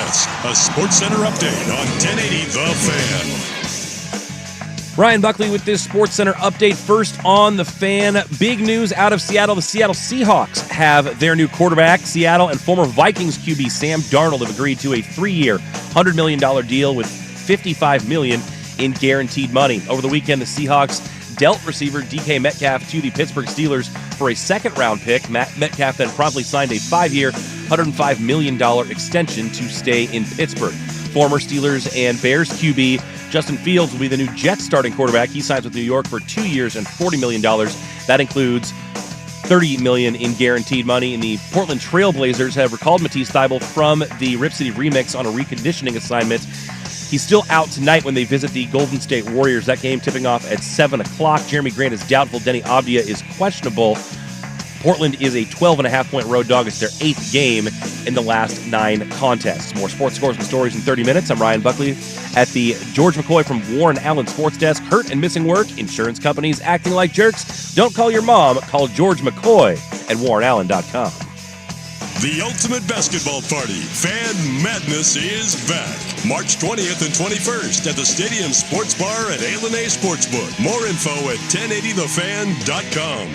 A SportsCenter update on 1080 The Fan. Ryan Buckley with this SportsCenter update. First on The Fan, big news out of Seattle. The Seattle Seahawks have their new quarterback. Seattle and former Vikings QB Sam Darnold have agreed to a 3-year, $100 million deal with $55 million in guaranteed money. Over the weekend, the Seahawks dealt receiver DK Metcalf to the Pittsburgh Steelers for a second-round pick. Metcalf then promptly signed a 5-year, $105 million extension to stay in Pittsburgh. Former Steelers and Bears QB Justin Fields will be the new Jets starting quarterback. He signs with New York for 2 years and $40 million. That includes $30 million in guaranteed money. And the Portland Trail Blazers have recalled Matisse Thybulle from the Rip City Remix on a reconditioning assignment. He's still out tonight when they visit the Golden State Warriors. That game tipping off at 7 o'clock. Jeremy Grant is doubtful. Denny Avdia is questionable. Portland is a 12.5-point road dog. It's their 8th game in the last 9 contests. More sports scores and stories in 30 minutes. I'm Ryan Buckley at the George McCoy from Warren Allen Sports Desk. Hurt and missing work, insurance companies acting like jerks. Don't call your mom. Call George McCoy at warrenallen.com. The ultimate basketball party, Fan Madness, is back. March 20th and 21st at the Stadium Sports Bar at A&A Sportsbook. More info at 1080thefan.com.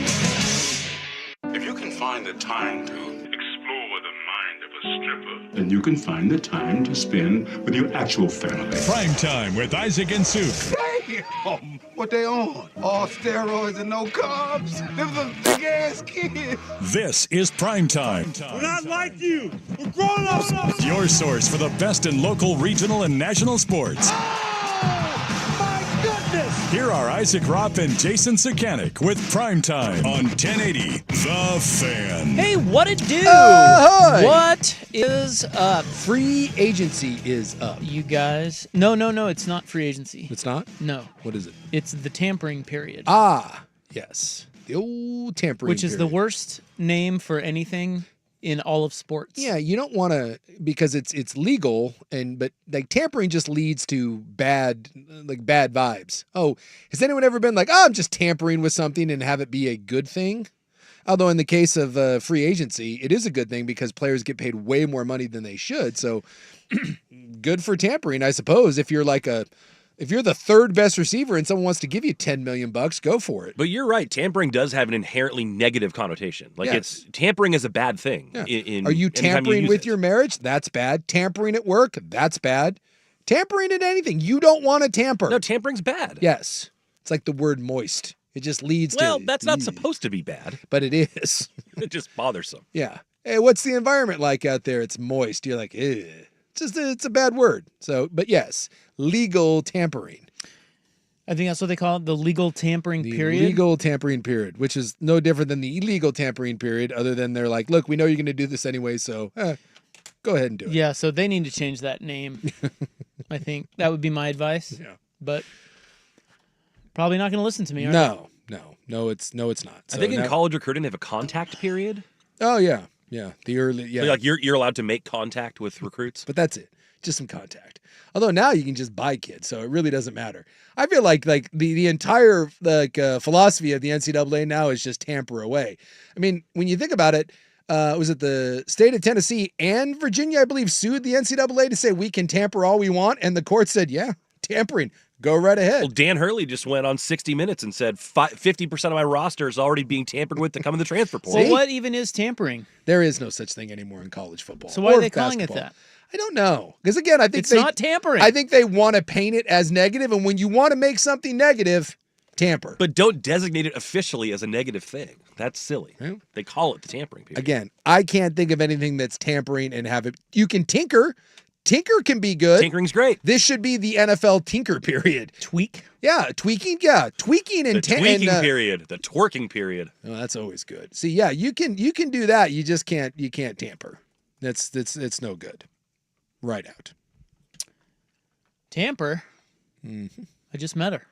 If you can find the time to explore the mind of a stripper, then you can find the time to spend with your actual family. Primetime with Isaac and Suk. Damn! What they on? All steroids and no carbs? Them some big-ass kids. This is Primetime. We're not like you. We're grown-ups. Your source for the best in local, regional, and national sports. My goodness! Here are Isaac Ropp and Jason Sakanik with Primetime on 1080 The Fan. Hey, what it do? Hi. What is up? Free agency is up. You guys? No, it's not free agency. It's not? No. What is it? It's the tampering period. Ah, yes. The old tampering Which is the period. worst name for anything in all of sports. Yeah, you don't want to, because it's legal, but like tampering just leads to bad vibes. Oh, has anyone ever been like, I'm just tampering with something and have it be a good thing? Although in the case of free agency, it is a good thing because players get paid way more money than they should. So good for tampering, I suppose. If you're the third best receiver and someone wants to give you $10 million, go for it. But you're right. Tampering does have an inherently negative connotation. Like Yes. tampering is a bad thing. Yeah. In Are you anytime tampering use with it. your marriage? That's bad. Tampering at work? That's bad. Tampering at anything. You don't want to tamper. No, tampering's bad. Yes. It's like the word moist. It just leads to... Well, that's not supposed to be bad. But it is. It's just bothersome. Yeah. Hey, what's the environment like out there? It's moist. You're like, ew. It's a bad word. So, but yes, legal tampering. I think that's what they call it, the legal tampering period. Legal tampering period, which is no different than the illegal tampering period, other than they're like, look, we know you're going to do this anyway, so go ahead and do it. Yeah, so they need to change that name. I think that would be my advice. Yeah. But probably not going to listen to me, are No, it's not. I think in college recruiting they have a contact period. Oh yeah. Yeah. The early, yeah. Like you're allowed to make contact with recruits. But that's it. Just some contact. Although now you can just buy kids, so it really doesn't matter. I feel like the entire philosophy of the NCAA now is just tamper away. I mean, when you think about it, was it the state of Tennessee and Virginia, I believe, sued the NCAA to say we can tamper all we want, and the court said, yeah, tampering. Go right ahead. Well, Dan Hurley just went on 60 Minutes and said 50% of my roster is already being tampered with to come in the transfer portal. Well, what even is tampering? There is no such thing anymore in college football. So why or are they calling basketball. it that? I don't know. Because again, I think It's not tampering. I think they want to paint it as negative, and when you want to make something negative, tamper. But don't designate it officially as a negative thing. That's silly. Yeah. They call it the tampering period. Again, I can't think of anything that's tampering and have it. You can tinker. Tinker can be good. Tinkering's great. This should be the NFL tinker period. Tweak? Yeah, tweaking. Yeah, tweaking and The tweaking period. The twerking period. Oh, that's always good. See, yeah, you can do that. You just can't tamper. That's no good. Right out. Tamper? Mm-hmm. I just met her.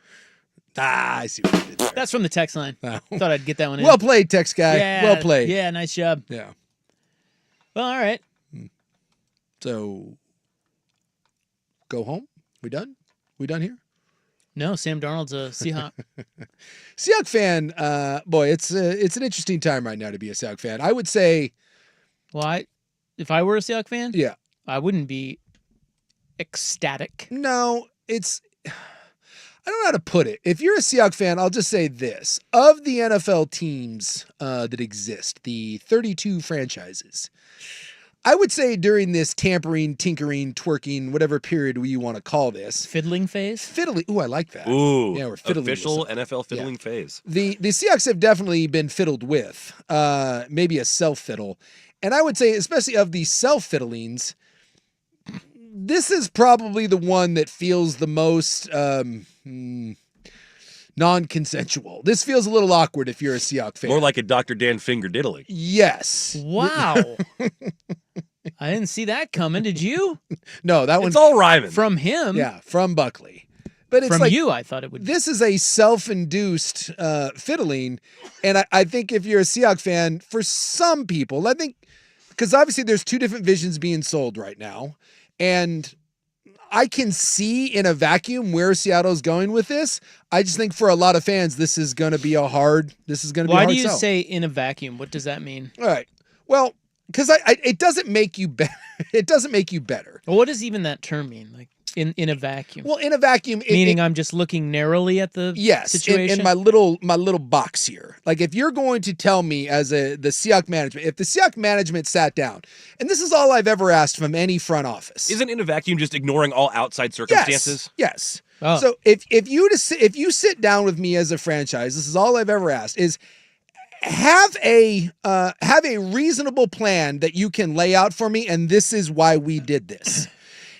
Ah, I see what you did there. That's from the text line. Oh. Thought I'd get that one in. Well played, text guy. Yeah, well played. Yeah, nice job. Yeah. Well, all right. So, go home? We done? We done here? No, Sam Darnold's a Seahawk. Seahawk fan, boy, it's an interesting time right now to be a Seahawk fan. I would say, Well, if I were a Seahawk fan, yeah, I wouldn't be ecstatic. No, I don't know how to put it. If you're a Seahawks fan, I'll just say this. Of the NFL teams that exist, the 32 franchises, I would say during this tampering, tinkering, twerking, whatever period you want to call this. Fiddling phase? Fiddling. Ooh, I like that. Ooh, yeah, we're fiddling. Official NFL fiddling phase. The Seahawks have definitely been fiddled with, maybe a self-fiddle. And I would say, especially of the self-fiddlings, this is probably the one that feels the most non-consensual. This feels a little awkward if you're a Seahawks fan. More like a Dr. Dan finger diddling. Yes. Wow. I didn't see that coming. Did you? No, that one's It's all rhyming. From him? Yeah, from Buckley. But it's From like, you, I thought it would be. this is a self-induced fiddling. And I think if you're a Seahawks fan, for some people, I think, because obviously there's two different visions being sold right now. And I can see in a vacuum where Seattle's going with this. I just think for a lot of fans, this is going to be a hard sell. Why do you say in a vacuum? What does that mean? All right. Well, because it doesn't make you better. It doesn't make you better. Well, what does even that term mean? Like in a vacuum? Well, in a vacuum, meaning I'm just looking narrowly at the situation. In my little box here. Like if you're going to tell me as the Seahawks management, if the Seahawks management sat down, and this is all I've ever asked from any front office. Isn't in a vacuum just ignoring all outside circumstances? Yes. Oh. So if you sit down with me as a franchise, this is all I've ever asked is have a reasonable plan that you can lay out for me, and this is why we did this.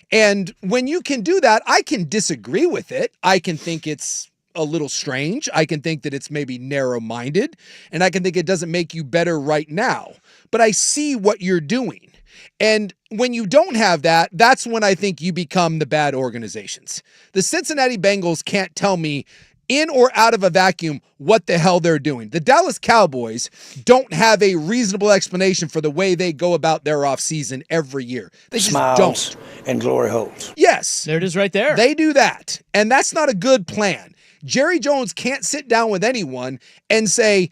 And when you can do that, I can disagree with it. I can think it's a little strange. I can think that it's maybe narrow-minded, and I can think it doesn't make you better right now. But I see what you're doing. And when you don't have that, that's when I think you become the bad organizations. The Cincinnati Bengals can't tell me in or out of a vacuum what the hell they're doing. The Dallas Cowboys don't have a reasonable explanation for the way they go about their offseason every year. They just don't. And glory holes. Yes. There it is right there. They do that. And that's not a good plan. Jerry Jones can't sit down with anyone and say,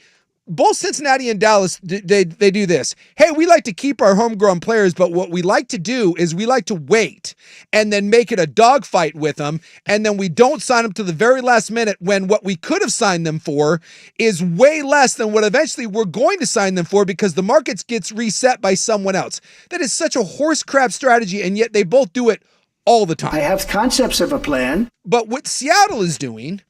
both Cincinnati and Dallas, they do this. Hey, we like to keep our homegrown players, but what we like to do is we like to wait and then make it a dogfight with them, and then we don't sign them to the very last minute when what we could have signed them for is way less than what eventually we're going to sign them for because the market gets reset by someone else. That is such a horse crap strategy, and yet they both do it all the time. I have concepts of a plan. But what Seattle is doing,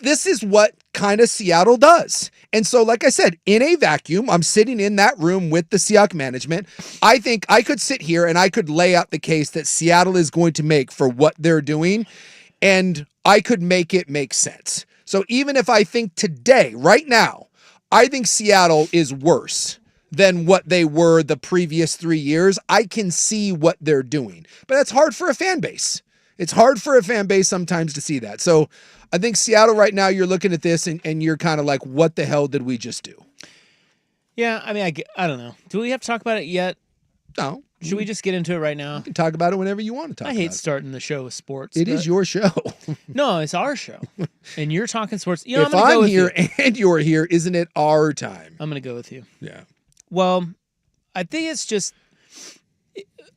this is what kind of Seattle does. And so, like I said, in a vacuum, I'm sitting in that room with the Seahawks management. I think I could sit here and I could lay out the case that Seattle is going to make for what they're doing, and I could make it make sense. So even if I think today, right now, I think Seattle is worse than what they were the previous 3 years, I can see what they're doing. But that's hard for a fan base. It's hard for a fan base sometimes to see that. So I think Seattle right now, you're looking at this and you're kind of like, what the hell did we just do? Yeah, I mean, I don't know. Do we have to talk about it yet? No. Should we just get into it right now? You can talk about it whenever you want to talk about it. I hate starting the show with sports. It is your show. No, it's our show. And you're talking sports. You know, If I'm going to go with here you. and you're here, isn't it our time? I'm going to go with you. Yeah. Well, I think it's just,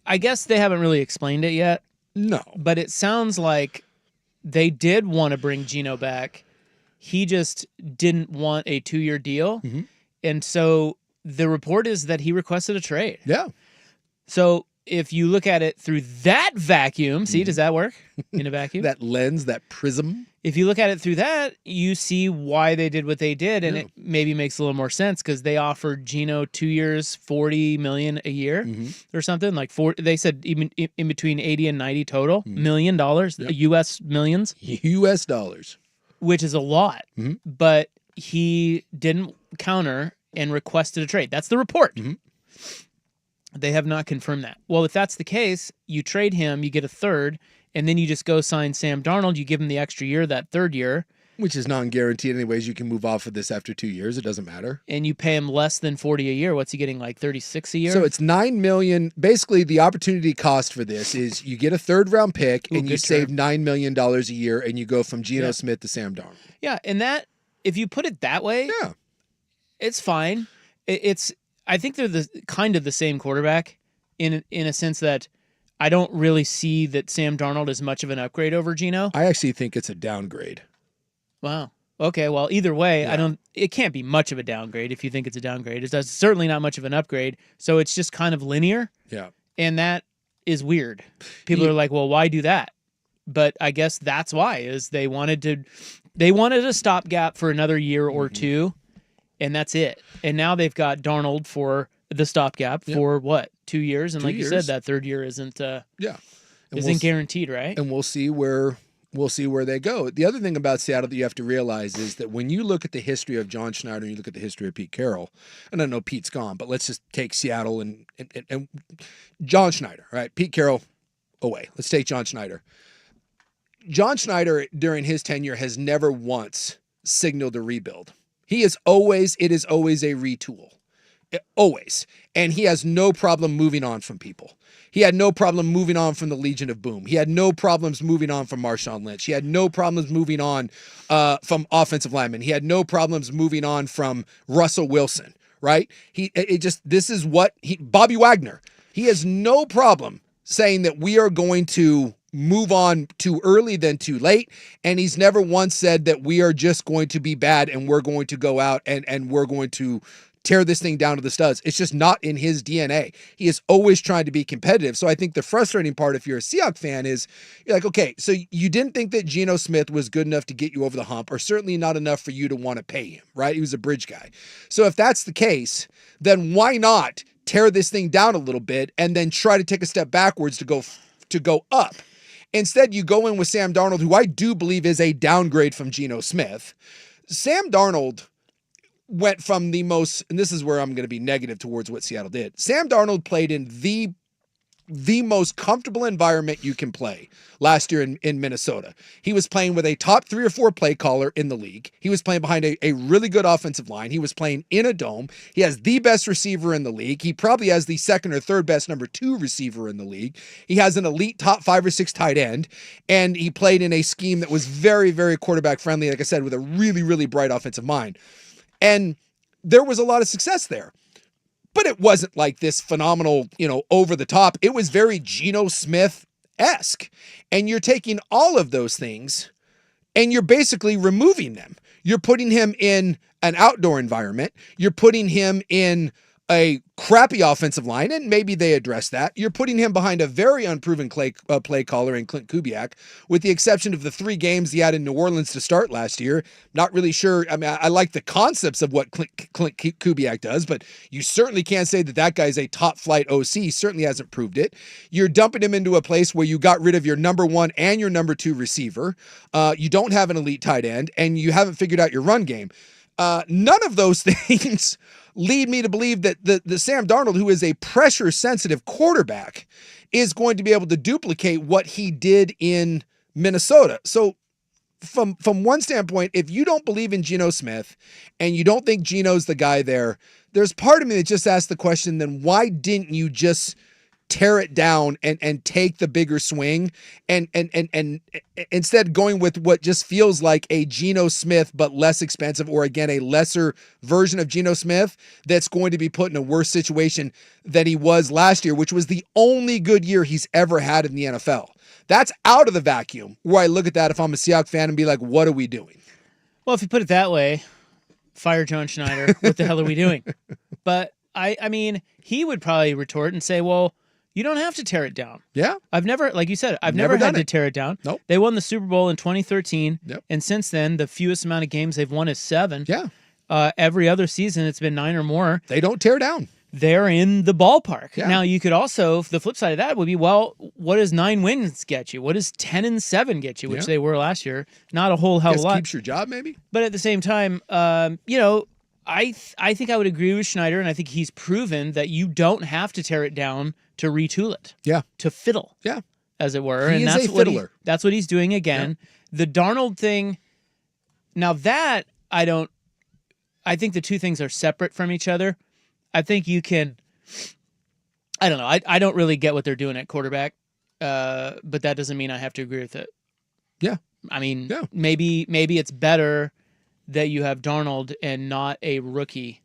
I guess they haven't really explained it yet. No. But it sounds like they did want to bring Geno back. He just didn't want a 2-year deal. Mm-hmm. And so the report is that he requested a trade. Yeah. So if you look at it through that vacuum, see, does that work in a vacuum? That lens, that prism. If you look at it through that, you see why they did what they did, and it maybe makes a little more sense because they offered Geno 2 years, $40 million a year or something like they said even in between 80 and 90 total $1 million, U.S. millions, U.S. dollars, which is a lot. But he didn't counter and requested a trade. That's the report. They have not confirmed that. Well, if that's the case, you trade him, you get a third. And then you just go sign Sam Darnold. You give him the extra year, that third year. Which is non-guaranteed anyways. You can move off of this after 2 years. It doesn't matter. And you pay him less than $40 a year. What's he getting, like $36 a year? So it's $9 million. Basically, the opportunity cost for this is you get a third-round pick and you save $9 million a year, and you go from Geno Smith to Sam Darnold. Yeah, and that, if you put it that way, it's fine. I think they're kind of the same quarterback in a sense that I don't really see that Sam Darnold is much of an upgrade over Geno. I actually think it's a downgrade. Wow. Okay, well, either way, Yeah. it can't be much of a downgrade if you think it's a downgrade. It's certainly not much of an upgrade. So it's just kind of linear, Yeah. and that is weird. People are like, "Well, why do that?" But I guess that's why is they wanted a stopgap for another year or two, and that's it. And now they've got Darnold for the stopgap for what, 2 years? And 2 like you said, years. that third year isn't And guaranteed, right? And we'll see where they go. The other thing about Seattle that you have to realize is that when you look at the history of John Schneider and you look at the history of Pete Carroll, and I know Pete's gone, but let's just take Seattle and John Schneider, right? Pete Carroll away. Let's take John Schneider. John Schneider during his tenure has never once signaled a rebuild. It is always a retool. Always. And he has no problem moving on from people. He had no problem moving on from the Legion of Boom. He had no problems moving on from Marshawn Lynch. He had no problems moving on from offensive linemen. He had no problems moving on from Russell Wilson, right? This is what Bobby Wagner, he has no problem saying that we are going to move on too early than too late. And he's never once said that we are just going to be bad and we're going to go out and we're going to tear this thing down to the studs. It's just not in his DNA. He is always trying to be competitive. So I think the frustrating part, if you're a Seahawks fan, is you're like, okay, so you didn't think that Geno Smith was good enough to get you over the hump, or certainly not enough for you to want to pay him, right? He was a bridge guy. So if that's the case, then why not tear this thing down a little bit and then try to take a step backwards to go up? Instead, you go in with Sam Darnold, who I do believe is a downgrade from Geno Smith. Sam Darnold went from the most, and this is where I'm going to be negative towards what Seattle did. Sam Darnold played in the most comfortable environment you can play last year in Minnesota. He was playing with a top 3 or 4 play caller in the league. He was playing behind a really good offensive line. He was playing in a dome. He has the best receiver in the league. He probably has the second or third best number 2 receiver in the league. He has an elite top 5 or 6 tight end, and he played in a scheme that was very, very quarterback friendly, like I said, with a really, really bright offensive mind. And there was a lot of success there. But it wasn't like this phenomenal, over the top. It was very Geno Smith-esque. And you're taking all of those things and you're basically removing them. You're putting him in an outdoor environment. You're putting him in a crappy offensive line, and maybe they address that. You're putting him behind a very unproven play caller in Clint Kubiak, with the exception of the 3 games he had in New Orleans to start last year. Not really sure. I mean, I like the concepts of what Clint Kubiak does, but you certainly can't say that guy's a top flight OC. He certainly hasn't proved it. You're dumping him into a place where you got rid of your number 1 and your number 2 receiver. You don't have an elite tight end, and you haven't figured out your run game. None of those things lead me to believe that the Sam Darnold, who is a pressure-sensitive quarterback, is going to be able to duplicate what he did in Minnesota. So from one standpoint, if you don't believe in Geno Smith and you don't think Geno's the guy there's part of me that just asks the question, then why didn't you just tear it down and take the bigger swing and instead going with what just feels like a Geno Smith but less expensive, or again a lesser version of Geno Smith that's going to be put in a worse situation than he was last year, which was the only good year he's ever had in the NFL. That's out of the vacuum where I look at that if I'm a Seahawks fan and be like, what are we doing? Well, if you put it that way, fire John Schneider. What the hell are we doing? But I mean, he would probably retort and say, well, you don't have to tear it down. Yeah. I've never, like you said, I've never had to tear it down. Nope. They won the Super Bowl in 2013. Yep. And since then, the fewest amount of games they've won is 7. Yeah. Every other season, it's been 9 or more. They don't tear down. They're in the ballpark. Yeah. Now, you could also, the flip side of that would be, well, what does 9 wins get you? What does 10-7 get you, which they were last year? Not a whole hell of a lot. Keeps your job, maybe? But at the same time, I think I would agree with Schneider, and I think he's proven that you don't have to tear it down to retool it. Yeah. To fiddle. Yeah. As it were. He and is that's a fiddler. That's what he's doing again. Yeah. The Darnold thing, now that I think the two things are separate from each other. I think you can, I don't know. I don't really get what they're doing at quarterback, but that doesn't mean I have to agree with it. Yeah. I mean, maybe it's better that you have Darnold and not a rookie,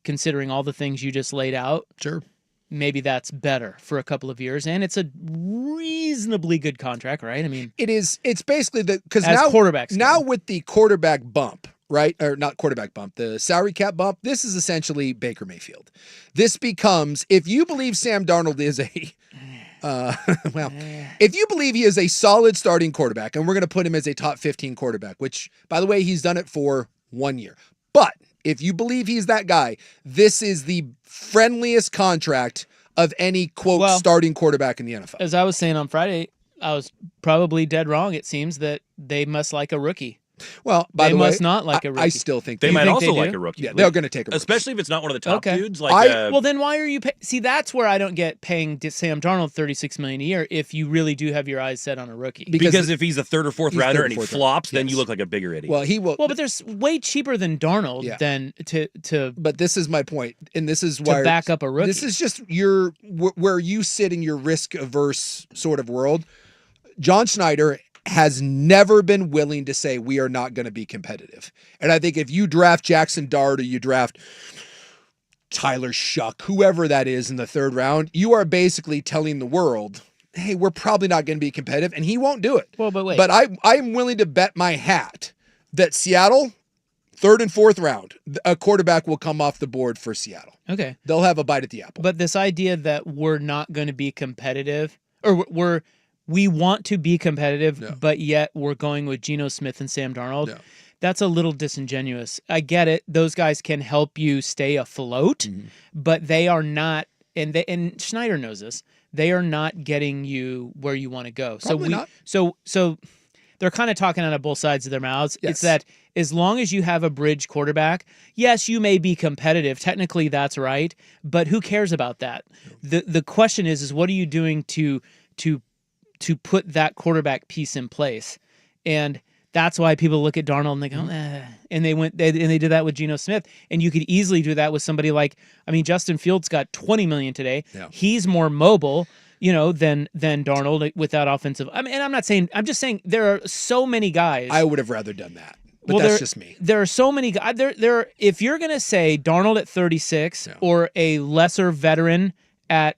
considering all the things you just laid out. Sure. maybe that's better for a couple of years, and it's a reasonably good contract, right? I mean, It's basically because as now quarterbacks now go. with the quarterback bump, right? Or not quarterback bump, the salary cap bump. This is essentially Baker Mayfield. This becomes, if you believe Sam Darnold is a if you believe he is a solid starting quarterback, and we're going to put him as a top 15 quarterback, which, by the way, he's done it for 1 year. But if you believe he's that guy, this is the friendliest contract of any, quote, starting quarterback in the NFL. As I was saying on Friday, I was probably dead wrong. It seems that they must like a rookie. Well, by the way, they must not like a rookie. I still think they might think also they like do? a rookie. Yeah, they're going to take a rookie. Especially if it's not one of the top Okay. dudes. Like, Well, then why are you see, that's where I don't get paying Sam Darnold $36 million a year if you really do have your eyes set on a rookie. because if he's a third or fourth he's rounder third or and he fourth flops, rounder. then Yes. you look like a bigger idiot. Well, he will. Well, but there's way cheaper than Darnold Yeah. than to But this is my point, and this is why back up a rookie. This is just where you sit in your risk averse sort of world. John Schneider has never been willing to say we are not going to be competitive. And I think if you draft Jackson Dart or you draft Tyler Shuck, whoever that is in the third round, you are basically telling the world, hey, we're probably not going to be competitive, and he won't do it. Well, but wait. But I'm willing to bet my hat that Seattle, third and fourth round, a quarterback will come off the board for Seattle. Okay. They'll have a bite at the apple. But this idea that we're not going to be competitive, or we want to be competitive, but yet we're going with Geno Smith and Sam Darnold. That's a little disingenuous. I get it; those guys can help you stay afloat, but they are not. And Schneider knows this. They are not getting you where you want to go. Probably not. So they're kind of talking out of both sides of their mouths. Yes. It's that as long as you have a bridge quarterback, yes, you may be competitive. Technically, that's right. But who cares about that? The question is what are you doing to put that quarterback piece in place? And that's why people look at Darnold and they go, and they did that with Geno Smith. And you could easily do that with somebody like, Justin Fields got $20 million today. Yeah. He's more mobile, than Darnold with that offensive. And I'm just saying there are so many guys. I would have rather done that. But that's just me. There are so many guys. If you're going to say Darnold at 36 or a lesser veteran at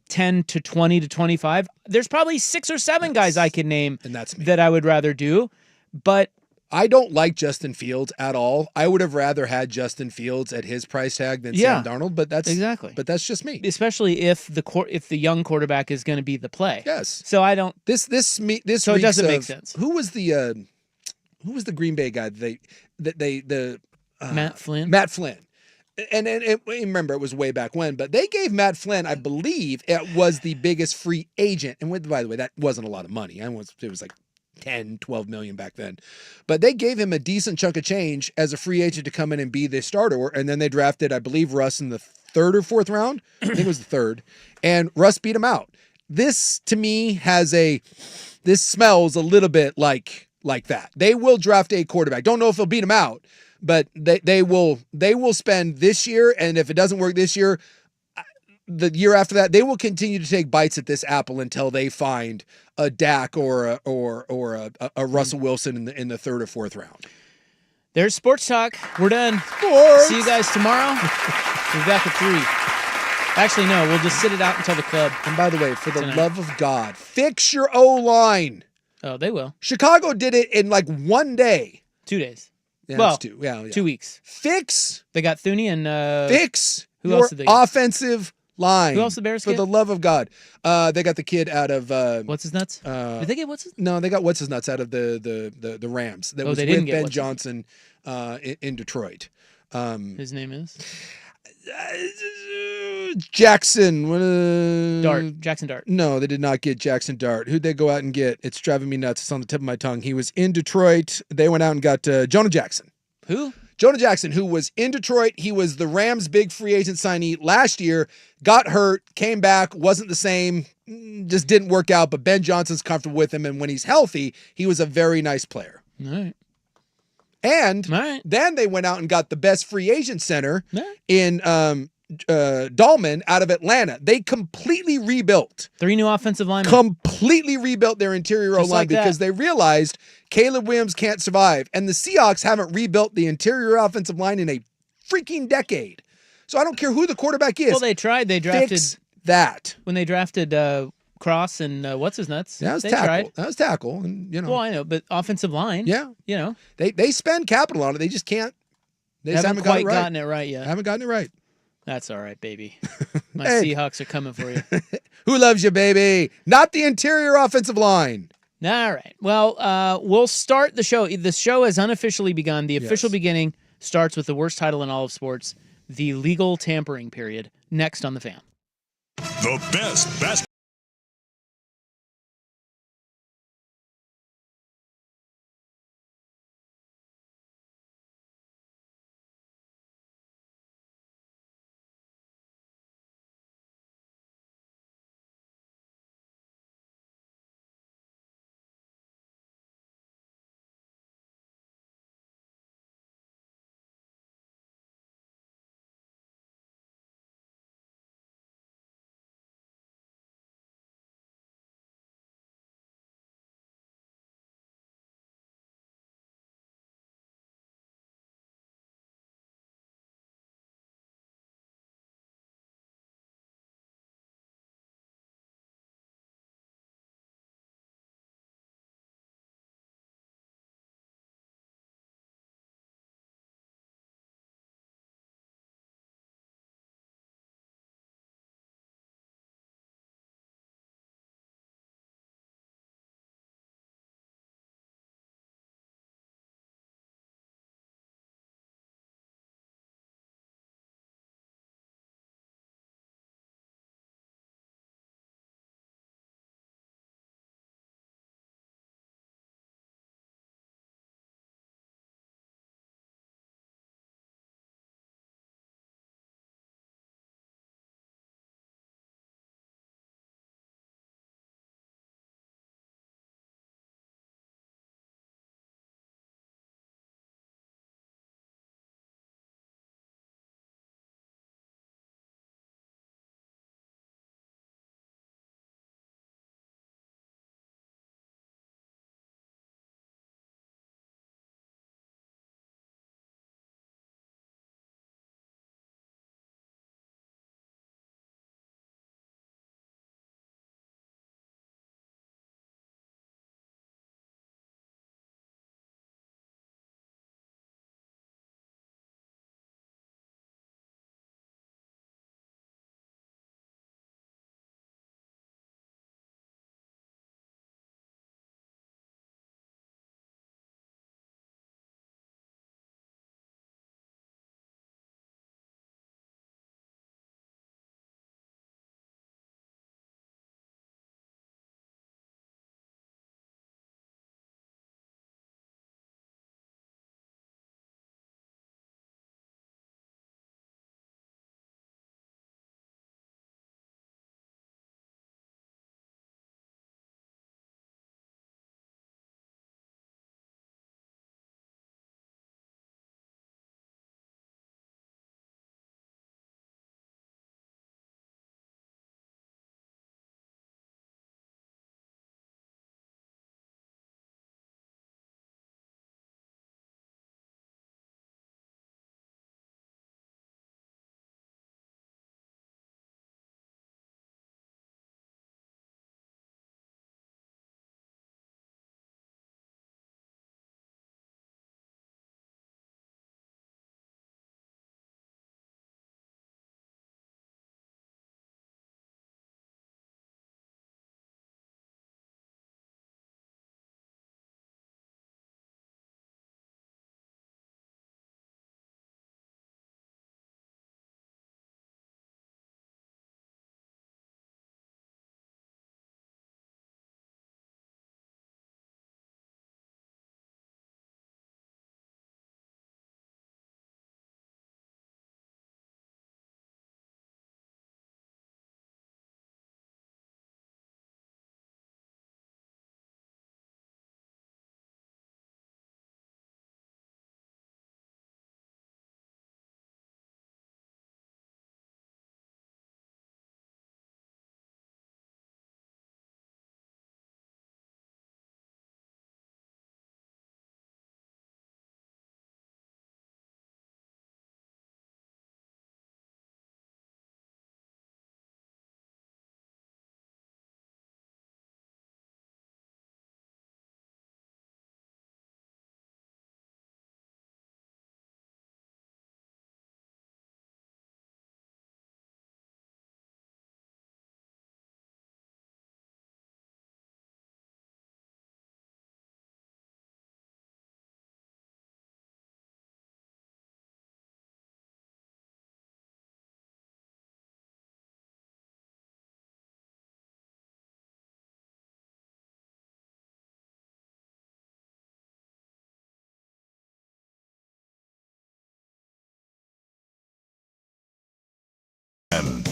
10 to 20 to 25, there's probably 6 or 7 guys I can name and that's me. that I would rather do. But I don't like Justin Fields at all. I would have rather had Justin Fields at his price tag than Sam Darnold, but that's exactly. But that's just me. Especially if the young quarterback is going to be the play. Yes. So I don't. This So it doesn't make sense. Who was the Green Bay guy? Matt Flynn. Matt Flynn. And remember, it was way back when, but they gave Matt Flynn, I believe, it was the biggest free agent. And by the way, that wasn't a lot of money. It was like 10, 12 million back then. But they gave him a decent chunk of change as a free agent to come in and be the starter. And then they drafted, I believe, Russ in the third or fourth round. I think it was the third. And Russ beat him out. This, to me, this smells a little bit like that. They will draft a quarterback. Don't know if they'll beat him out, but they will spend this year, and if it doesn't work this year, the year after that, they will continue to take bites at this apple until they find a Dak or a Russell Wilson in the third or fourth round. There's sports talk. We're done. Sports. See you guys tomorrow. We're back at 3. Actually, no, we'll just sit it out until the club. And by the way, for the love of God, fix your O-line. Oh, they will. Chicago did it in like 1 day. 2 days. Yeah, well, it's 2. Yeah. 2 weeks. Fix. They got Thuney and Fix who your else did they get? offensive line. Who else the Bears For get? the love of God. They got the kid out of What's his nuts? Did they get what's his? No, they got what's his nuts out of the Rams. That was they with didn't get Ben what's his- Johnson in Detroit. His name is Jackson. Jackson Dart. No, they did not get Jackson Dart. Who'd they go out and get? It's driving me nuts. It's on the tip of my tongue. He was in Detroit. They went out and got Jonah Jackson. Who? Jonah Jackson, who was in Detroit. He was the Rams' big free agent signee last year, got hurt, came back, wasn't the same, just didn't work out, but Ben Johnson's comfortable with him, and when he's healthy, he was a very nice player. All right. And then they went out and got the best free agent center in Dahlman out of Atlanta. They completely rebuilt. 3 new offensive linemen. Completely rebuilt their interior O-line like that. because they realized Caleb Williams can't survive. And the Seahawks haven't rebuilt the interior offensive line in a freaking decade. So I don't care who the quarterback is. Well, they tried. They drafted That. When they drafted Cross and what's his nuts? That was they tackle. tried. That was tackle. And, Well, I know, but offensive line. Yeah. They spend capital on it. They just can't. They just haven't quite gotten it right yet. Haven't gotten it right. That's all right, baby. My Hey. Seahawks are coming for you. Who loves you, baby? Not the interior offensive line. All right. Well, we'll start the show. The show has unofficially begun. The official beginning starts with the worst title in all of sports, the legal tampering period, next on The Fan. The best basketball.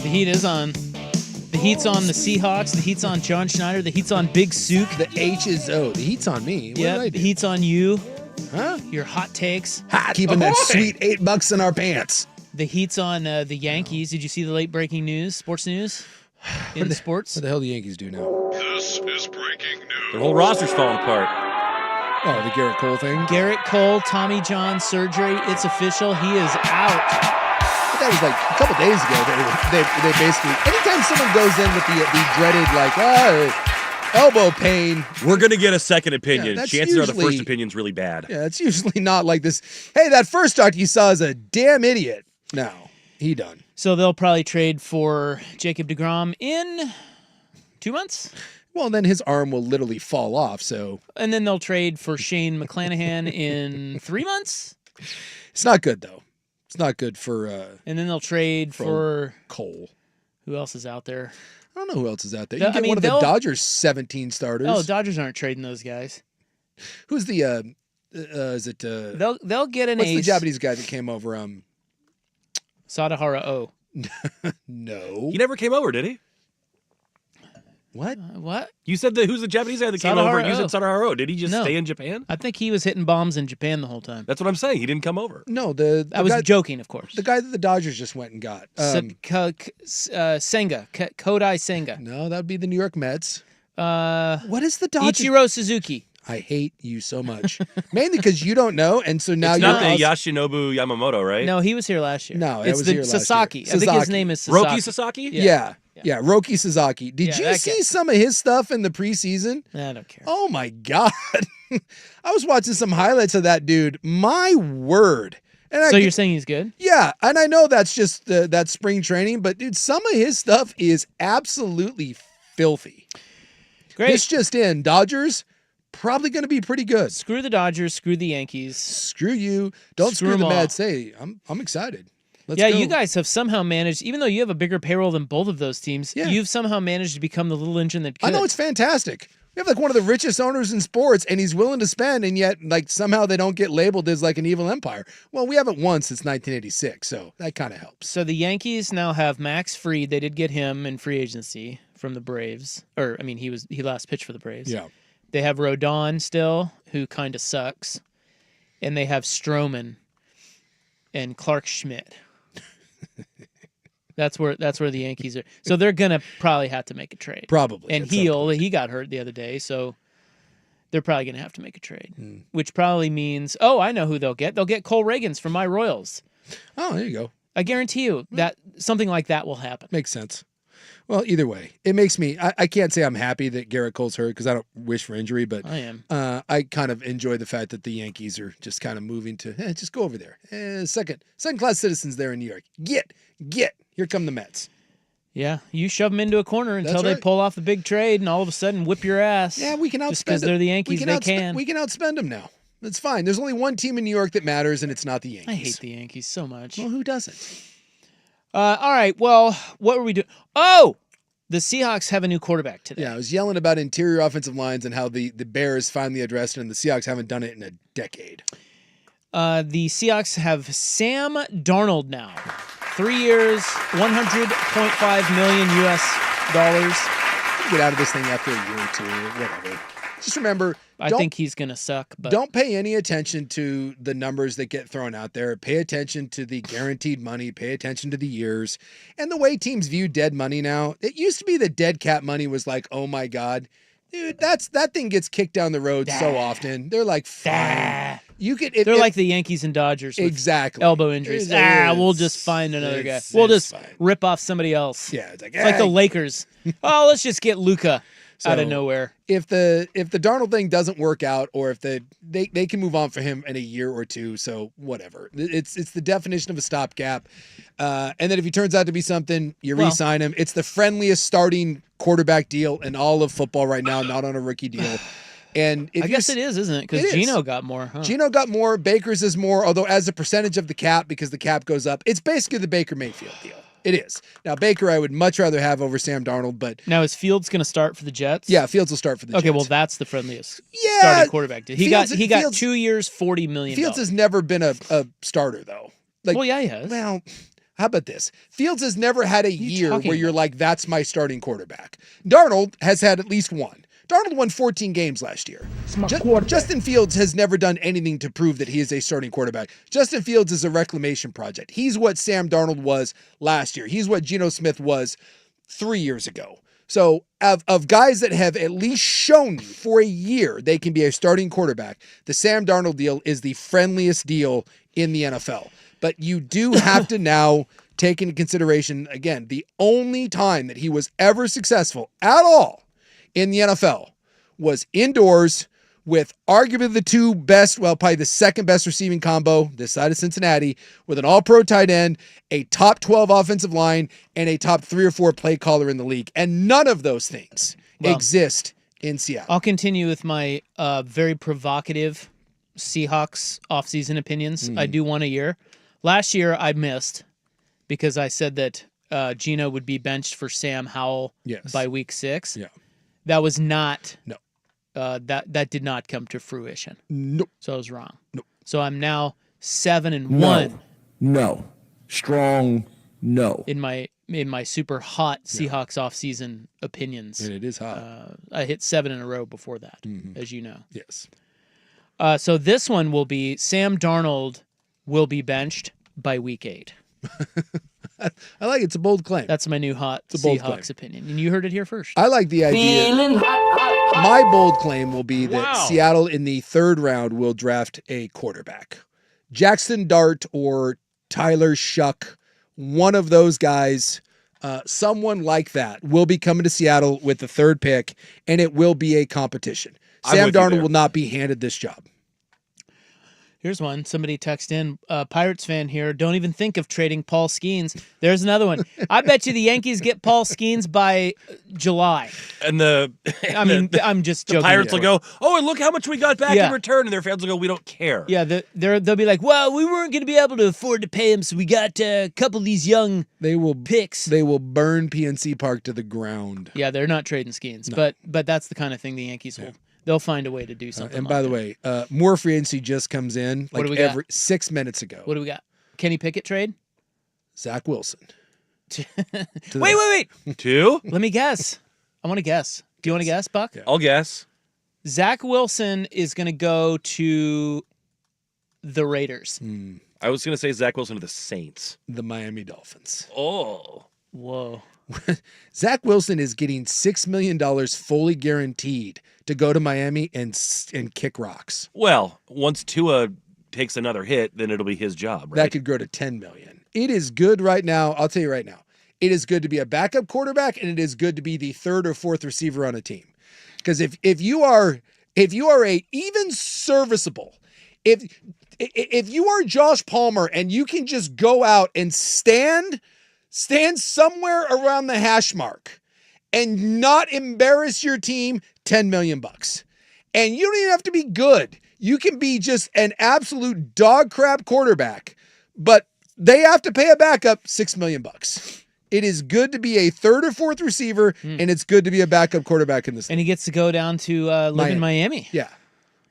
The heat is on. The heat's on the Seahawks. The heat's on John Schneider. The heat's on Big Sook. The H is O. The heat's on me. What did I The do? heat's on you. Huh? Your hot takes. Hot. Keeping that sweet $8 in our pants. The heat's on the Yankees. Did you see the late breaking news, sports news? In sports? What the hell do the Yankees do now? This is breaking news. Their whole roster's falling apart. Oh, the Garrett Cole thing? Garrett Cole, Tommy John surgery. It's official. He is out. But that was like a couple days ago. They basically, anytime someone goes in with the dreaded, elbow pain. We're going to get a second opinion. that's Chances are the usually- first opinion's really bad. Yeah, it's usually not like this. Hey, that first doctor you saw is a damn idiot. No, he done. So they'll probably trade for Jacob deGrom in 2 months. Well, then his arm will literally fall off. So And then they'll trade for Shane McClanahan in 3 months. it's not good though. It's not good for And then they'll trade for Cole. who else is out there? I don't know who else is out there. I You get mean, one of the they'll- Dodgers' 17 starters. Oh, Dodgers aren't trading those guys. Who's the? Is it? They'll get an What's the ace. Japanese guy that came over? Sadahara O. No. He never came over, did he? What? What? You said who's the Japanese guy that came over? You said Sadahara. Did he just No. stay in Japan? I think he was hitting bombs in Japan the whole time. That's what I'm saying. He didn't come over. No, I was guy, joking, of course. the guy that the Dodgers just went and got. Senga. Kodai Senga. No, that would be the New York Mets. Uh, What is the Dodgers? Ichiro Suzuki. I hate you so much, mainly because you don't know, and so now It's you're not the also- Yoshinobu Yamamoto, right? No, he was here last year. No, it it's was the here last year. Sasaki. I think his Sasaki. name is Sasaki. Roki Sasaki? Yeah. Roki Sasaki. Did Yeah, you that see guy. some of his stuff in the preseason? I don't care. Oh my god! I was watching some highlights of that dude. My word! And So you're saying he's good? yeah, and I know that's just that spring training, but dude, some of his stuff is absolutely filthy. Great. This just in, Dodgers probably going to be pretty good. Screw the Dodgers. Screw the Yankees. Screw you! Don't Screw screw the 'em all. Mets. Hey, I'm excited. Let's Yeah, go. you guys have somehow managed, even though you have a bigger payroll than both of those teams, Yeah. you've somehow managed to become the little engine that could. I know it's fantastic. We have like one of the richest owners in sports, and he's willing to spend, and yet like somehow they don't get labeled as like an evil empire. Well, we haven't won since 1986, so that kind of helps. So the Yankees now have Max Fried. They did get him in free agency from the Braves. Or, I mean, he last pitched for the Braves. Yeah. They have Rodon still, who kind of sucks. And they have Stroman and Clark Schmidt. That's where the Yankees are. So they're gonna probably have to make a trade. Probably. And at some he got hurt the other day, so they're probably gonna have to make a trade. Which probably means, I know who they'll get. They'll get Cole Reagans from my Royals. Oh, there you go. I guarantee you that something like that will happen. Makes sense. Well, either way, it makes me. I can't say I'm happy that Garrett Cole's hurt because I don't wish for injury, but I am. I kind of enjoy the fact that the Yankees are just kind of moving to just go over there. Second class citizens there in New York. Get. Here come the Mets. Yeah, you shove them into a corner until That's they right. pull off the big trade, and all of a sudden whip your ass. Yeah, we can outspend just because them. they're the Yankees. They can. We can outspend them now. That's fine. There's only one team in New York that matters, and it's not the Yankees. I hate the Yankees so much. Well, who doesn't? All right. Well, what were we doing? Oh, the Seahawks have a new quarterback today. Yeah, I was yelling about interior offensive lines and how the Bears finally addressed it, and the Seahawks haven't done it in a decade. The Seahawks have Sam Darnold now. 3 years, $100.5 million US. Get out of this thing after a year or two, whatever. Just remember, I think he's gonna suck. But don't pay any attention to the numbers that get thrown out there. Pay attention to the guaranteed money. Pay attention to the years. And the way teams view dead money now, it used to be that dead cap money was like, oh my God. Dude, that thing gets kicked down the road so often. They're like, fine. You could. they're like the Yankees and Dodgers. With exactly elbow injuries. We'll just find another guy. We'll just rip off somebody else. Yeah, it's like, It's like the Lakers. Let's just get Luka out of So, nowhere. If the Darnold thing doesn't work out, or if they can move on for him in a year or two, so whatever. It's the definition of a stopgap. And then if he turns out to be something, you re-sign him. It's the friendliest starting quarterback deal in all of football right now, not on a rookie deal. And if I guess it is, isn't it? Because It is. Geno got more. Huh? Geno got more, Baker's is more, although as a percentage of the cap, because the cap goes up, it's basically the Baker Mayfield deal. It is. Now, Baker, I would much rather have over Sam Darnold, but Now is Fields going to start for the Jets? yeah, Fields will start for the Okay, Jets. well that's the friendliest Yeah, starting quarterback. He got Fields- 2 years, $40 million. Fields has never been a starter, though. Like, Well, yeah, he has. well, How about this? Fields has never had a year talking where you're like, that's my starting quarterback. Darnold has had at least one. Darnold won 14 games last year. Justin Fields has never done anything to prove that he is a starting quarterback. Justin Fields is a reclamation project. He's what Sam Darnold was last year. He's what Geno Smith was 3 years ago. So of guys that have at least shown me for a year they can be a starting quarterback, the Sam Darnold deal is the friendliest deal in the NFL. But you do have to now take into consideration, again, the only time that he was ever successful at all in the NFL was indoors with arguably the two best, well, probably the second best receiving combo this side of Cincinnati, with an all-pro tight end, a top 12 offensive line, and a top 3 or 4 play caller in the league. And none of those things exist in Seattle. I'll continue with my very provocative Seahawks offseason opinions. I do one a year. Last year I missed because I said that Geno would be benched for Sam Howell by week 6. Yeah. That was not. No. That did not come to fruition. Nope. So I was wrong. Nope. So I'm now 7-1. No. Strong no. In my super hot Seahawks offseason opinions. And it is hot. I hit 7 in a row before that, as you know. Yes. So this one will be Sam Darnold will be benched by week 8. I like it. It's a bold claim. That's my new hot Seahawks opinion. And you heard it here first. I like the idea. My bold claim will be that Seattle in the 3rd round will draft a quarterback. Jackson Dart or Tyler Shuck, one of those guys, someone like that will be coming to Seattle with the 3rd pick, and it will be a competition. Sam Darnold will not be handed this job. Here's one. Somebody texted in, Pirates fan here. Don't even think of trading Paul Skeens. There's another one. I bet you the Yankees get Paul Skeens by July. And I'm just joking. The Pirates will go, oh, and look how much we got back in return. And their fans will go, we don't care. Yeah, they'll be like, well, we weren't going to be able to afford to pay him, so we got a couple of these young picks. They will burn PNC Park to the ground. Yeah, they're not trading Skeens. No. But that's the kind of thing the Yankees will. They'll find a way to do something. And by the way, more free agency just comes in like every 6 minutes ago. What do we got? Kenny Pickett trade? Zach Wilson. Wait. 2? Let me guess. I want to guess. Do you want to guess, Buck? Yeah. I'll guess. Zach Wilson is going to go to the Raiders. I was going to say Zach Wilson to the Saints. The Miami Dolphins. Oh. Whoa. Zach Wilson is getting $6 million fully guaranteed to go to Miami and kick rocks. Well, once Tua takes another hit, then it'll be his job, right? That could grow to $10 million. It is good right now. I'll tell you right now. It is good to be a backup quarterback, and it is good to be the 3rd or 4th receiver on a team. Because if you are a even serviceable, if you are Josh Palmer and you can just go out and stand somewhere around the hash mark and not embarrass your team, $10 million. And you don't even have to be good. You can be just an absolute dog crap quarterback, but they have to pay a backup $6 million. It is good to be a 3rd or 4th receiver, and it's good to be a backup quarterback in this league. And he gets to go down to live in Miami. Yeah.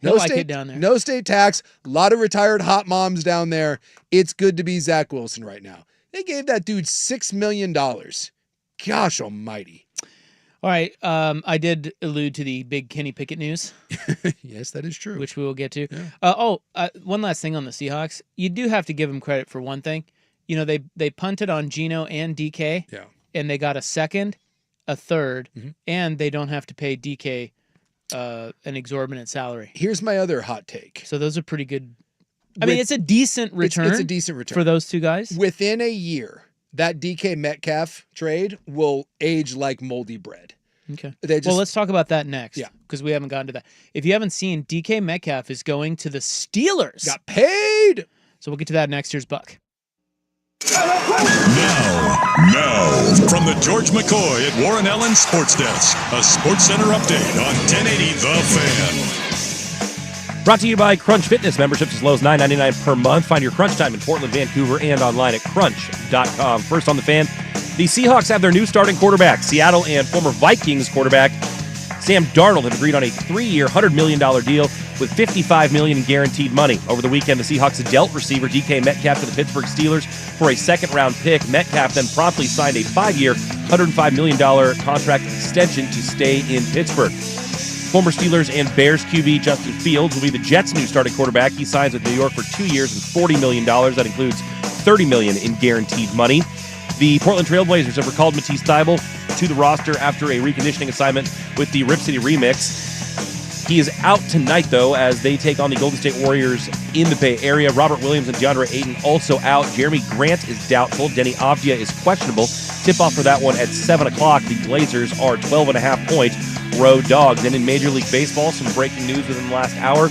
No state, like it down there. No state tax. A lot of retired hot moms down there. It's good to be Zach Wilson right now. They gave that dude $6 million. Gosh almighty. All right. I did allude to the big Kenny Pickett news. Yes, that is true. Which we will get to. Yeah. One last thing on the Seahawks. You do have to give them credit for one thing. You know, they punted on Geno and DK. Yeah. And they got a 2nd, a 3rd, and they don't have to pay DK an exorbitant salary. Here's my other hot take. So those are pretty good. I mean, it's a decent return. It's a decent return for those two guys. Within a year, that DK Metcalf trade will age like moldy bread. Okay. Well, let's talk about that next. Yeah. Because we haven't gotten to that. If you haven't seen, DK Metcalf is going to the Steelers. Got paid. So we'll get to that next. Here's Buck. Now, from the George McCoy at Warren Allen Sports Desk, a Sports Center update on 1080 The Fan. Brought to you by Crunch Fitness. Memberships as low as $9.99 per month. Find your Crunch time in Portland, Vancouver, and online at crunch.com. First on the Fan, the Seahawks have their new starting quarterback. Seattle and former Vikings quarterback Sam Darnold have agreed on a 3-year, $100 million deal. with $55 million in guaranteed money. Over the weekend, the Seahawks dealt receiver DK Metcalf to the Pittsburgh Steelers for a second-round pick. Metcalf then promptly signed a 5-year, $105 million contract extension to stay in Pittsburgh. Former Steelers and Bears QB Justin Fields will be the Jets' new starting quarterback. He signs with New York for 2 years and $40 million. That includes $30 million in guaranteed money. The Portland Trail Blazers have recalled Matisse Thybulle to the roster after a reconditioning assignment with the Rip City Remix. He is out tonight, though, as they take on the Golden State Warriors in the Bay Area. Robert Williams and DeAndre Ayton also out. Jeremy Grant is doubtful. Denny Avdia is questionable. Tip-off for that one at 7 o'clock. The Blazers are 12.5-point road dogs. And in Major League Baseball, some breaking news within the last hour.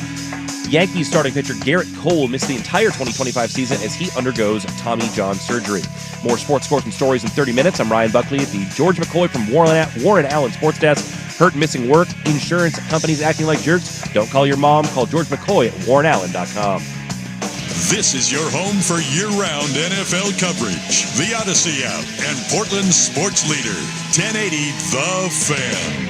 Yankees starting pitcher Garrett Cole missed the entire 2025 season as he undergoes Tommy John surgery. More sports scores and stories in 30 minutes. I'm Ryan Buckley at the George McCoy from Warren Allen Sports Desk. Hurt and missing work, insurance companies acting like jerks. Don't call your mom. Call George McCoy at warrenallen.com. This is your home for year-round NFL coverage. The Odyssey app and Portland's sports leader, 1080 The Fan.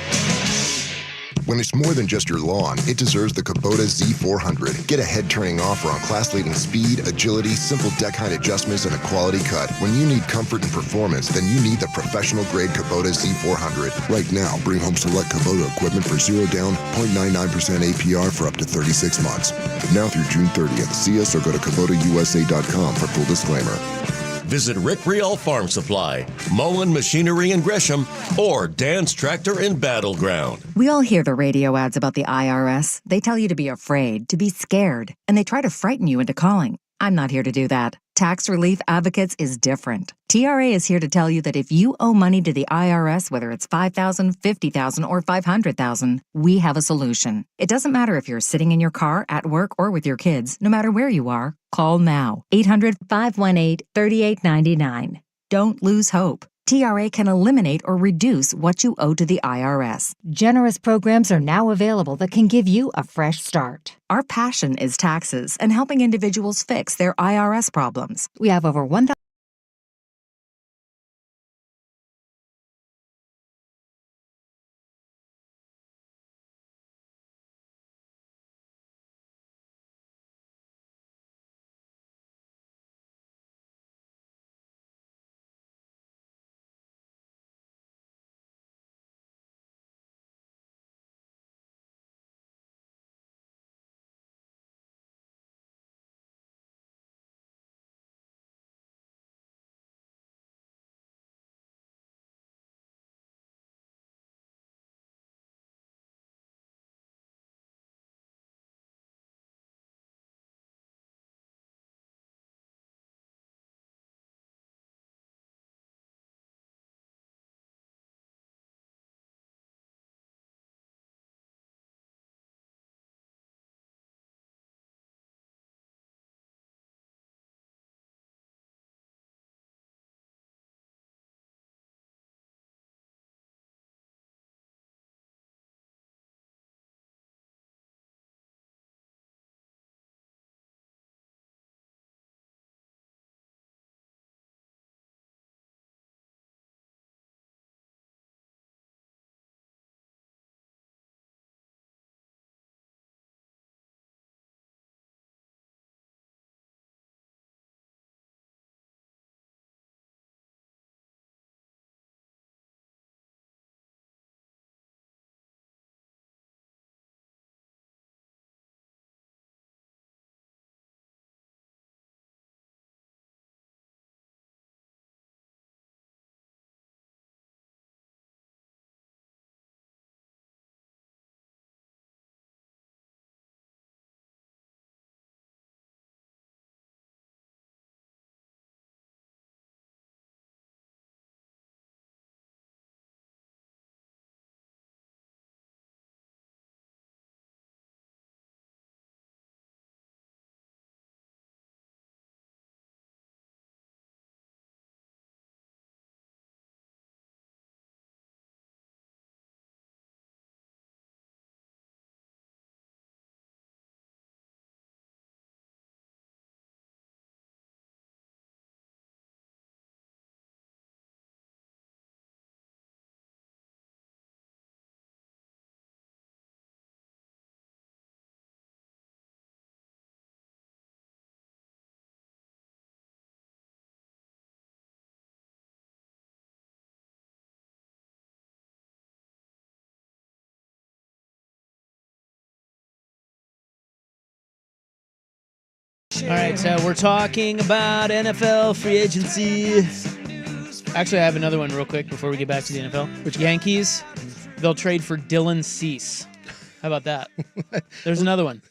When it's more than just your lawn, it deserves the Kubota Z400. Get a head-turning offer on class-leading speed, agility, simple deck height adjustments, and a quality cut. When you need comfort and performance, then you need the professional-grade Kubota Z400. Right now, bring home select Kubota equipment for 0 down, 0.99% APR for up to 36 months. But now through June 30th, see us or go to KubotaUSA.com for full disclaimer. Visit Rick Riel Farm Supply, Mullen Machinery in Gresham, or Dan's Tractor in Battleground. We all hear the radio ads about the IRS. They tell you to be afraid, to be scared, and they try to frighten you into calling. I'm not here to do that. Tax Relief Advocates is different. TRA is here to tell you that if you owe money to the IRS, whether it's $5,000, $50,000, or $500,000, we have a solution. It doesn't matter if you're sitting in your car, at work, or with your kids. No matter where you are, call now. 800-518-3899. Don't lose hope. TRA can eliminate or reduce what you owe to the IRS. Generous programs are now available that can give you a fresh start. Our passion is taxes and helping individuals fix their IRS problems. We have over 1,000 All right, so we're talking about NFL free agency. Actually, I have another one real quick before we get back to the NFL. Which Yankees? They'll trade for Dylan Cease. How about that? There's another one.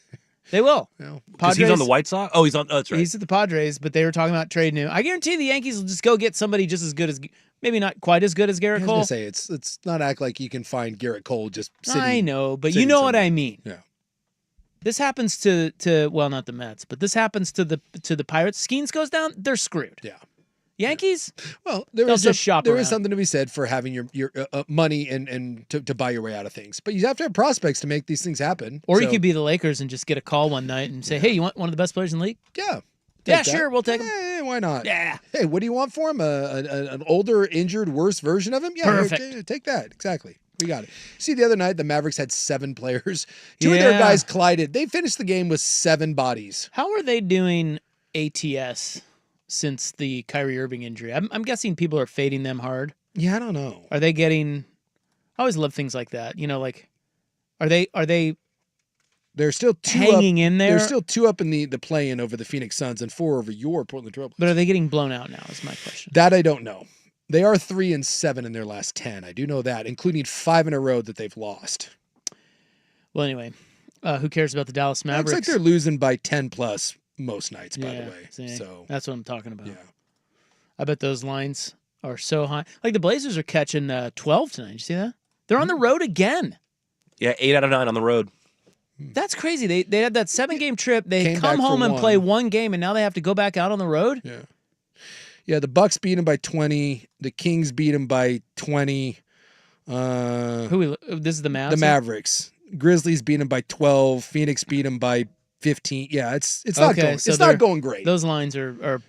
They will. Because he's on the White Sox? Oh, he's on. Oh, that's right. He's at the Padres, but they were talking about trading him. I guarantee the Yankees will just go get somebody just as good as, maybe not quite as good as Garrett Cole. I was gonna say it's not act like you can find Garrett Cole just sitting. I know, but you know what I mean. Yeah. This happens to well, not the Mets, but this happens to the Pirates. Skeens goes down, they're screwed. Yeah. Yankees? Well, they'll just shop there around. is something to be said for having your money and to buy your way out of things. But you have to have prospects to make these things happen. Or you could be the Lakers and just get a call one night and say, hey, you want one of the best players in the league? Yeah. Yeah, sure, we'll take him. Why not? Yeah. Hey, what do you want for him? An older, injured, worse version of him? Yeah, Perfect. Take that. Exactly. We got it. See, the other night, the Mavericks had 7 players. 2 of their guys collided. They finished the game with 7 bodies. How are they doing ATS since the Kyrie Irving injury? I'm guessing people are fading them hard. Yeah, I don't know. Are they getting... I always love things like that. You know, like, are they They're still 2 hanging up, in there? They're still 2 up in the play-in over the Phoenix Suns and 4 over your Portland Trailblazers. But are they getting blown out now is my question. That I don't know. They are 3-7 in their last 10. I do know that, including 5 in a row that they've lost. Well, anyway, who cares about the Dallas Mavericks? Looks like they're losing by 10 plus most nights, by the way. See, so that's what I'm talking about. Yeah. I bet those lines are so high. Like the Blazers are catching 12 tonight. You see that? They're on the road again. Yeah, 8 out of 9 on the road. That's crazy. They had that 7-game trip. They Came come back for home and one. play one game, and now they have to go back out on the road? Yeah. Yeah, the Bucks beat them by 20. The Kings beat them by 20. This is the Mavs? The Mavericks. Grizzlies beat them by 12. Phoenix beat them by 15. Yeah, it's not going. so it's not going great. Those lines are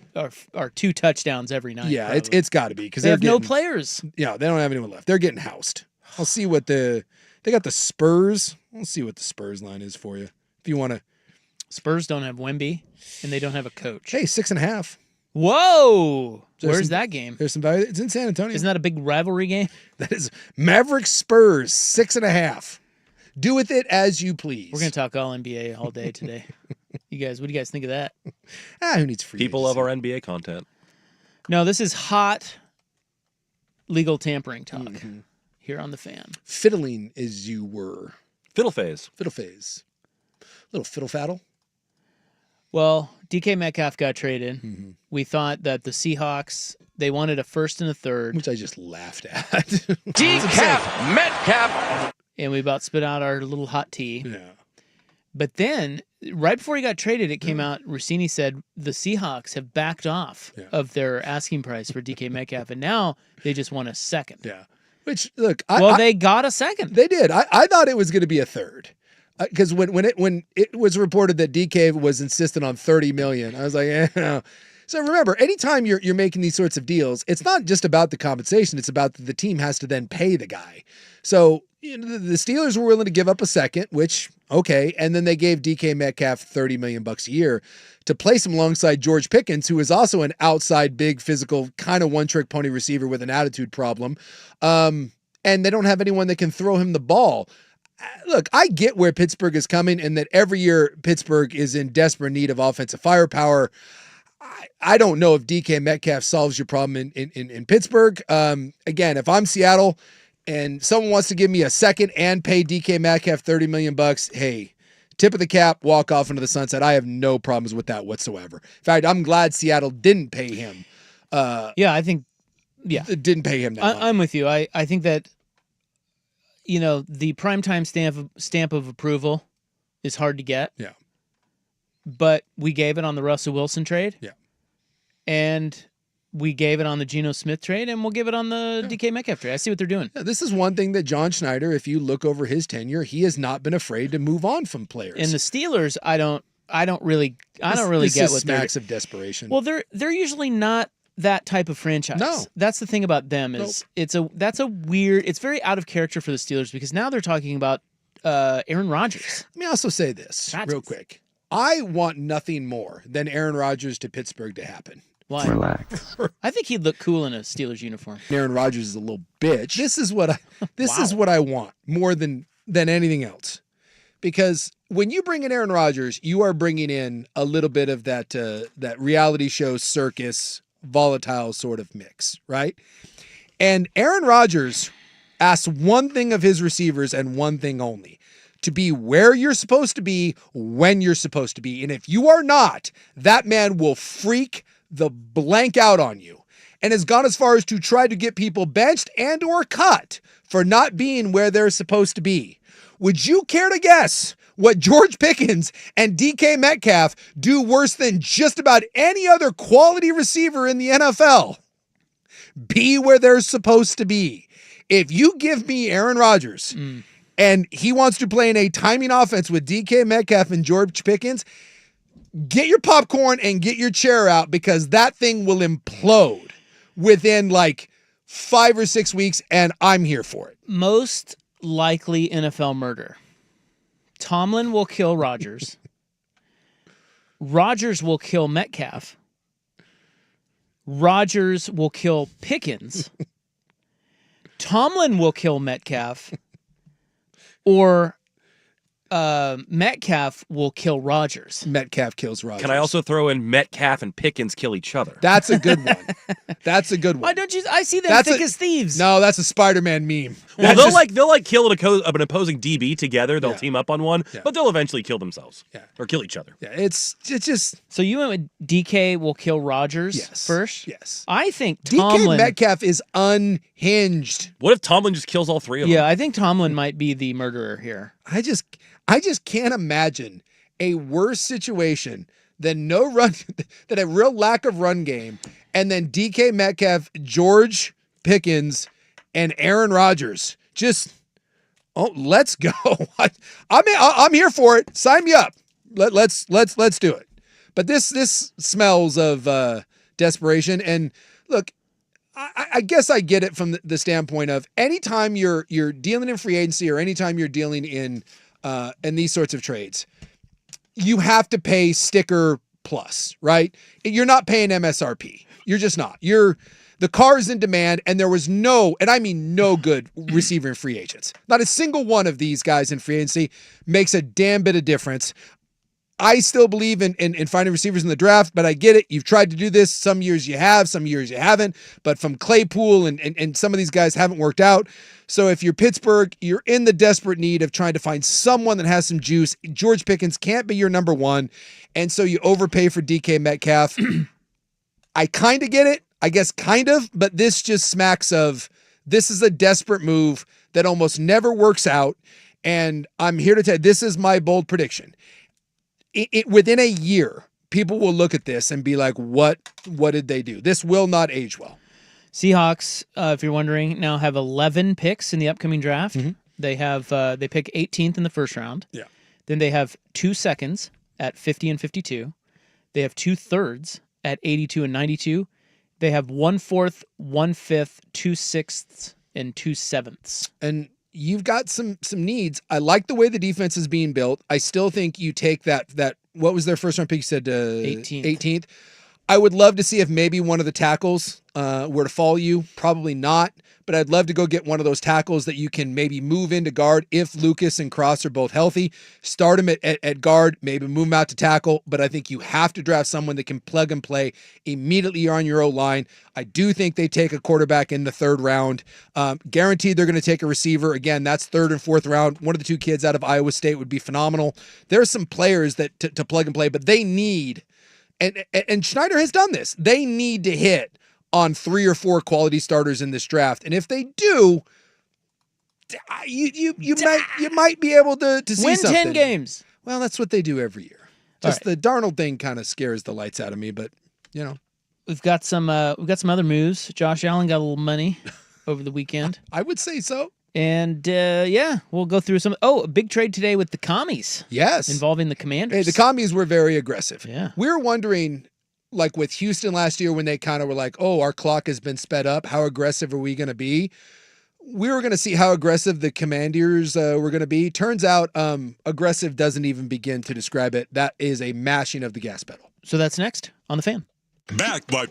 2 touchdowns every night. Yeah, probably. it's got to be because they have no getting, players. Yeah, they don't have anyone left. They're getting housed. I'll see what they got the Spurs. We'll see what the Spurs line is for you if you want to. Spurs don't have Wemby, and they don't have a coach. Hey, 6.5. Whoa! Where's that game? There's some value. It's in San Antonio. Isn't that a big rivalry game? That is Mavericks Spurs 6.5. Do with it as you please. We're gonna talk all NBA all day today. What do you guys think of that? Who needs free? People love our NBA content. No, this is hot legal tampering talk here on the Fan. Fiddling as you were. Fiddle phase. Fiddle phase. Little fiddle faddle. Well, DK Metcalf got traded. We thought that the Seahawks, they wanted a first and a third. Which I just laughed at. DK Metcalf! And we about spit out our little hot tea. Yeah. But then, right before he got traded, it came out, Rossini said the Seahawks have backed off of their asking price for DK Metcalf, and now they just want a second. Yeah. Which, look, they got a second. They did. I thought it was going to be a third. Because when it was reported that DK was insistent on $30 million, I was like, So remember, anytime you're making these sorts of deals, it's not just about the compensation; it's about the team has to then pay the guy. So the Steelers were willing to give up a second, which okay, and then they gave DK Metcalf $30 million a year to place him alongside George Pickens, who is also an outside, big, physical, kind of one-trick pony receiver with an attitude problem, and they don't have anyone that can throw him the ball. Look, I get where Pittsburgh is coming and that every year Pittsburgh is in desperate need of offensive firepower. I don't know if DK Metcalf solves your problem in Pittsburgh. Again, if I'm Seattle and someone wants to give me a second and pay DK Metcalf $30 million, hey, tip of the cap, walk off into the sunset. I have no problems with that whatsoever. In fact, I'm glad Seattle didn't pay him. Didn't pay him that much. I'm with you. I think that the primetime stamp of approval is hard to get. Yeah. But we gave it on the Russell Wilson trade. Yeah. And we gave it on the Geno Smith trade, and we'll give it on the DK Metcalf trade. I see what they're doing. Yeah, this is one thing that John Schneider, if you look over his tenure, he has not been afraid to move on from players. And the Steelers, I don't really get what smacks of desperation. Well, they're usually not that type of franchise. No. That's the thing about them is it's very out of character for the Steelers because now they're talking about Aaron Rodgers. Let me also say this real quick. I want nothing more than Aaron Rodgers to Pittsburgh to happen. Why? Relax. I think he'd look cool in a Steelers uniform. Aaron Rodgers is a little bitch. This is what I want more than anything else. because when you bring in Aaron Rodgers, you are bringing in a little bit of that that reality show circus volatile sort of mix, right? And Aaron Rodgers asks one thing of his receivers and one thing only: to be where you're supposed to be when you're supposed to be. And if you are not, that man will freak the blank out on you, and has gone as far as to try to get people benched and or cut for not being where they're supposed to be. Would you care to guess what George Pickens and DK Metcalf do worse than just about any other quality receiver in the NFL? Be where they're supposed to be. If you give me Aaron Rodgers and he wants to play in a timing offense with DK Metcalf and George Pickens, get your popcorn and get your chair out, because that thing will implode within like 5 or 6 weeks, and I'm here for it. Most likely NFL murder. Tomlin will kill Rodgers. Rodgers will kill Metcalf. Rodgers will kill Pickens. Tomlin will kill Metcalf. Or Metcalf will kill Rodgers. Metcalf kills Rodgers. Can I also throw in Metcalf and Pickens kill each other? That's a good one. That's a good one. Why don't you? I see them thick as thieves. No, that's a Spider-Man meme. Well, they'll kill an opposing DB together. They'll team up on one, but they'll eventually kill themselves or kill each other. Yeah, it's just. So you went with DK will kill Rodgers first? Yes. I think Tomlin. DK Metcalf is unhinged. What if Tomlin just kills all three of them? Yeah, I think Tomlin might be the murderer here. I just can't imagine a worse situation than no run, than a real lack of run game, and then DK Metcalf, George Pickens, and Aaron Rodgers. Just, let's go. I'm here for it. Sign me up. Let's do it. But this smells of desperation. And look, I guess I get it from the standpoint of anytime you're dealing in free agency, or anytime you're dealing in these sorts of trades, you have to pay sticker plus, right? You're not paying MSRP. You're just not. The car is in demand, and there was no, and I mean no, good receiver in free agents. Not a single one of these guys in free agency makes a damn bit of difference. I still believe in finding receivers in the draft, but I get it. You've tried to do this. Some years you have, some years you haven't. But from Claypool and some of these guys haven't worked out. So if you're Pittsburgh, you're in the desperate need of trying to find someone that has some juice. George Pickens can't be your number one. And so you overpay for DK Metcalf. I kind of get it. I guess kind of. But this just smacks of, this is a desperate move that almost never works out. And I'm here to tell you, this is my bold prediction. Within a year, people will look at this and be like, what did they do? This will not age well. Seahawks, if you're wondering, now have 11 picks in the upcoming draft. Mm-hmm. They have they pick 18th in the first round. Yeah. Then they have 2 seconds at 50 and 52. They have 2 thirds at 82 and 92. They have 1 fourth, 1 fifth, 2 sixths, and 2 sevenths. And you've got some needs. I like the way the defense is being built. I still think you take that what was their first round pick? You said 18th. I would love to see if maybe one of the tackles were to fall you. Probably not, but I'd love to go get one of those tackles that you can maybe move into guard if Lucas and Cross are both healthy. Start him at guard, maybe move him out to tackle, but I think you have to draft someone that can plug and play immediately on your O-line. I do think they take a quarterback in the 3rd round. Guaranteed they're going to take a receiver. Again, that's 3rd and 4th round. One of the 2 kids out of Iowa State would be phenomenal. There are some players that to plug and play, but they need, and Schneider has done this, they need to hit on 3 or 4 quality starters in this draft. And if they do, you might be able to see win something. 10 games. Well, that's what they do every year. Just the Darnold thing kind of scares the lights out of me, but you know. We've got some other moves. Josh Allen got a little money over the weekend. I would say so. And we'll go through some. A big trade today with the Commies. Yes. Involving the Commanders. Hey, the Commies were very aggressive. Yeah. We were wondering, like with Houston last year when they kind of were like, oh, our clock has been sped up. How aggressive are we going to be? We were going to see how aggressive the Commanders were going to be. Turns out aggressive doesn't even begin to describe it. That is a mashing of the gas pedal. So that's next on The Fan. Backed by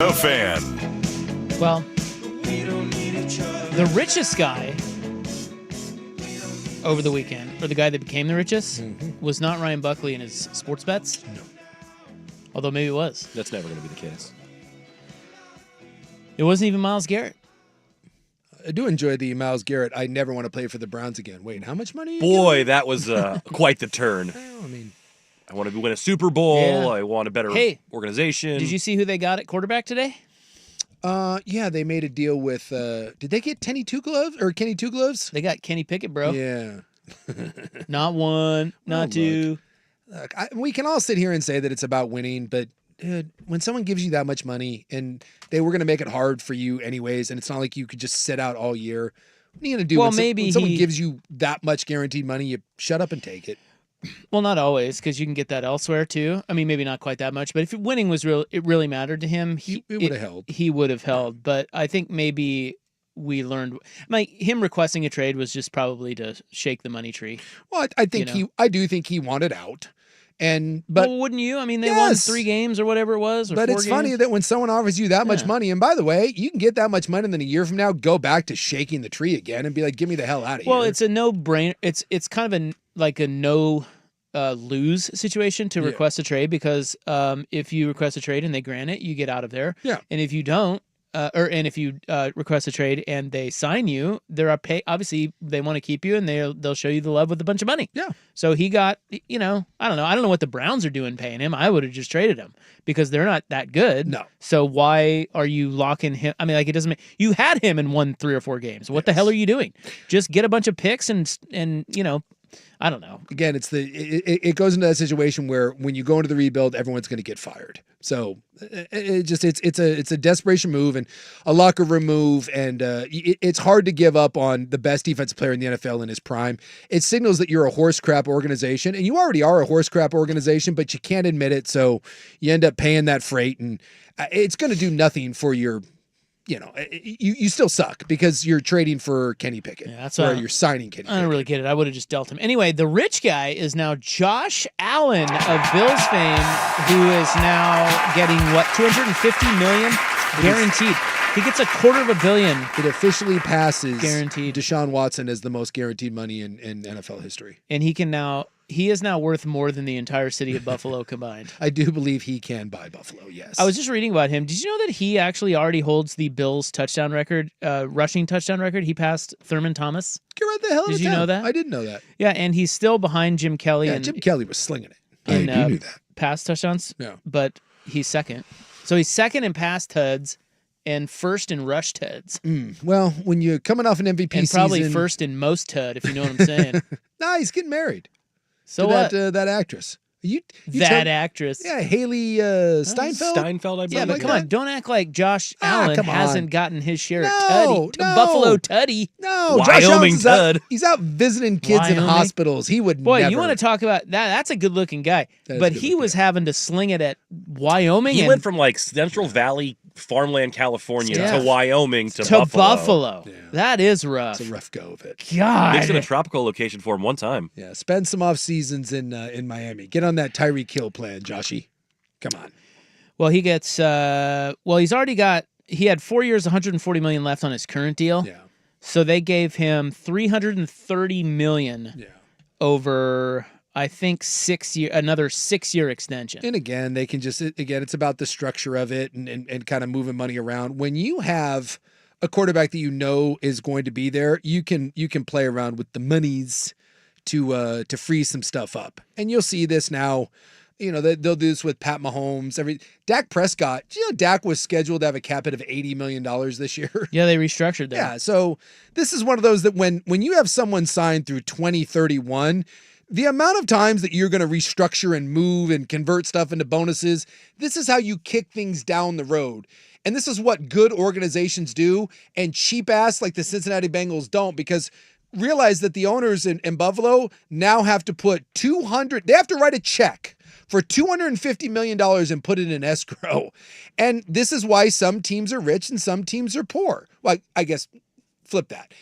The Fan. Well, the richest guy over the weekend, or the guy that became the richest, was not Ryan Buckley in his sports bets. No. Although maybe it was. That's never going to be the case. It wasn't even Myles Garrett. I do enjoy the Myles Garrett. I never want to play for the Browns again. Wait, how much money? Boy, that was quite the turn. Well, I mean, I want to win a Super Bowl. Yeah. I want a better organization. Did you see who they got at quarterback today? yeah, they made a deal with. Did they get Kenny Two Gloves or Kenny Two Gloves? They got Kenny Pickett, bro. Yeah. Not one, not two. Look, we can all sit here and say that it's about winning, but dude, when someone gives you that much money and they were going to make it hard for you anyways, and it's not like you could just sit out all year. What are you going to do? Well, when someone gives you that much guaranteed money, you shut up and take it. Well, not always, because you can get that elsewhere too. I mean, maybe not quite that much, but if winning was real, it really mattered to him. It would have held. He would have held, but I think maybe we learned. Him requesting a trade was just probably to shake the money tree. Well, I think I do think he wanted out, but well, wouldn't you? I mean, they won 3 games or whatever it was. Or but 4 it's games. funny that when someone offers you that much money, and by the way, you can get that much money, and then a year from now, go back to shaking the tree again and be like, "Get me the hell out of here." Well, it's a no-brainer. It's kind of a no. Lose situation to request a trade because if you request a trade and they grant it, you get out of there. Yeah. And if you don't, and if you request a trade and they sign you, there are obviously they want to keep you and they'll show you the love with a bunch of money. Yeah. So he got, I don't know what the Browns are doing paying him. I would have just traded him because they're not that good. No. So why are you locking him? I mean, like it doesn't make you had him and won 3 or 4 games. What the hell are you doing? Just get a bunch of picks and I don't know. Again, it goes into that situation where when you go into the rebuild, everyone's going to get fired. So it's a desperation move and a locker room move, and it's hard to give up on the best defensive player in the NFL in his prime. It signals that you're a horse crap organization, and you already are a horse crap organization, but you can't admit it, so you end up paying that freight, and it's going to do nothing for your. You still suck because you're trading for Kenny Pickett. Yeah, that's or you're signing Kenny Pickett. I don't really get it. I would have just dealt him. Anyway, the rich guy is now Josh Allen of Bills fame, who is now getting, $250 million guaranteed. He gets $250 million. It officially passes guaranteed Deshaun Watson as the most guaranteed money in NFL history. And he is now worth more than the entire city of Buffalo combined. I do believe he can buy Buffalo, yes. I was just reading about him. Did you know that he actually already holds the Bills touchdown record, rushing touchdown record? He passed Thurman Thomas. Get right the hell out of Did you town. know that? I didn't know that. Yeah, and he's still behind Jim Kelly. Yeah, Jim Kelly was slinging it. I knew that. Pass touchdowns. Yeah. But he's second. So he's second in pass tuds and first in rush tuds. Well, when you're coming off an MVP and probably season, first in most tud, if you know what I'm saying. Nah, he's getting married. So to what? that actress. Actress. Yeah, Haley Steinfeld. Steinfeld, I believe. Yeah, but come on, don't act like Josh Allen hasn't gotten his share of Buffalo Tuddy. No, Wyoming Tud. He's out visiting kids in hospitals. He would Boy, never. you want to talk about that? That's a good-looking guy. But he was having to sling it at Wyoming. He went from Central Valley farmland California Yeah. to Wyoming to Buffalo. Yeah. That is rough. It's a rough go of it. God. It's in a tropical location for him one time. Yeah, spend some off seasons in Miami. Get on that Tyreek Hill plan, Joshy. Come on. Well, he gets. He's already got. He had 4 years, $140 million left on his current deal. Yeah. So they gave him $330 million over, I think, 6 year, another 6-year extension. And again, they can it's about the structure of it and kind of moving money around. When you have a quarterback that you know is going to be there, you can play around with the monies to free some stuff up. And you'll see this now. They'll do this with Pat Mahomes. Dak Prescott. Dak was scheduled to have a cap hit of $80 million this year. Yeah, they restructured that. Yeah, so this is one of those that when you have someone signed through 2031, the amount of times that you're going to restructure and move and convert stuff into bonuses, this is how you kick things down the road. And this is what good organizations do, and cheap ass like the Cincinnati Bengals don't, because realize that the owners in Buffalo now have to put they have to write a check for $250 million and put it in escrow. And this is why some teams are rich and some teams are poor. Well, I guess flip that.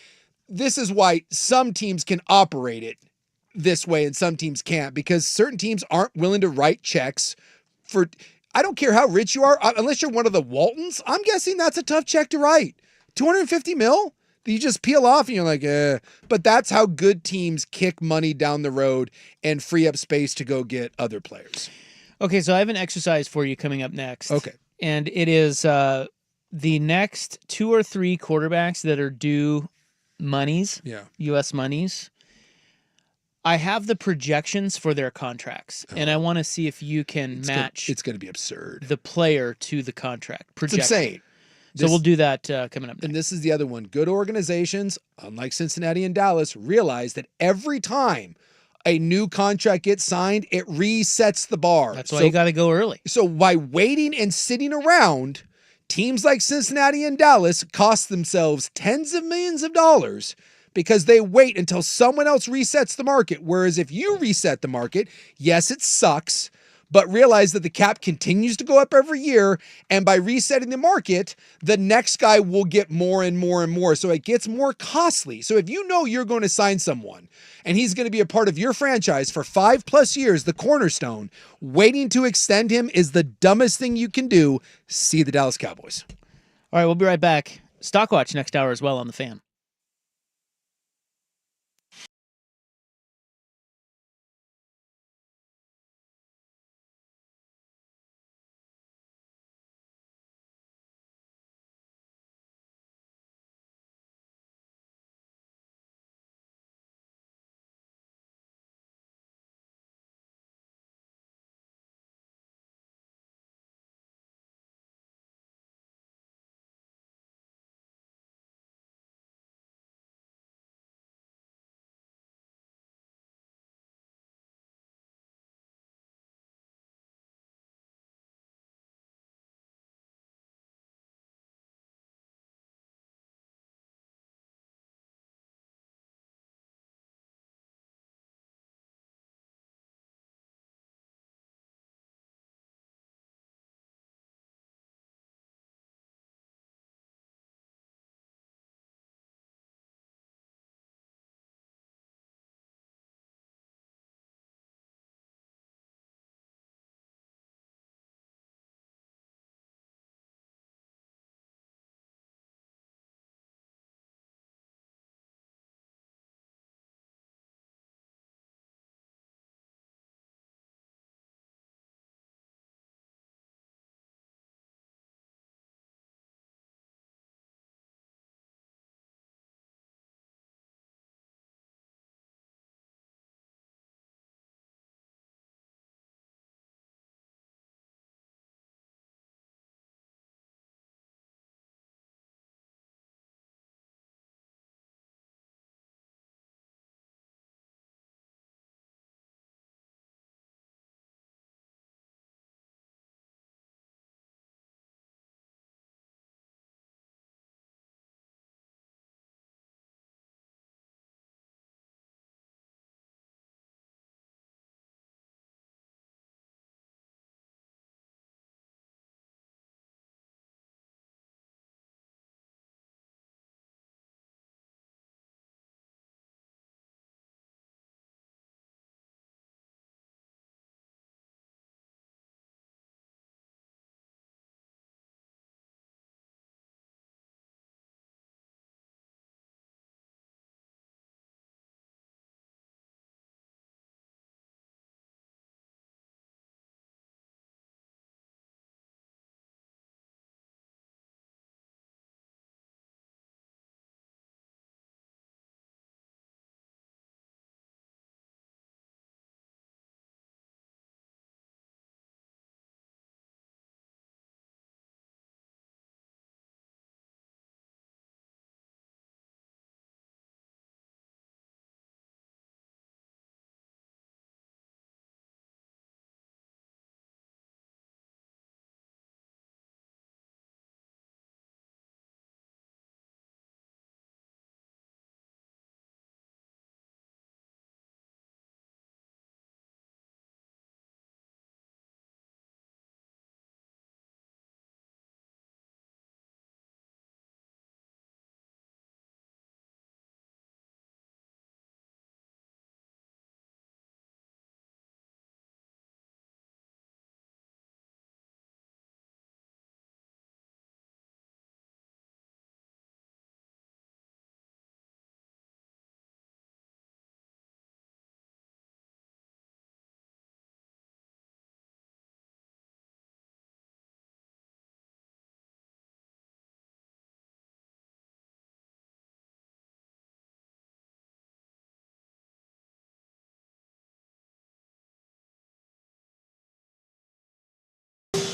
This is why some teams can operate it this way and some teams can't, because certain teams aren't willing to write checks for, I don't care how rich you are, unless you're one of the Waltons, I'm guessing that's a tough check to write. 250 mil? You just peel off and you're like, eh. But that's how good teams kick money down the road and free up space to go get other players. Okay, so I have an exercise for you coming up next. Okay. And it is the next 2 or 3 quarterbacks that are due monies, U.S. monies. I have the projections for their contracts, and I want to see if you can match. It's going to be absurd. The player to the contract. It's insane. So we'll do that coming up next. And this is the other one. Good organizations, unlike Cincinnati and Dallas, realize that every time a new contract gets signed, it resets the bar. That's why you got to go early. So by waiting and sitting around, teams like Cincinnati and Dallas cost themselves tens of millions of dollars because they wait until someone else resets the market. Whereas if you reset the market, yes, it sucks, but realize that the cap continues to go up every year. And by resetting the market, the next guy will get more and more and more. So it gets more costly. So if you know you're going to sign someone and he's going to be a part of your franchise for 5+ years, the cornerstone, waiting to extend him is the dumbest thing you can do. See the Dallas Cowboys. All right, we'll be right back. Stockwatch next hour as well on The Fan.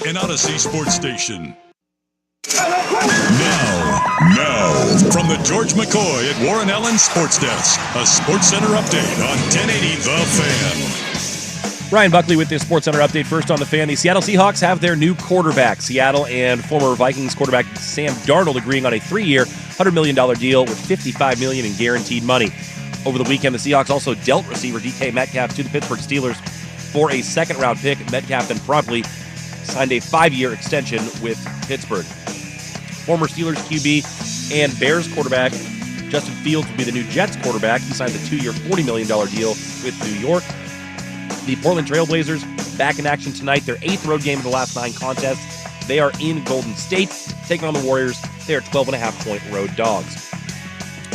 an Odyssey sports station. Now, from the George McCoy at Warren Allen Sports Desk, a Sports Center update on 1080 The Fan. Ryan Buckley with this Sports Center update. First on The Fan, the Seattle Seahawks have their new quarterback. Seattle and former Vikings quarterback Sam Darnold agreeing on a 3-year, $100 million deal with $55 million in guaranteed money. Over the weekend, the Seahawks also dealt receiver DK Metcalf to the Pittsburgh Steelers for a second-round pick. Metcalf then promptly signed a 5-year extension with Pittsburgh. Former Steelers QB and Bears quarterback Justin Fields will be the new Jets quarterback. He signed a 2-year, $40 million deal with New York. The Portland Trailblazers back in action tonight. Their 8th road game of the last 9 contests. They are in Golden State, taking on the Warriors. They are 12.5-point road dogs.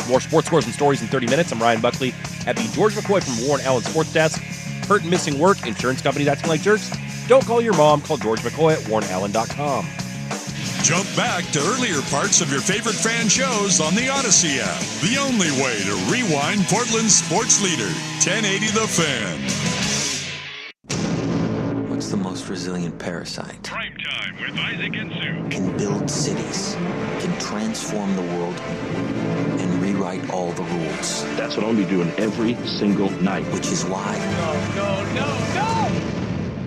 More sports scores and stories in 30 minutes. I'm Ryan Buckley at the George McCoy from Warren Allen Sports Desk. Hurt and missing work, insurance companies acting like jerks. Don't call your mom. Call George McCoy at warrenallen.com. Jump back to earlier parts of your favorite fan shows on the Odyssey app. The only way to rewind Portland's sports leader, 1080 The Fan. What's the most resilient parasite? Primetime with Isaac and Sue. Can build cities, can transform the world, and rewrite all the rules. That's what I'll be doing every single night. Which is why... No!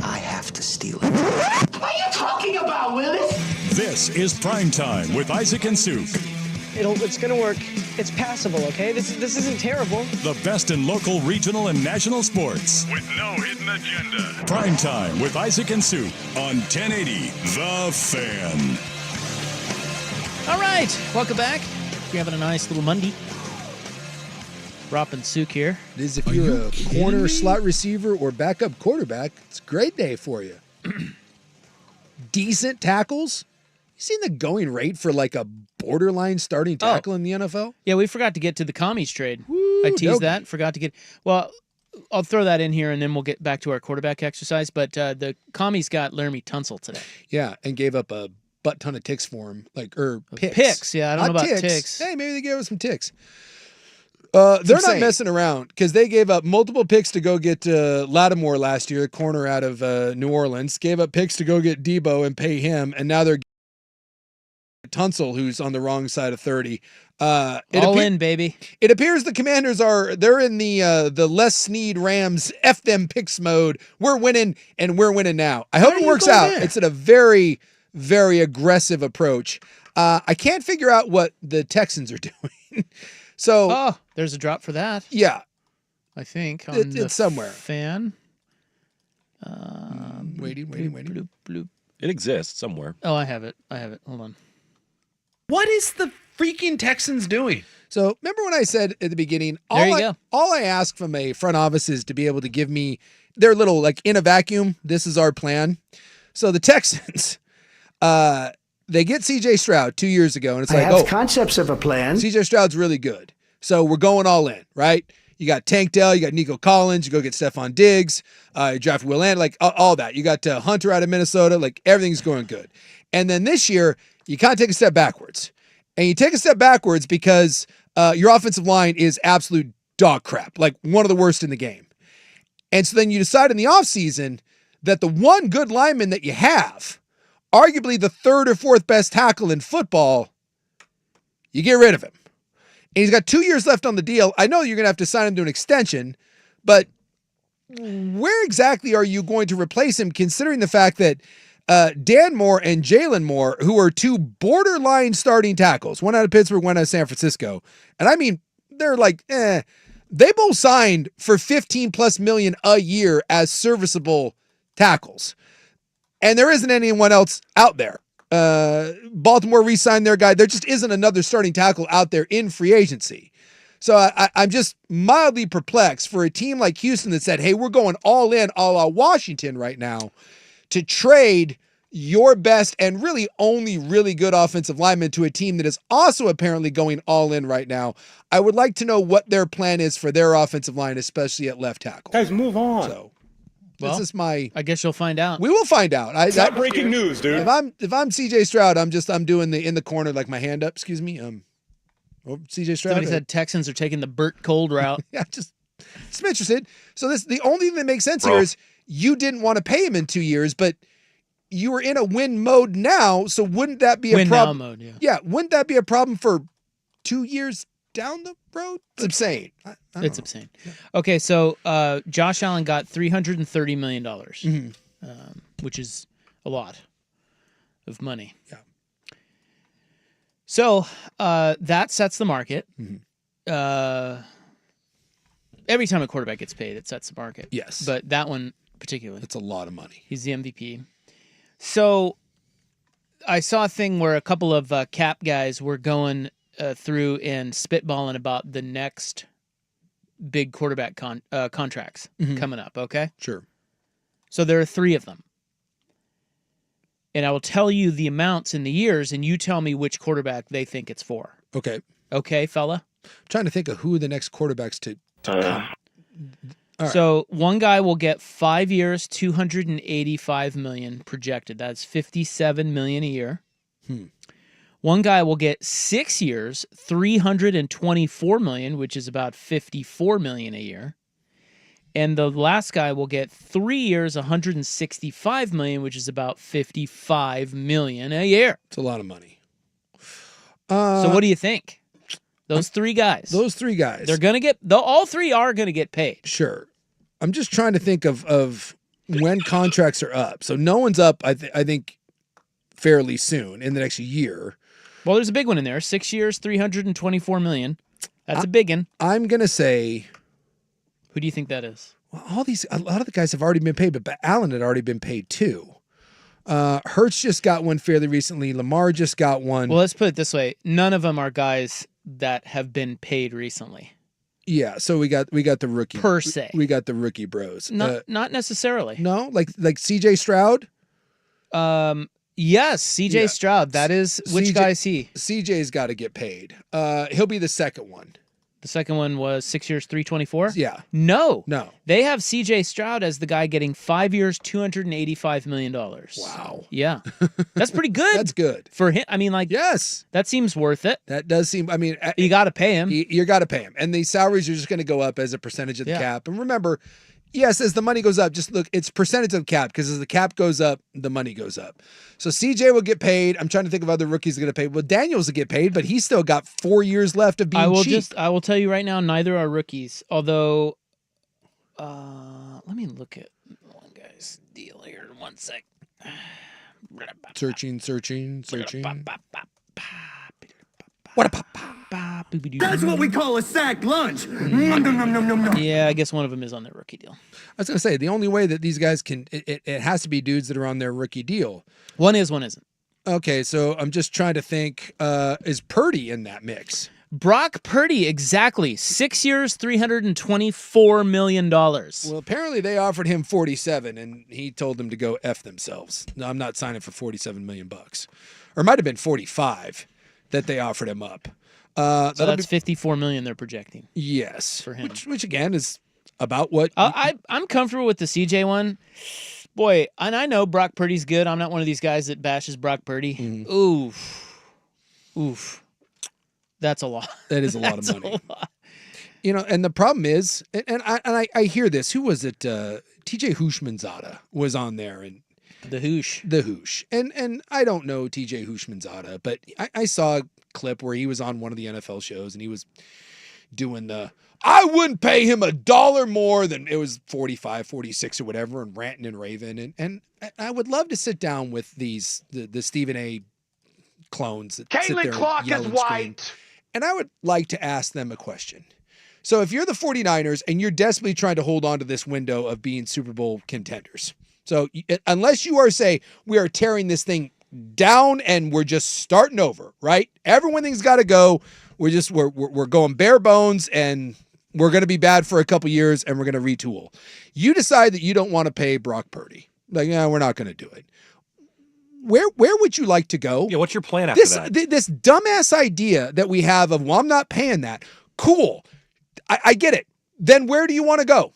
I have to steal it. What are you talking about, Willis? This is Primetime with Isaac and Sue. It's going to work. It's passable, okay? This isn't terrible. The best in local, regional, and national sports. With no hidden agenda. Primetime with Isaac and Sue on 1080 The Fan. All right, welcome back. You're having a nice little Monday. Rop and Souk here. It is if you're a corner, slot receiver, or backup quarterback. It's a great day for you. Decent tackles. You seen the going rate for like a borderline starting tackle in the NFL? Yeah, we forgot to get to the commies trade. Woo, I teased that. Forgot to get. Well, I'll throw that in here, and then we'll get back to our quarterback exercise. But the commies got Laramie Tunsil today. Yeah, and gave up a butt ton of ticks for him, picks. Picks, yeah, I don't know about ticks. Hey, maybe they gave us some ticks. They're not messing around because they gave up multiple picks to go get Lattimore last year, corner out of New Orleans. Gave up picks to go get Debo and pay him, and now they're Tunsil, who's on the wrong side of 30. All in, baby. It appears the Commanders they're in the Les Snead Rams F them picks mode. We're winning, and we're winning now. I hope it works out. There? It's at a very, very aggressive approach. I can't figure out what the Texans are doing. So there's a drop for that. Yeah, I think it's somewhere. Fan. Waiting. Bloop, bloop. It exists somewhere. Oh, I have it. Hold on. What is the freaking Texans doing? So remember when I said at the beginning, all I ask from a front office is to be able to give me their little, like, in a vacuum, this is our plan. So the Texans, they get C.J. Stroud 2 years ago, and it's I have concepts of a plan. C.J. Stroud's really good. So we're going all in, right? You got Tank Dell, you got Nico Collins, you go get Stephon Diggs, you draft Will Anderson, like all that. You got Hunter out of Minnesota, like everything's going good. And then this year, you kind of take a step backwards. And you take a step backwards because your offensive line is absolute dog crap, like one of the worst in the game. And so then you decide in the offseason that the one good lineman that you have, arguably the third or fourth best tackle in football, you get rid of him. And he's got 2 years left on the deal. I know you're going to have to sign him to an extension, but where exactly are you going to replace him, considering the fact that Dan Moore and Jalen Moore, who are two borderline starting tackles, one out of Pittsburgh, one out of San Francisco, and I mean, they're like, they both signed for $15+ million a year as serviceable tackles. And there isn't anyone else out there. Baltimore re-signed their guy. There just isn't another starting tackle out there in free agency. So I'm just mildly perplexed for a team like Houston that said, hey, we're going all in a la Washington right now to trade your best and really only really good offensive lineman to a team that is also apparently going all in right now. I would like to know what their plan is for their offensive line, especially at left tackle. Guys, move on. So this is my. I guess you'll find out. We will find out. It's not breaking news, dude. If I'm C.J. Stroud, I'm doing the in the corner, like my hand up. Excuse me. C.J. Stroud. Somebody said Texans are taking the Burt Cold route. Yeah, I'm interested. So the only thing that makes sense here is you didn't want to pay him in 2 years, but you were in a win mode now, so wouldn't that be a Win problem? now mode, yeah. Yeah, wouldn't that be a problem for 2 years down the road? It's insane. I don't It's know. insane. Okay, so Josh Allen got $330 million, which is a lot of money. Yeah. So that sets the market. Every time a quarterback gets paid, it sets the market. Yes. But that one particularly. It's a lot of money. He's the MVP. So I saw a thing where a couple of cap guys were going through and spitballing about the next big quarterback contracts coming up, okay? Sure. So there are 3 of them. And I will tell you the amounts in the years, and you tell me which quarterback they think it's for. Okay. Okay, fella? I'm trying to think of who the next quarterbacks to come. All right. So one guy will get 5 years, $285 million projected. That's $57 million a year. One guy will get 6 years, $324 million, which is about $54 million a year. And the last guy will get 3 years, $165 million, which is about $55 million a year. It's a lot of money. So what do you think? Those 3 guys. Those 3 guys. They're gonna get. All 3 are gonna get paid. Sure. I'm just trying to think of when contracts are up. So no one's up. I think fairly soon in the next year. Well, there's a big one in there. 6 years, $324 million. That's a big one. I'm gonna say. Who do you think that is? Well, a lot of the guys have already been paid, but Allen had already been paid too. Hurts just got one fairly recently. Lamar just got one. Well, let's put it this way: none of them are guys that have been paid recently. Yeah, so we got the rookie per se. We got the rookie bros. Not necessarily. No, like CJ Stroud. Yes, CJ Stroud. That is which guy is he? CJ's got to get paid. He'll be the second one. The second one was 6 years, $324. Yeah. No. No. They have CJ Stroud as the guy getting 5 years, $285 million. Wow. Yeah. That's pretty good. That's good. For him. I mean, like, yes. That seems worth it. That does seem, I mean, you got to pay him. You got to pay him. And the salaries are just going to go up as a percentage of the cap. And remember, yes, as the money goes up, just look, it's percentage of the cap, because as the cap goes up, the money goes up. So CJ will get paid. I'm trying to think of other rookies that are going to pay. Well, Daniels will get paid, but he's still got 4 years left of being cheap. I will tell you right now, neither are rookies. Although, let me look at one guy's deal here. 1 sec. Searching. That's what we call a sack lunch. Yeah, I guess one of them is on their rookie deal. I was going to say, the only way that these guys can, it has to be dudes that are on their rookie deal. One is, one isn't. Okay, so I'm just trying to think, is Purdy in that mix? Brock Purdy, exactly. 6 years, $324 million. Well, apparently they offered him 47, and he told them to go F themselves. No, I'm not signing for $47 million. Or it might have been 45 that they offered him up. So that's $54 million they're projecting. Yes. For him. Which again, is about what... I'm comfortable with the CJ one. Boy, and I know Brock Purdy's good. I'm not one of these guys that bashes Brock Purdy. Mm-hmm. Oof. That's a lot. That is a lot of money. You know, and the problem is, and I hear this. Who was it? TJ Houshmandzadeh was on there, and the Hoosh. And I don't know TJ Houshmandzadeh, but I saw a clip where he was on one of the NFL shows, and he was doing I wouldn't pay him $1 more than, it was 45, 46 or whatever, and ranting and raving. And I would love to sit down with the Stephen A. clones that sit there Clark and is yell and scream. white. And I would like to ask them a question. So if you're the 49ers and you're desperately trying to hold on to this window of being Super Bowl contenders, so unless you are we are tearing this thing down and we're just starting over, right? Everything's got to go. We're going bare bones, and we're going to be bad for a couple years, and we're going to retool. You decide that you don't want to pay Brock Purdy. Like, yeah, we're not going to do it. Where would you like to go? Yeah, what's your plan after that? This dumbass idea that we have of, well, I'm not paying that. Cool. I get it. Then where do you want to go?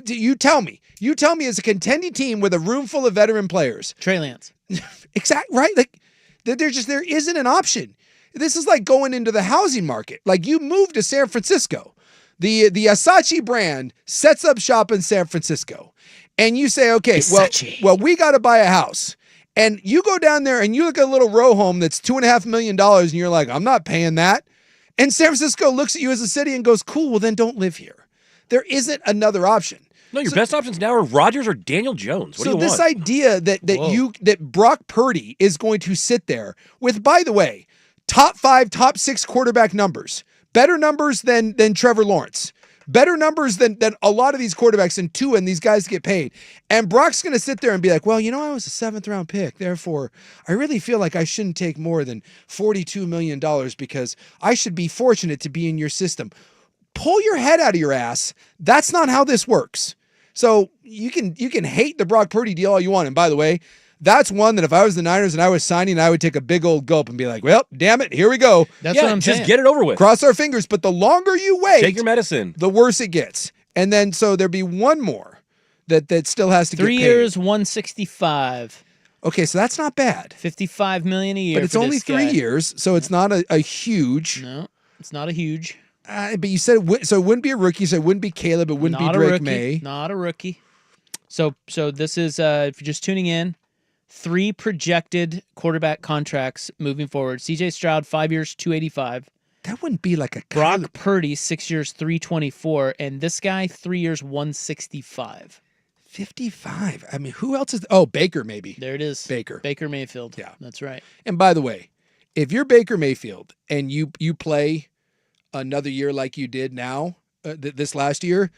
You tell me. You tell me, as a contending team with a room full of veteran players. Trey Lance. Exactly, right? Like, there isn't an option. This is like going into the housing market. Like, you move to San Francisco. The Asahi brand sets up shop in San Francisco. And you say, okay, well, we got to buy a house. And you go down there and you look at a little row home that's $2.5 million and you're like, I'm not paying that. And San Francisco looks at you as a city and goes, cool, well then don't live here. There isn't another option. No, your best options now are Rodgers or Daniel Jones. What do you want? So this idea that Brock Purdy is going to sit there with, by the way, top 5, top 6 quarterback numbers, better numbers than Trevor Lawrence, better numbers than a lot of these quarterbacks in Tua, and these guys get paid. And Brock's going to sit there and be like, well, I was a 7th round pick. Therefore, I really feel like I shouldn't take more than $42 million because I should be fortunate to be in your system. Pull your head out of your ass. That's not how this works. So you can hate the Brock Purdy deal all you want. And by the way, that's one that if I was the Niners and I was signing, I would take a big old gulp and be like, well, damn it, here we go. That's what I'm saying. Just get it over with. Cross our fingers. But the longer you wait, take your medicine, the worse it gets. And then so there'd be one more that still has to get paid. 3 years, 165. Okay, so that's not bad. $55 million a year. But it's only 3 years, so it's not a huge. No, it's not a huge. But you said so it wouldn't be a rookie, so it wouldn't be Caleb, it wouldn't be Drake May. Not a rookie. So this is if you're just tuning in, 3 projected quarterback contracts moving forward. CJ Stroud, 5 years, 285. That wouldn't be like a Brock Purdy, 6 years, 324, and this guy, 3 years, 165. 55. I mean, who else is? Oh, Baker maybe. There it is. Baker Mayfield. Yeah, that's right. And by the way, if you're Baker Mayfield and you play another year like you did now, this last year,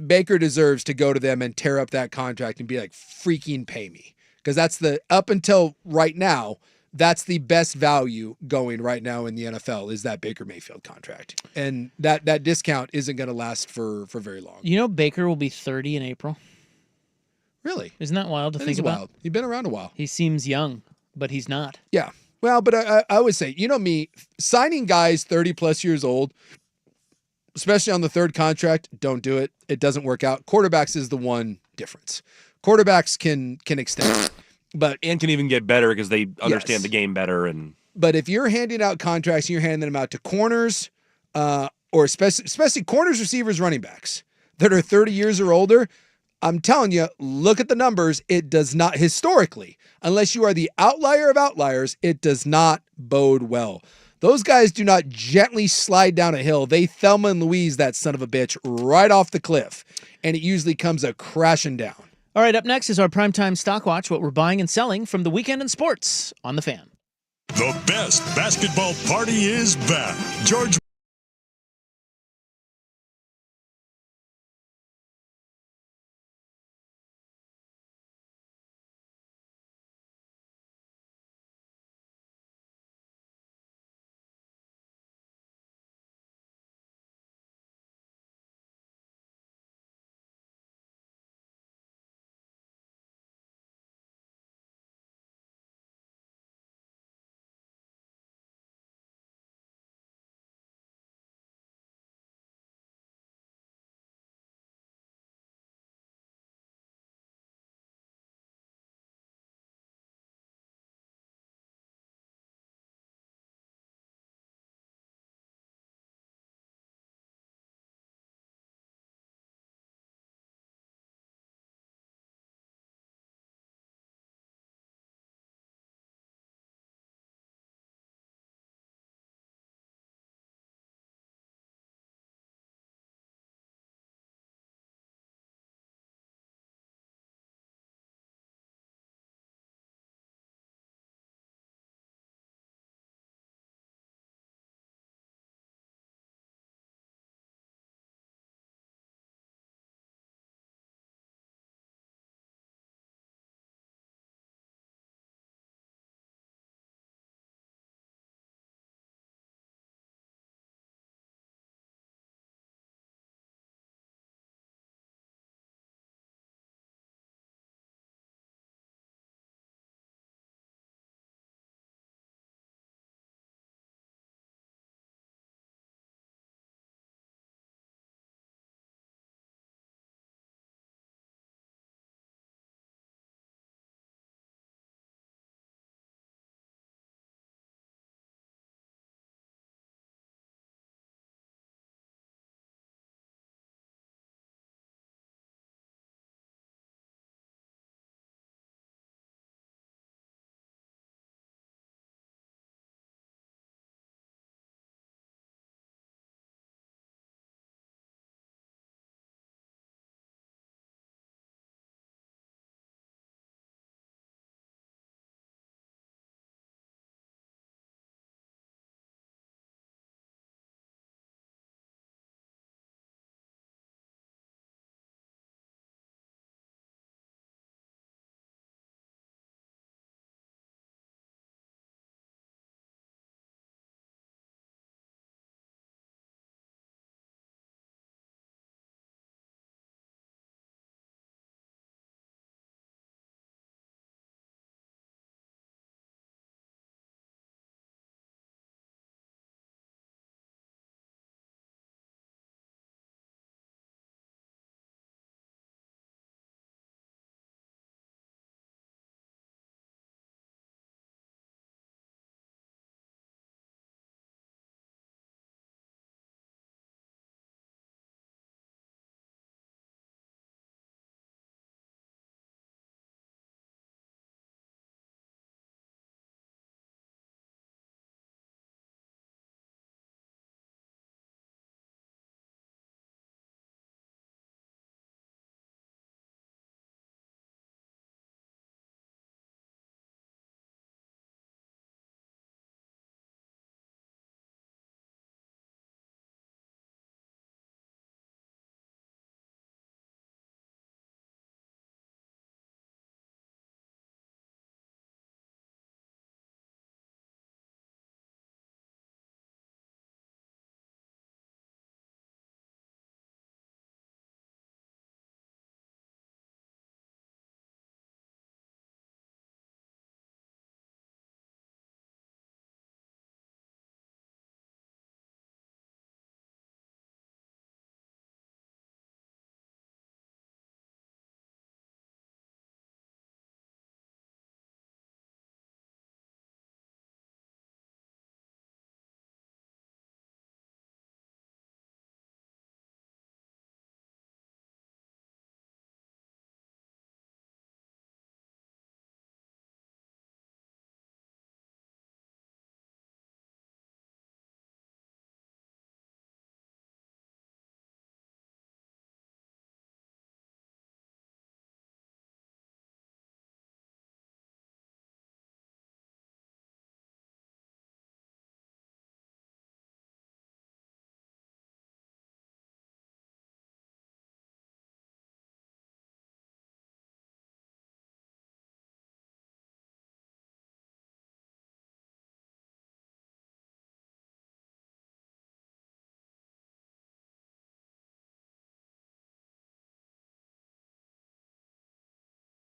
Baker deserves to go to them and tear up that contract and be like, freaking pay me. Because that's up until right now, that's the best value going right now in the NFL is that Baker Mayfield contract. And that discount isn't going to last for very long. Baker will be 30 in April. Really? Isn't that wild to think about? Wild. He's been around a while. He seems young, but he's not. Yeah. Well, but I would say, me, signing guys 30 plus years old, especially on the third contract, don't do it. It doesn't work out. Quarterbacks is the one difference. Quarterbacks can extend, and can even get better because they understand the game better. But if you're handing out contracts and you're handing them out to corners, or especially corners, receivers, running backs that are 30 years or older, I'm telling you, look at the numbers. It does not, historically, unless you are the outlier of outliers, it does not bode well. Those guys do not gently slide down a hill. They Thelma and Louise that son of a bitch right off the cliff, and it usually comes a crashing down. All right, up next is our Primetime Stock Watch, what we're buying and selling from the weekend in sports on The Fan. The best basketball party is back. George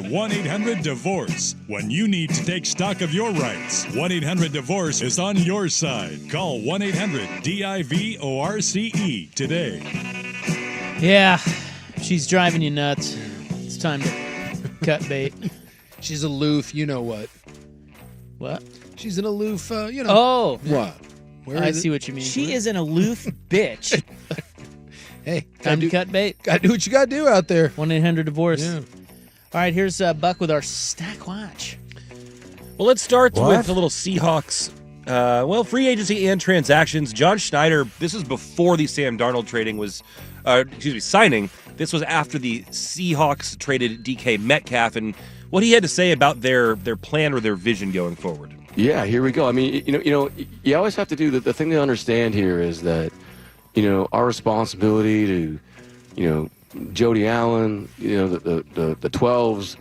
1-800-DIVORCE. When you need to take stock of your rights, 1-800-DIVORCE is on your side. Call 1-800-DIVORCE today. Yeah, she's driving you nuts. It's time to cut bait. She's aloof, you know what. What? She's an aloof, you know. Oh. What? Where I is see it? what you mean. She is an aloof bitch. Hey, Time to cut bait. Gotta do what you gotta do out there. 1-800-DIVORCE. Yeah. All right, here's Buck with our Stack Watch. Well, let's start with a little Seahawks. Free agency and transactions. John Schneider, this is before the Sam Darnold signing. This was after the Seahawks traded DK Metcalf and what he had to say about their plan or their vision going forward. Yeah, here we go. I mean, you always have to do the thing to understand here is that, our responsibility to, Jody Allen, the 12s,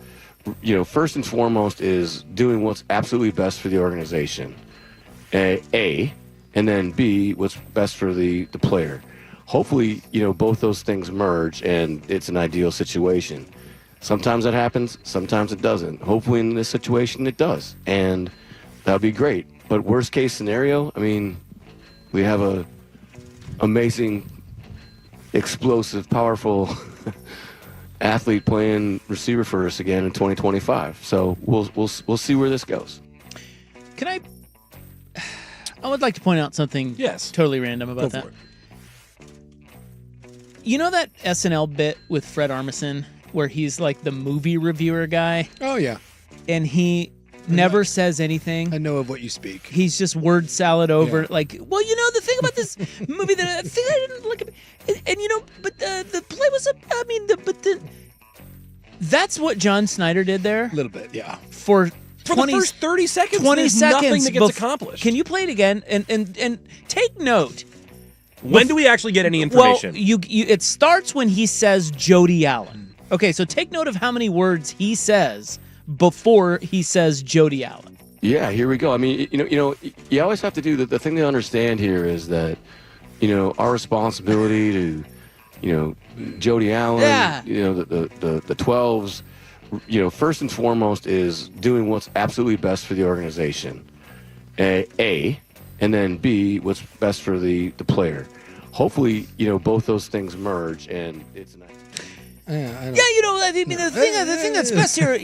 first and foremost is doing what's absolutely best for the organization. A, and then B, what's best for the player. Hopefully, both those things merge and it's an ideal situation. Sometimes that happens, sometimes it doesn't. Hopefully in this situation it does, and that would be great. But worst case scenario, I mean, we have a amazing, explosive, powerful athlete playing receiver for us again in 2025. So we'll see where this goes. I would like to point out something totally random about that. You know that SNL bit with Fred Armisen where he's like the movie reviewer guy? Oh, yeah. And he never says anything. I know of what you speak. He's just word salad over like, well, the thing about this movie that I think I didn't like, and but the play was, that's what John Snyder did there. A little bit, yeah. For the first 30 seconds, 20 there's seconds nothing that gets accomplished. Can you play it again and take note? When do we actually get any information? Well, it starts when he says Jody Allen. Okay, so take note of how many words he says before he says Jody Allen. Yeah, here we go. I mean, you always have to do the thing to understand here is that, our responsibility to, Jody Allen, the 12s, first and foremost is doing what's absolutely best for the organization. A, and then B, what's best for the player. Hopefully, both those things merge and it's an the thing that's best here,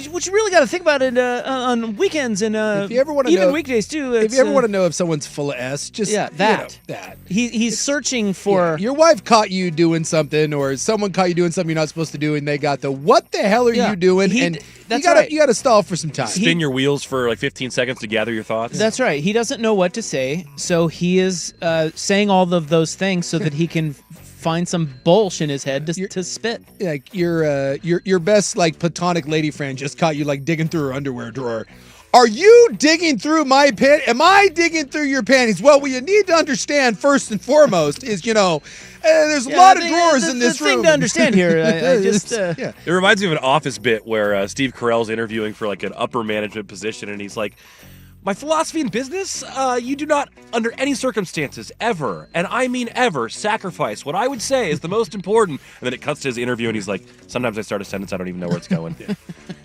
what you really got to think about it on weekends and if you ever even weekdays too. If you ever want to know if someone's full of S, just that. He's searching for. Your wife caught you doing something, or someone caught you doing something you're not supposed to do, and they got the "What the hell are you doing?" And that's you got to stall for some time. Spin your wheels for like 15 seconds to gather your thoughts. That's right. He doesn't know what to say, so he is saying all of those things so that he can find some bullshit in his head to spit. Like your best like platonic lady friend just caught you like digging through her underwear drawer. Are you digging through my pant? Am I digging through your panties? Well, what you need to understand first and foremost is there's a lot of drawers in this room. The thing to understand here, It reminds me of an Office bit where Steve Carell's interviewing for like an upper management position, and he's like, my philosophy in business, you do not, under any circumstances, ever, and I mean ever, sacrifice what I would say is the most important. And then it cuts to his interview, and he's like, sometimes I start a sentence, I don't even know where it's going.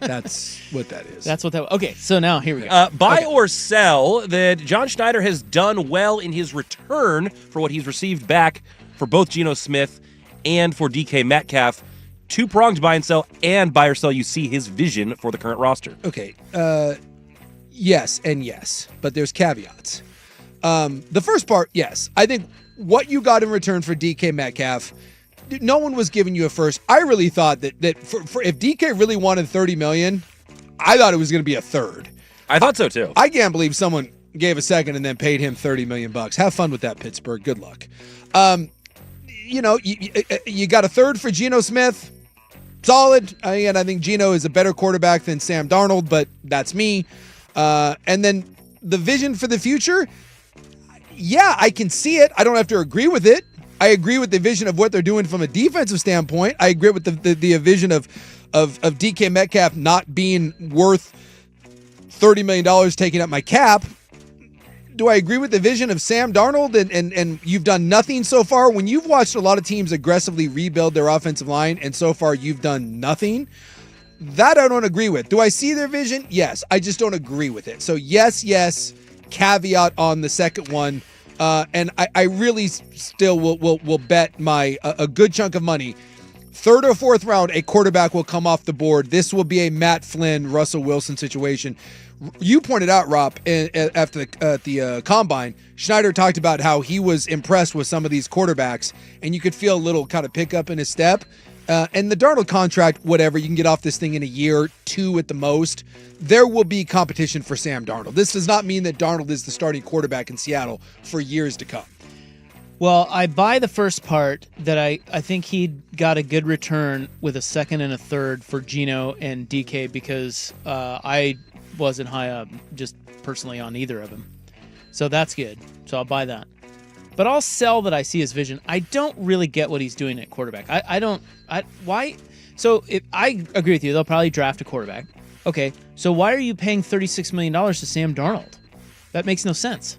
That's what that is. Okay, so now here we go. Buy or sell that John Schneider has done well in his return for what he's received back for both Geno Smith and for DK Metcalf. Two-pronged buy and sell, and buy or sell, you see his vision for the current roster. Okay, yes and yes, but there's caveats. The first part, yes. I think what you got in return for DK Metcalf, no one was giving you a first. I really thought that for if DK really wanted $30 million, I thought it was going to be a third. I thought so too. I can't believe someone gave a second and then paid him $30 million. Have fun with that, Pittsburgh. Good luck. You got a third for Geno Smith. Solid. And I think Geno is a better quarterback than Sam Darnold, but that's me. And then the vision for the future, yeah, I can see it. I don't have to agree with it. I agree with the vision of what they're doing from a defensive standpoint. I agree with the vision of DK Metcalf not being worth $30 million taking up my cap. Do I agree with the vision of Sam Darnold and you've done nothing so far? When you've watched a lot of teams aggressively rebuild their offensive line and so far you've done nothing, that I don't agree with. Do I see their vision? Yes. I just don't agree with it. So yes, caveat on the second one. And I really still will bet a good chunk of money. Third or fourth round, a quarterback will come off the board. This will be a Matt Flynn, Russell Wilson situation. You pointed out, Rob, after the combine, Schneider talked about how he was impressed with some of these quarterbacks, and you could feel a little kind of pickup in his step. And the Darnold contract, whatever, you can get off this thing in a year, 2 at the most. There will be competition for Sam Darnold. This does not mean that Darnold is the starting quarterback in Seattle for years to come. Well, I buy the first part that I think he got a good return with a second and a third for Geno and DK because I wasn't high up just personally on either of them. So that's good. So I'll buy that. But I'll sell that I see his vision. I don't really get what he's doing at quarterback. Why? So if I agree with you, they'll probably draft a quarterback. Okay, so why are you paying $36 million to Sam Darnold? That makes no sense.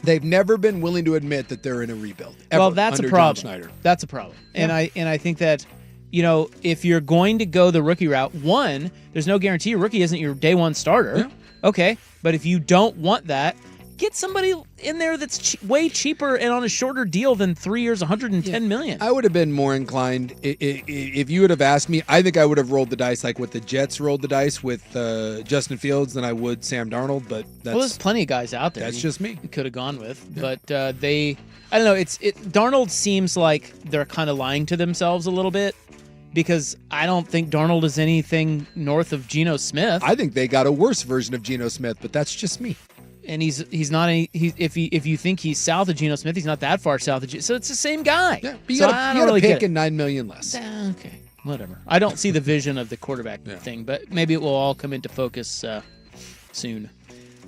They've never been willing to admit that they're in a rebuild. Well, that's a problem. John Schneider. That's a problem. Yeah. And I think that, if you're going to go the rookie route, one, there's no guarantee your rookie isn't your day one starter. Yeah. Okay, but if you don't want that, get somebody in there that's way cheaper and on a shorter deal than 3 years, $110 million. I would have been more inclined if you would have asked me. I think I would have rolled the dice like what the Jets rolled the dice with Justin Fields than I would Sam Darnold. But there's plenty of guys out there. That's just me. You could have gone with, but I don't know. Darnold seems like they're kind of lying to themselves a little bit. Because I don't think Darnold is anything north of Geno Smith. I think they got a worse version of Geno Smith, but that's just me. And he's not any. If you think he's south of Geno Smith, he's not that far south of Geno. So it's the same guy. Yeah, but you got to pick and $9 million less. Okay, whatever. I don't see the vision of the quarterback thing, but maybe it will all come into focus soon.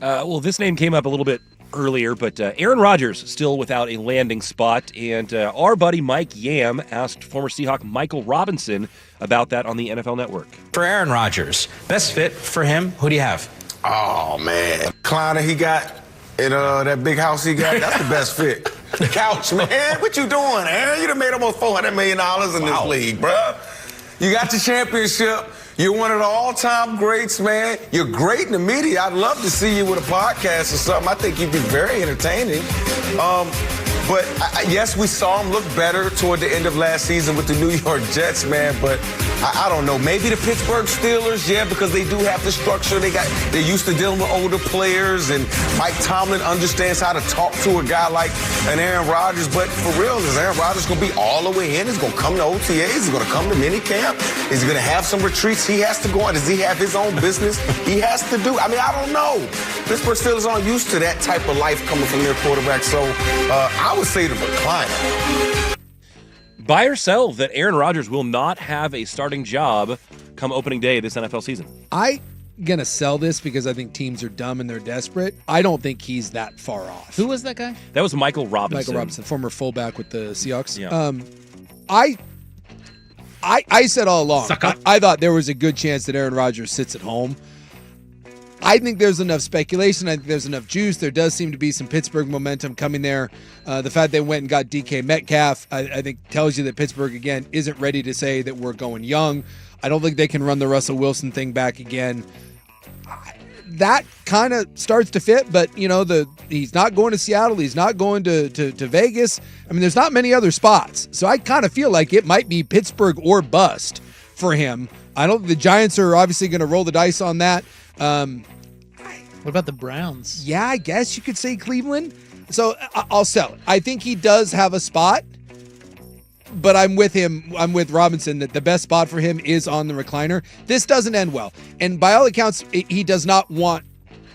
Well, this name came up a little bit earlier, but Aaron Rodgers still without a landing spot, and our buddy Mike Yam asked former Seahawk Michael Robinson about that on the NFL Network. For Aaron Rodgers, best fit for him, who do you have? Oh, man. Kleiner he got in that big house he got, that's the best fit. The couch, man. What you doing, Aaron? You done made almost $400 million in this league, bro. You got the championship. You're one of the all-time greats, man. You're great in the media. I'd love to see you with a podcast or something. I think you'd be very entertaining. But yes, we saw him look better toward the end of last season with the New York Jets, man. But I don't know. Maybe the Pittsburgh Steelers, yeah, because they do have the structure. They're used to dealing with older players, and Mike Tomlin understands how to talk to a guy like an Aaron Rodgers. But for real, is Aaron Rodgers going to be all the way in? He's going to come to OTAs. He's going to come to minicamp. Is he going to have some retreats he has to go on? Does he have his own business he has to do? I mean, I don't know. Pittsburgh Steelers aren't used to that type of life coming from their quarterback. So I would say the recliner. Buy or sell that Aaron Rodgers will not have a starting job come opening day this NFL season. I'm going to sell this because I think teams are dumb and they're desperate. I don't think he's that far off. Who was that guy? That was Michael Robinson. Michael Robinson, former fullback with the Seahawks. Yeah. I said all along, I thought there was a good chance that Aaron Rodgers sits at home. I think there's enough speculation. I think there's enough juice. There does seem to be some Pittsburgh momentum coming there. The fact they went and got DK Metcalf, I think tells you that Pittsburgh, again, isn't ready to say that we're going young. I don't think they can run the Russell Wilson thing back again. That kind of starts to fit, but, he's not going to Seattle. He's not going to Vegas. I mean, there's not many other spots. So I kind of feel like it might be Pittsburgh or bust for him. The Giants are obviously going to roll the dice on that. What about the Browns? Yeah, I guess you could say Cleveland. So I'll sell it. I think he does have a spot, but I'm with him. I'm with Robinson that the best spot for him is on the recliner. This doesn't end well. And by all accounts, he does not want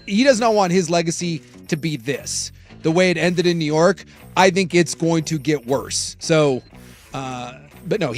his legacy to be this. The way it ended in New York, I think it's going to get worse. So, but no,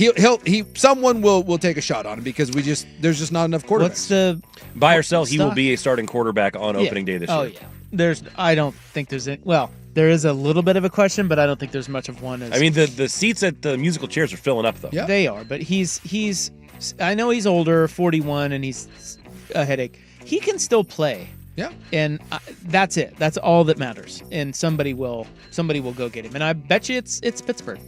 someone will take a shot on him because there's just not enough quarterbacks. What's the buy or sell? He will be a starting quarterback on opening day this year. Oh yeah. I don't think there's any. Well, there is a little bit of a question, but I don't think there's much of one. I mean, the seats at the musical chairs are filling up though. Yeah. They are, but he's. I know he's older, 41, and he's a headache. He can still play. Yeah. And that's it. That's all that matters. And somebody will go get him. And I bet you it's Pittsburgh.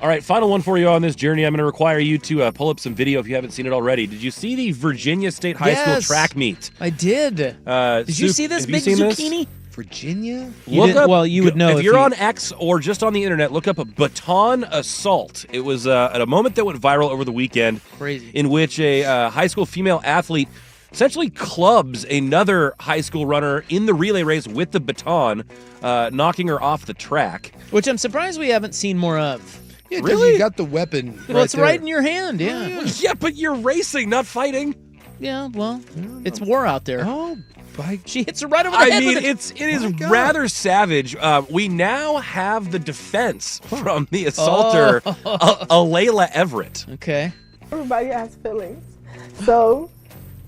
All right, final one for you on this journey. I'm going to require you to pull up some video if you haven't seen it already. Did you see the Virginia State High School track meet? I did. Did you see this big zucchini? Virginia? You would know if you're on X or just on the internet. Look up a baton assault. It was at a moment that went viral over the weekend. Crazy. In which a high school female athlete essentially clubs another high school runner in the relay race with the baton, knocking her off the track. Which I'm surprised we haven't seen more of. Yeah, really? You got the weapon. Well, it's right in your hand. Yeah. Well, yeah, but you're racing, not fighting. Yeah. Well, it's war out there. Oh. She hits her right over the head. I mean, with it is rather savage. We now have the defense from the assaulter, Alayla Everett. Okay. Everybody has feelings. So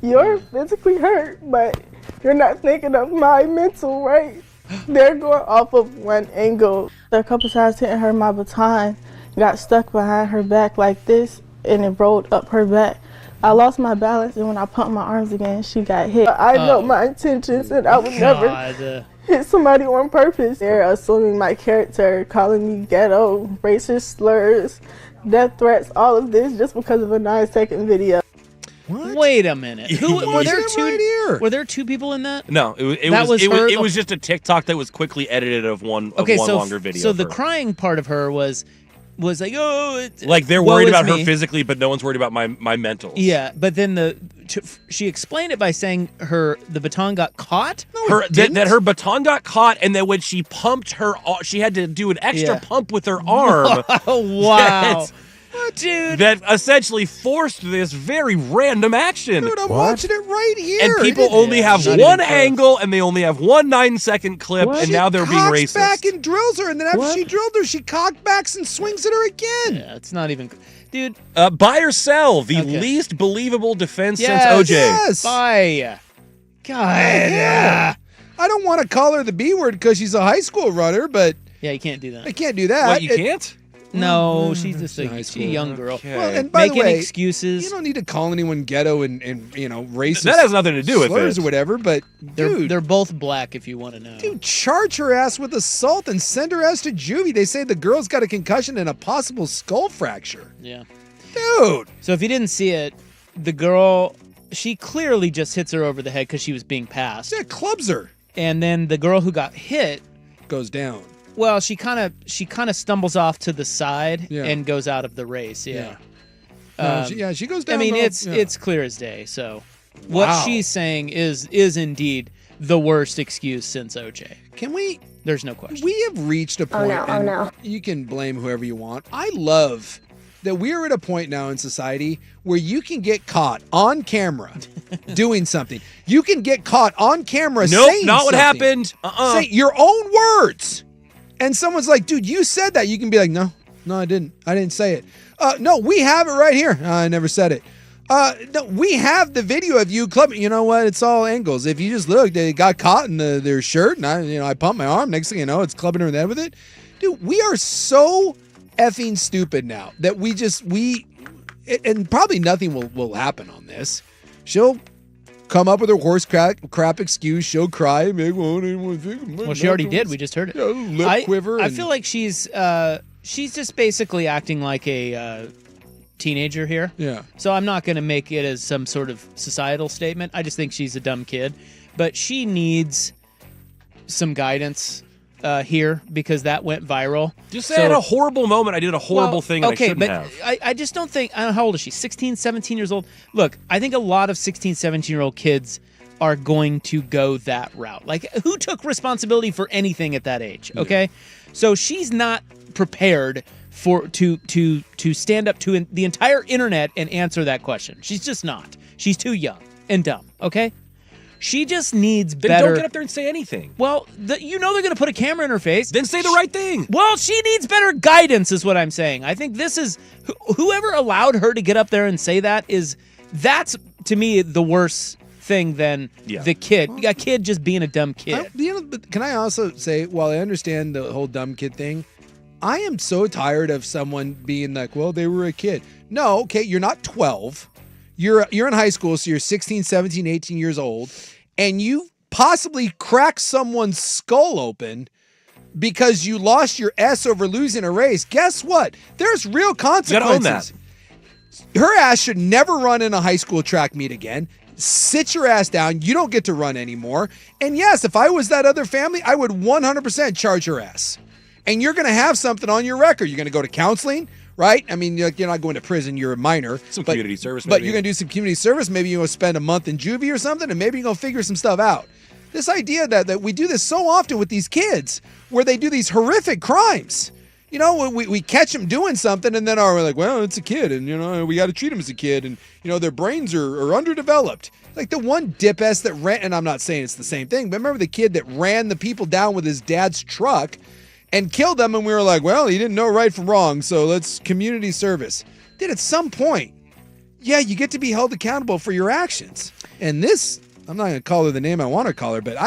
you're physically hurt, but you're not thinking of my mental, right? They're going off of one angle. There are a couple times hitting her, my baton got stuck behind her back like this, and it rolled up her back. I lost my balance, and when I pumped my arms again, she got hit. I know my intentions, and I would never hit somebody on purpose. They're assuming my character, calling me ghetto, racist slurs, death threats, all of this just because of a 9-second video. What? Wait a minute. Were there two? Right here. Were there two people in that? No, it was just a TikTok that was quickly edited of one longer video. So the crying part of her was like, oh, like they're worried about her physically, but no one's worried about my mentals. Yeah, but then she explained it by saying the baton got caught. No, that her baton got caught, and then when she pumped her, she had to do an extra pump with her arm. Oh wow. Dude, that essentially forced this very random action. Dude, I'm watching it right here. And people only have one angle, and they only have one 9-second clip, and now they're being racist. Back and drills her, and then after she drilled her, she cockbacks and swings at her again. Yeah, it's not even... Dude. Buy or sell, the least believable defense since OJ. Yes. Buy. God. Yeah. I don't want to call her the B word because she's a high school runner, but... Yeah, you can't do that. I can't do that. What, you can't? No, she's just a young girl. Okay. Well, and by Making the way, excuses. You don't need to call anyone ghetto and racist. That has nothing to do with slurs it or whatever. But they're both black. If you want to know, dude, charge her ass with assault and send her ass to juvie. They say the girl's got a concussion and a possible skull fracture. Yeah, dude. So if you didn't see it, the girl, she clearly just hits her over the head because she was being passed. Yeah, clubs her. And then the girl who got hit goes down. Well, she kind of stumbles off to the side and goes out of the race. Yeah. She goes down. I mean, it's clear as day. So what she's saying is indeed the worst excuse since OJ. Can we? There's no question. We have reached a point. Oh no. You can blame whoever you want. I love that we are at a point now in society where you can get caught on camera doing something. You can get caught on camera saying not what something. happened. Say your own words. And someone's like, dude, you said that. You can be like, no, I didn't. I didn't say it. No, we have it right here. I never said it. No, we have the video of you clubbing. You know what? It's all angles. If you just look, they got caught in their shirt, and I pumped my arm. Next thing you know, it's clubbing her in the head with it. Dude, we are so effing stupid now that and probably nothing will happen on this. She'll come up with her horse crap excuse. She'll cry. Well, she already did. We just heard it. Yeah, lip quiver. I feel like she's just basically acting like a teenager here. Yeah. So I'm not going to make it as some sort of societal statement. I just think she's a dumb kid. But she needs some guidance here because that went viral. Just say I had a horrible moment. I did a horrible thing and I shouldn't have. I just don't think... I don't know, how old is she? 16, 17 years old? Look, I think a lot of 16, 17-year-old kids are going to go that route. Like, who took responsibility for anything at that age, okay? Yeah. So she's not prepared to stand up to the entire internet and answer that question. She's just not. She's too young and dumb, okay? She just needs better... Then don't get up there and say anything. Well, they're going to put a camera in her face. Then say the right thing. Well, she needs better guidance is what I'm saying. I think this is... Whoever allowed her to get up there and say that's, to me, the worst thing than the kid. A kid just being a dumb kid. But can I also say, while I understand the whole dumb kid thing, I am so tired of someone being like, well, they were a kid. No, okay, you're not 12. You're in high school, so you're 16, 17, 18 years old, and you possibly crack someone's skull open. because you lost your S over losing a race, guess what? There's real consequences. You gotta own that. Her ass should never run in a high school track meet again. Sit your ass down. You don't get to run anymore. And yes, if I was that other family, I would 100% charge her ass. And you're going to have something on your record. You're going to go to counseling, right? I mean, you're not going to prison. You're a minor. Some community service, But maybe. you're going to do some community service. Maybe you're going to spend a month in juvie or something, and maybe you're going to figure some stuff out. This idea that we do this so often with these kids where they do these horrific crimes. You know, we catch them doing something, and then we're like, well, it's a kid, and, we got to treat them as a kid, and, their brains are underdeveloped. Like the one dip-ass that ran, and I'm not saying it's the same thing, but remember the kid that ran the people down with his dad's truck and killed them, and we were like, well, he didn't know right from wrong, so let's community service. Dude, at some point, yeah, you get to be held accountable for your actions. And this, I'm not going to call her the name I want to call her, but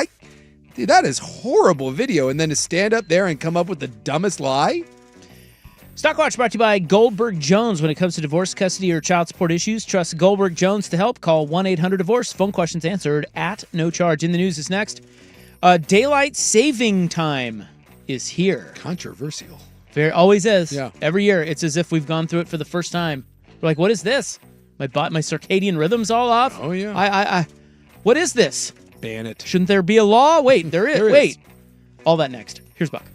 dude, that is horrible video. And then to stand up there and come up with the dumbest lie. Stockwatch brought to you by Goldberg Jones. When it comes to divorce, custody, or child support issues, trust Goldberg Jones to help. Call 1-800-DIVORCE. Phone questions answered at no charge. In the news is next. Daylight saving time is here. Controversial. Always is. Yeah. Every year, it's as if we've gone through it for the first time. We're like, what is this? My circadian rhythm's all off. Oh, yeah. What is this? Ban it. Shouldn't there be a law? Wait, there is. Wait. All that next. Here's Buck.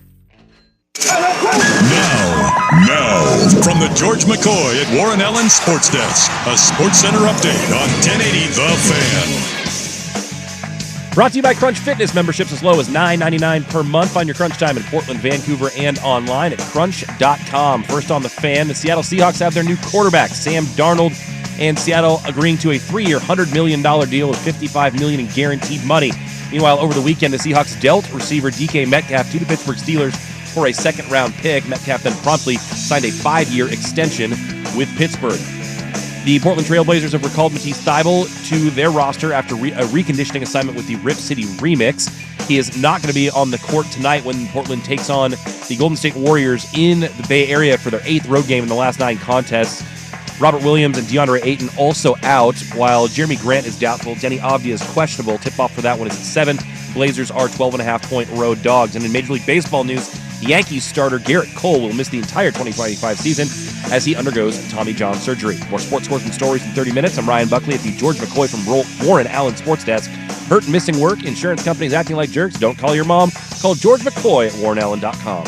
Now, from the George McCoy at Warren Allen Sports Desk, a Sports Center update on 1080 The Fan. Brought to you by Crunch Fitness. Memberships as low as $9.99 per month. Find your Crunch time in Portland, Vancouver, and online at crunch.com. First on The Fan, the Seattle Seahawks have their new quarterback, Sam Darnold, and Seattle agreeing to a 3-year, $100 million deal with $55 million in guaranteed money. Meanwhile, over the weekend, the Seahawks dealt receiver DK Metcalf to the Pittsburgh Steelers for a second-round pick. Metcalf then promptly signed a 5-year extension with Pittsburgh. The Portland Trailblazers have recalled Matisse Thybulle to their roster after a reconditioning assignment with the Rip City Remix. He is not going to be on the court tonight when Portland takes on the Golden State Warriors in the Bay Area for their 8th road game in the last 9 contests. Robert Williams and DeAndre Ayton also out, while Jeremy Grant is doubtful. Denny Avdia is questionable. Tip-off for that one is at 7. Blazers are 12.5-point road dogs. And in Major League Baseball news, Yankees starter Garrett Cole will miss the entire 2025 season as he undergoes Tommy John surgery. More sports scores and stories in 30 minutes. I'm Ryan Buckley at the George McCoy from Warren Allen Sports Desk. Hurt and missing work, insurance companies acting like jerks. Don't call your mom. Call George McCoy at warrenallen.com.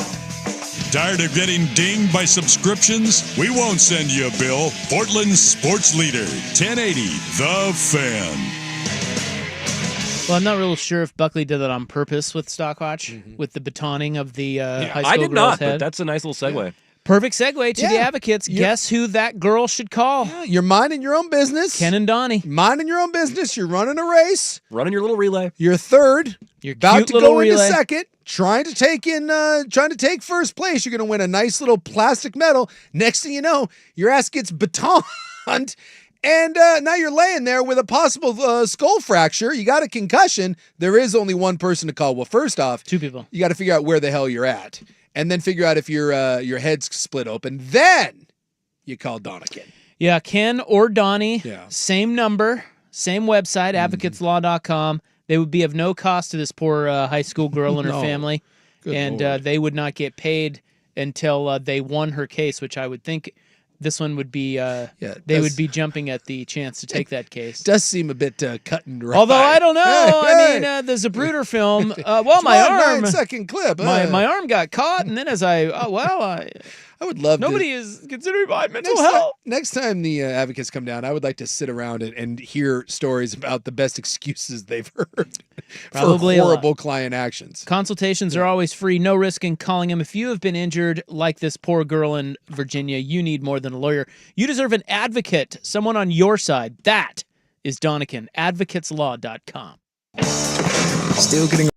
Tired of getting dinged by subscriptions? We won't send you a bill. Portland's sports leader, 1080 The Fan. Well, I'm not real sure if Buckley did that on purpose with Stockwatch, with the batoning of the high school I did girl's not, head. but that's a nice little segue. Yeah. Perfect segue to the Advocates. Guess who that girl should call? Yeah, you're minding your own business. Ken and Donnie. Minding your own business. You're running a race. Running your little relay. You're third. Your about cute to little go relay. into second. Trying to take first place. You're going to win a nice little plastic medal. Next thing you know, your ass gets batoned. And now you're laying there with a possible skull fracture. You got a concussion. There is only one person to call. Well, first off, 2 people. You got to figure out where the hell you're at. And then figure out if your head's split open. Then you call Donikin. Yeah, Ken or Donnie. Yeah. Same number, same website, advocateslaw.com. They would be of no cost to this poor high school girl and her family. Good and Lord. they would not get paid until they won her case, which I would think this one would be, they would be jumping at the chance to take that case. Does seem a bit cut and dry. Although I don't know. Hey. I mean, the Zapruder film, my arm. 9-second clip. My arm got caught, and then as I would love nobody is considering my mental health. Next time the advocates come down, I would like to sit around and hear stories about the best excuses they've heard Probably for horrible client actions. Consultations are always free, no risk in calling them. If you have been injured like this poor girl in Virginia, you need more than a lawyer. You deserve an advocate, someone on your side. That is Donikin, advocateslaw.com. Still getting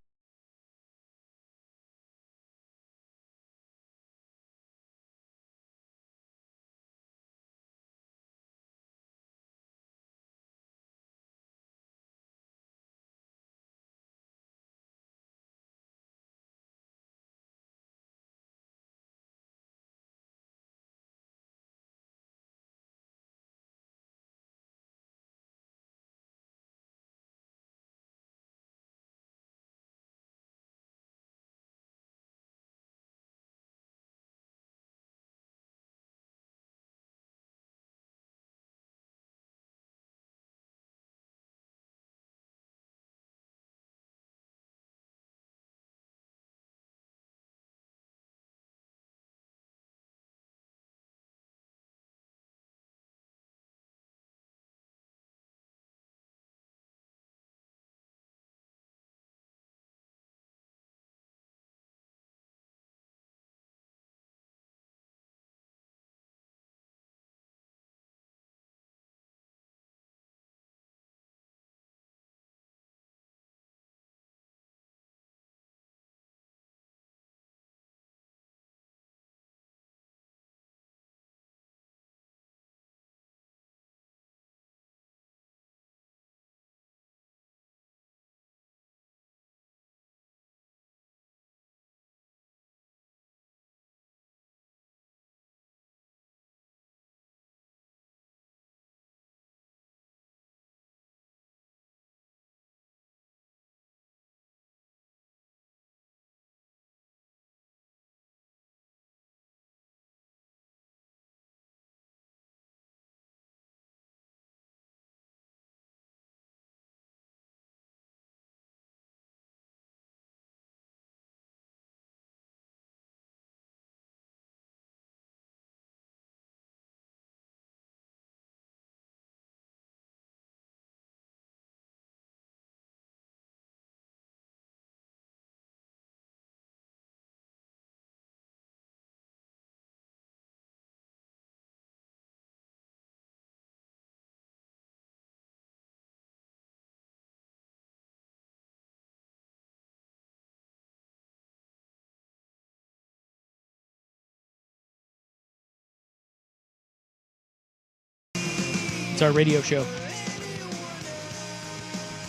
It's our radio show.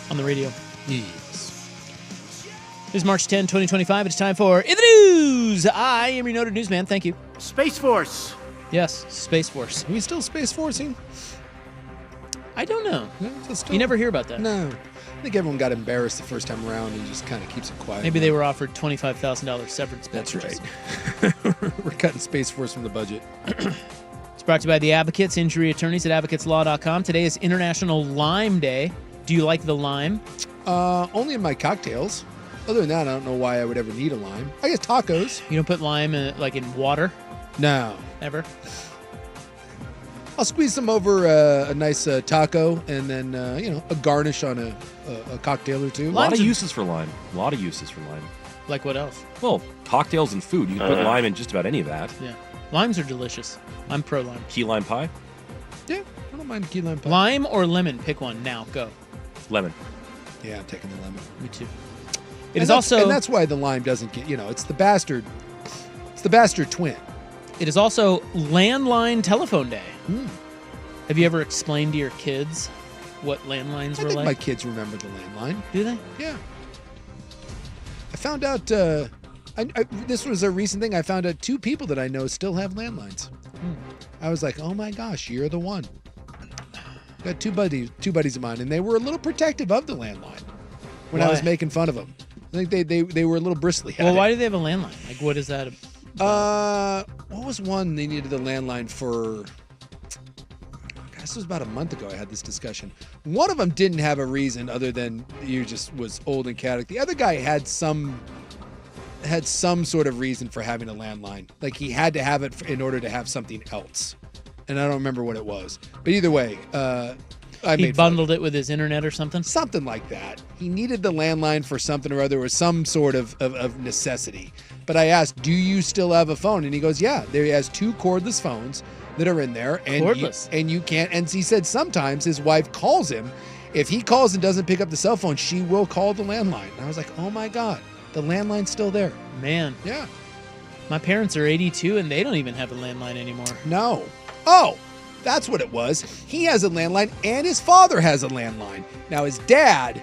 On the radio. Yes. It is March 10, 2025. It's time for In the News. I am your noted newsman. Thank you. Space Force. Yes, Space Force. Are we still Space Forcing? I don't know. No, still... You never hear about that. No. I think everyone got embarrassed the first time around and just kind of keeps it quiet. Maybe they were offered $25,000 severance packages. That's right. We're cutting Space Force from the budget. It's brought to you by the Advocates, injury attorneys at advocateslaw.com. Today is International Lime Day. Do you like the lime? Only in my cocktails. Other than that, I don't know why I would ever need a lime. I guess tacos. You don't put lime in water? No. Ever? I'll squeeze some over a nice taco and then, a garnish on a cocktail or two. A lot of uses for lime. Like what else? Well, cocktails and food. You can put lime in just about any of that. Yeah. Limes are delicious. I'm pro lime. Key lime pie? Yeah, I don't mind key lime pie. Lime or lemon? Pick one now. Go. Lemon. Yeah, I'm taking the lemon. Me too. And that's why the lime doesn't get, it's the bastard twin. It is also Landline Telephone Day. Have you ever explained to your kids what landlines were like? My kids remember the landline. Do they? Yeah. I found out, this was a recent thing. I found out 2 people that I know still have landlines. I was like, oh my gosh, you're the one. Got two buddies of mine, and they were a little protective of the landline when I was making fun of them. I think they were a little bristly. Well, why do they have a landline? Like, what is that? What was one they needed the landline for? This was about a month ago. I had this discussion. One of them didn't have a reason other than you just was old and chaotic. The other guy had some sort of reason for having a landline. Like he had to have it in order to have something else. And I don't remember what it was. But either way, he bundled it with his internet or something? Something like that. He needed the landline for something or other, or some sort of necessity. But I asked, do you still have a phone? And he goes, yeah. There he has 2 cordless phones that are in there. And cordless? And you can't. And he said sometimes his wife calls him. If he calls and doesn't pick up the cell phone, she will call the landline. And I was like, oh my God, the landline's still there. Man. Yeah. My parents are 82 and they don't even have a landline anymore. No. Oh, that's what it was. He has a landline and his father has a landline. Now his dad's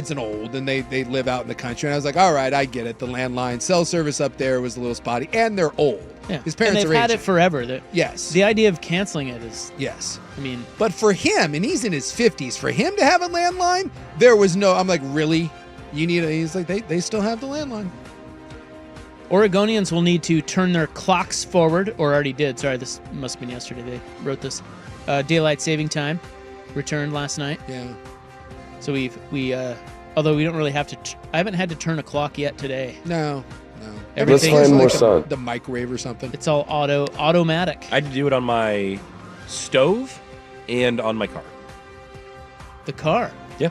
an old and they live out in the country. And I was like, all right, I get it. The landline cell service up there was a little spotty and they're old. Yeah. His parents and they've had it forever. Yes. The idea of canceling it is. Yes. I mean. But for him, and he's in his 50s, for him to have a landline, there was no, I'm like, really? You need he's like, they still have the landline. Oregonians will need to turn their clocks forward, or already did. Sorry, this must have been yesterday they wrote this. Daylight saving time returned last night. Yeah. So although we don't really have to, I haven't had to turn a clock yet today. No. Everything is like the microwave or something. It's all automatic. I had to do it on my stove and on my car. The car? Yeah.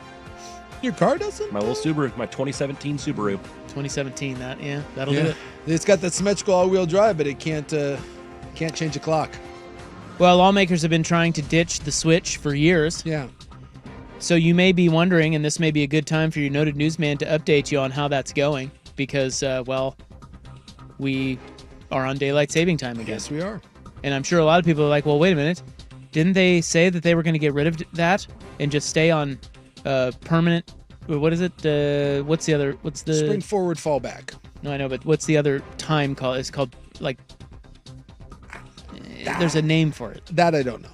Your car doesn't? My little Subaru, my 2017 Subaru. 2017, that'll do it. It's got that symmetrical all-wheel drive, but it can't change a clock. Well, lawmakers have been trying to ditch the switch for years. Yeah. So you may be wondering, and this may be a good time for your noted newsman to update you on how that's going, because, we are on daylight saving time again. Yes, we are. And I'm sure a lot of people are like, well, wait a minute. Didn't they say that they were going to get rid of that and just stay on permanent? What is it? What's the spring forward fallback? No, I know, but what's the other time called? It's called like. There's a name for it. That I don't know.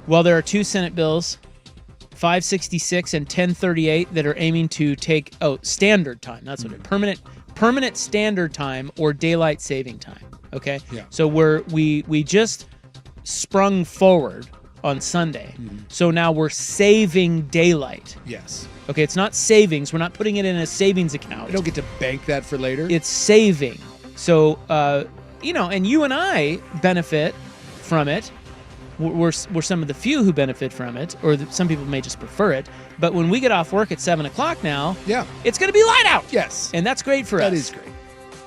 Well, there are 2 Senate bills, 566 and 1038, that are aiming to take standard time. That's what it permanent standard time or daylight saving time. Okay. Yeah. So we just sprung forward on Sunday. So now we're saving daylight. Yes. Okay, it's not savings. We're not putting it in a savings account. You don't get to bank that for later. It's saving. So, and you and I benefit from it. We're some of the few who benefit from it, or some people may just prefer it. But when we get off work at 7 o'clock now, it's going to be light out. Yes. And that's great for us. That is great.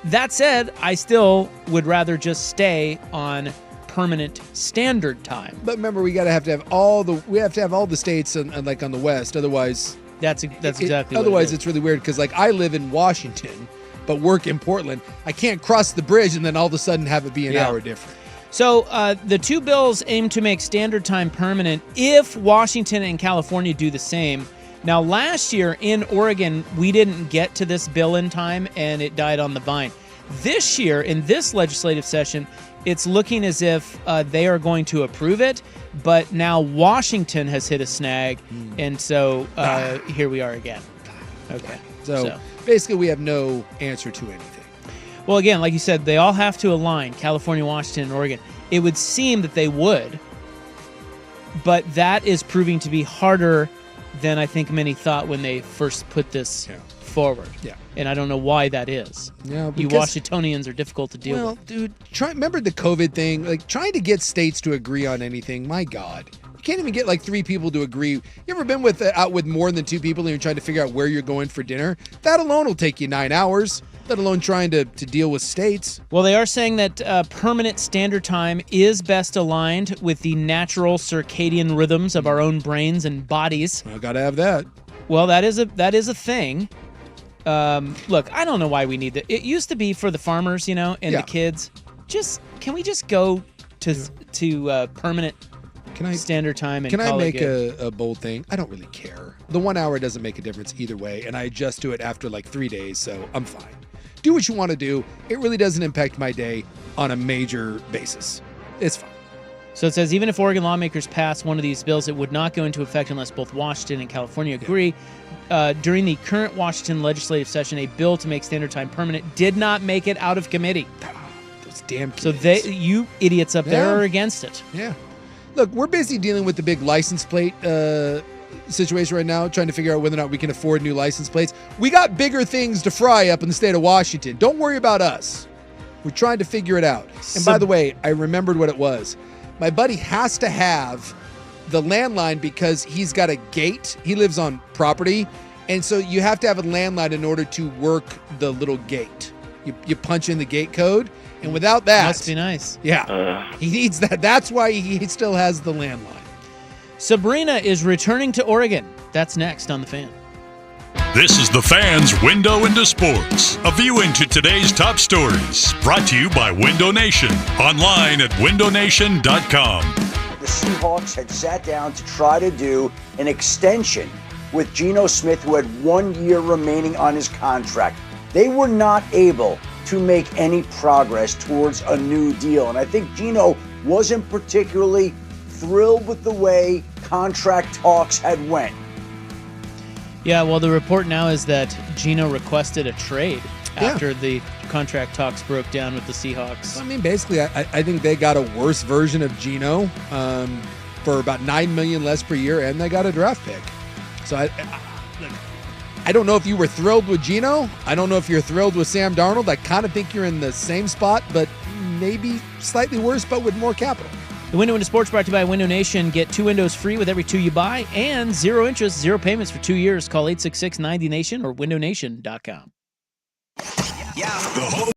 That said, I still would rather just stay on permanent standard time. But remember, we have to have all the states and like on the west. Otherwise, that's exactly. Otherwise, it's really weird because like I live in Washington, but work in Portland. I can't cross the bridge and then all of a sudden have it be an hour different. So the two bills aim to make standard time permanent if Washington and California do the same. Now, last year in Oregon, we didn't get to this bill in time, and it died on the vine. This year, in this legislative session, it's looking as if they are going to approve it, but now Washington has hit a snag, and so here we are again. Okay. So basically, we have no answer to anything. Well, again, like you said, they all have to align, California, Washington, and Oregon. It would seem that they would, but that is proving to be harder than I think many thought when they first put this forward. Yeah. And I don't know why that is. Yeah, you because- Washingtonians are difficult to deal with. Well, dude, remember the COVID thing? Like, trying to get states to agree on anything, my God. You can't even get like 3 people to agree. You ever been out with more than 2 people and you're trying to figure out where you're going for dinner? That alone will take you 9 hours, let alone trying to deal with states. Well, they are saying that permanent standard time is best aligned with the natural circadian rhythms of our own brains and bodies. I gotta have that. Well, that is a thing. Look, I don't know why we need that. It used to be for the farmers, and the kids. Can we just go to permanent standard time and Can I call it make good? a bold thing? I don't really care. The 1 hour doesn't make a difference either way, and I adjust to it after like 3 days, so I'm fine. Do what you want to do. It really doesn't impact my day on a major basis. It's fine. So it says, even if Oregon lawmakers pass one of these bills, it would not go into effect unless both Washington and California agree. During the current Washington legislative session, a bill to make standard time permanent did not make it out of committee. Those damn kids. So you idiots up there are against it. Yeah. Look, we're busy dealing with the big license plate situation right now, trying to figure out whether or not we can afford new license plates. We got bigger things to fry up in the state of Washington. Don't worry about us. We're trying to figure it out. And by the way, I remembered what it was. My buddy has to have the landline because he's got a gate. He lives on property. And so you have to have a landline in order to work the little gate. You punch in the gate code. And without that... Must be nice. Yeah. He needs that. That's why he still has the landline. Sabrina is returning to Oregon. That's next on The Fan. This is the Fan's Window into Sports, a view into today's top stories. Brought to you by Window Nation, online at windownation.com. The Seahawks had sat down to try to do an extension with Geno Smith, who had 1 year remaining on his contract. They were not able to make any progress towards a new deal. And I think Geno wasn't particularly thrilled with the way contract talks had went. Yeah, well, the report now is that Geno requested a trade after the contract talks broke down with the Seahawks. I mean, basically, I think they got a worse version of Geno for about $9 million less per year, and they got a draft pick. So I don't know if you were thrilled with Geno. I don't know if you're thrilled with Sam Darnold. I kind of think you're in the same spot, but maybe slightly worse, but with more capital. The Window into Sports brought to you by Window Nation. Get 2 windows free with every 2 you buy and 0 interest, 0 payments for 2 years. Call 866-90Nation or windownation.com. The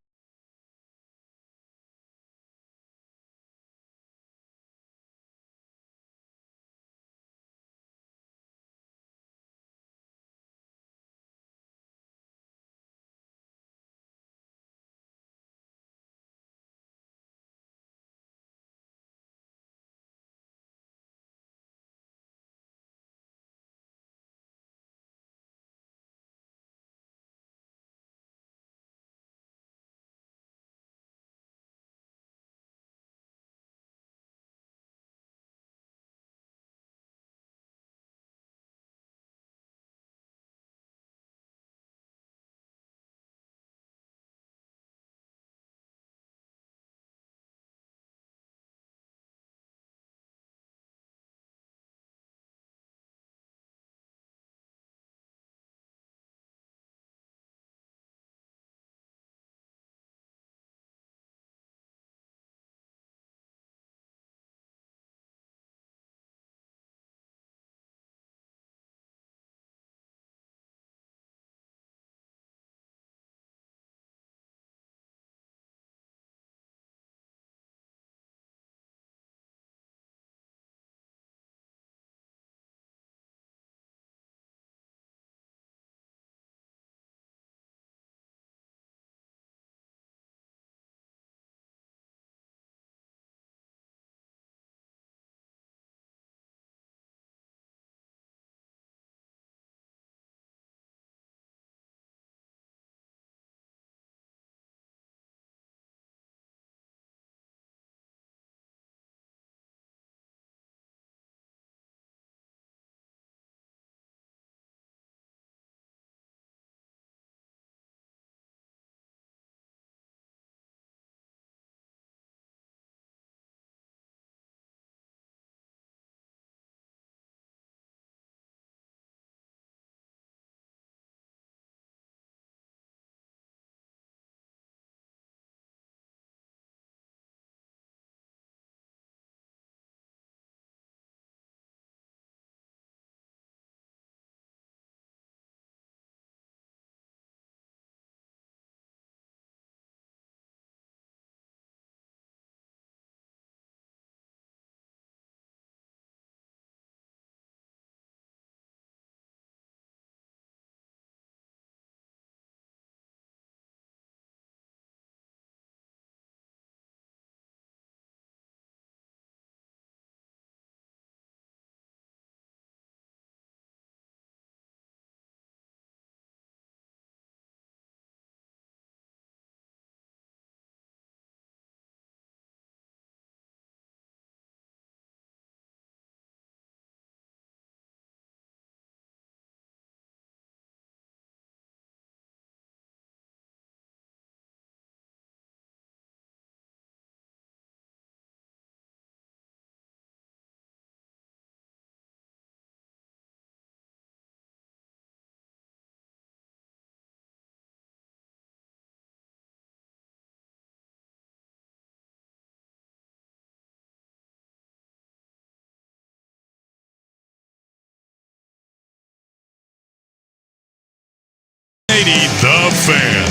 1080 The Fan.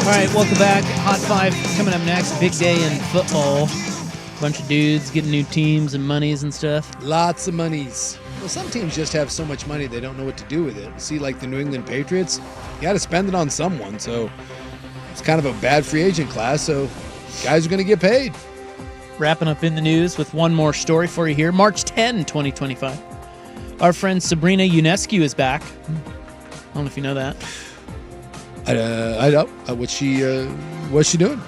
All right, welcome back. Hot 5 coming up next. Big day in football. Bunch of dudes getting new teams and monies and stuff. Lots of monies. Well, some teams just have so much money they don't know what to do with it. See, like the New England Patriots, you got to spend it on someone. So it's kind of a bad free agent class. So guys are going to get paid. Wrapping up in the news with one more story for you here. March 10, 2025. Our friend Sabrina Ionescu is back. I don't know if you know that. I don't. What's she doing?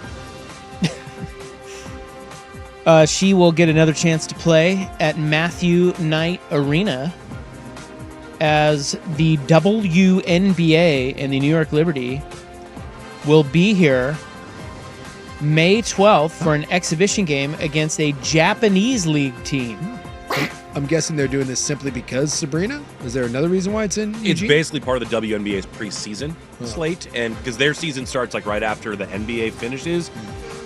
She will get another chance to play at Matthew Knight Arena as the WNBA and the New York Liberty will be here May 12th for an exhibition game against a Japanese league team. I'm guessing they're doing this simply because Sabrina? Is there another reason why it's in Eugene? It's basically part of the WNBA's preseason slate, and because their season starts like right after the NBA finishes,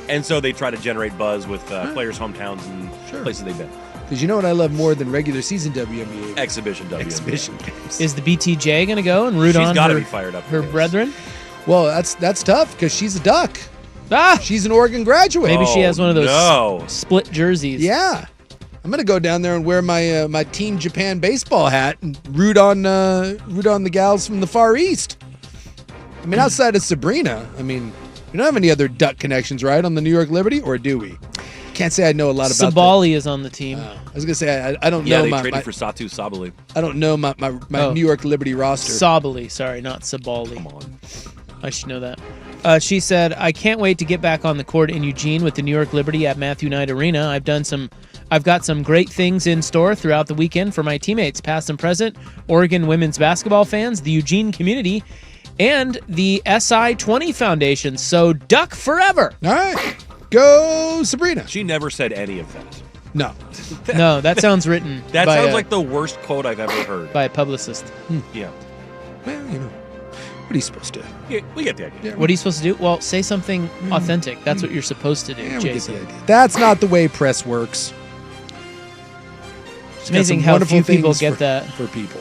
and so they try to generate buzz with players' hometowns and places they've been. Because you know what I love more than regular season WNBA? Exhibition WNBA. Exhibition games. Is the BTJ going to go and root on She's got to be fired up. her brethren? Well, that's tough because she's a Duck. Ah! She's an Oregon graduate. Maybe she has one of those split jerseys. Yeah. I'm gonna go down there and wear my my Team Japan baseball hat and root on the gals from the Far East. I mean, outside of Sabrina, I mean, we don't have any other Duck connections, right, on the New York Liberty, or do we? Can't say I know a lot about. Sabali is on the team. I was gonna say I don't Yeah, know. they traded for Satu Sabali. I don't know my New York Liberty roster. Sabali, sorry, not Sabali. Come on, I should know that. She said, "I can't wait to get back on the court in Eugene with the New York Liberty at Matthew Knight Arena. I've got some great things in store throughout the weekend for my teammates, past and present, Oregon women's basketball fans, the Eugene community, and the SI-20 Foundation. So Duck forever." All right. Go Sabrina. She never said any of that. No. No, that sounds written. That by sounds like the worst quote I've ever heard. by a publicist. Yeah. Well, you know, what are you supposed to do? Yeah, we get the idea. What are you supposed to do? Well, say something authentic. That's what you're supposed to do, Yeah, we get Jason. the idea. That's not the way press works. It's amazing how few people get that. For people.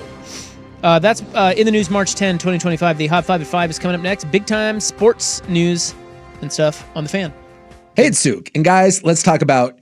That's in the news, March 10, 2025. The Hot 5 at 5 is coming up next. Big time sports news and stuff on the Fan. Hey, it's Suk. And guys, let's talk about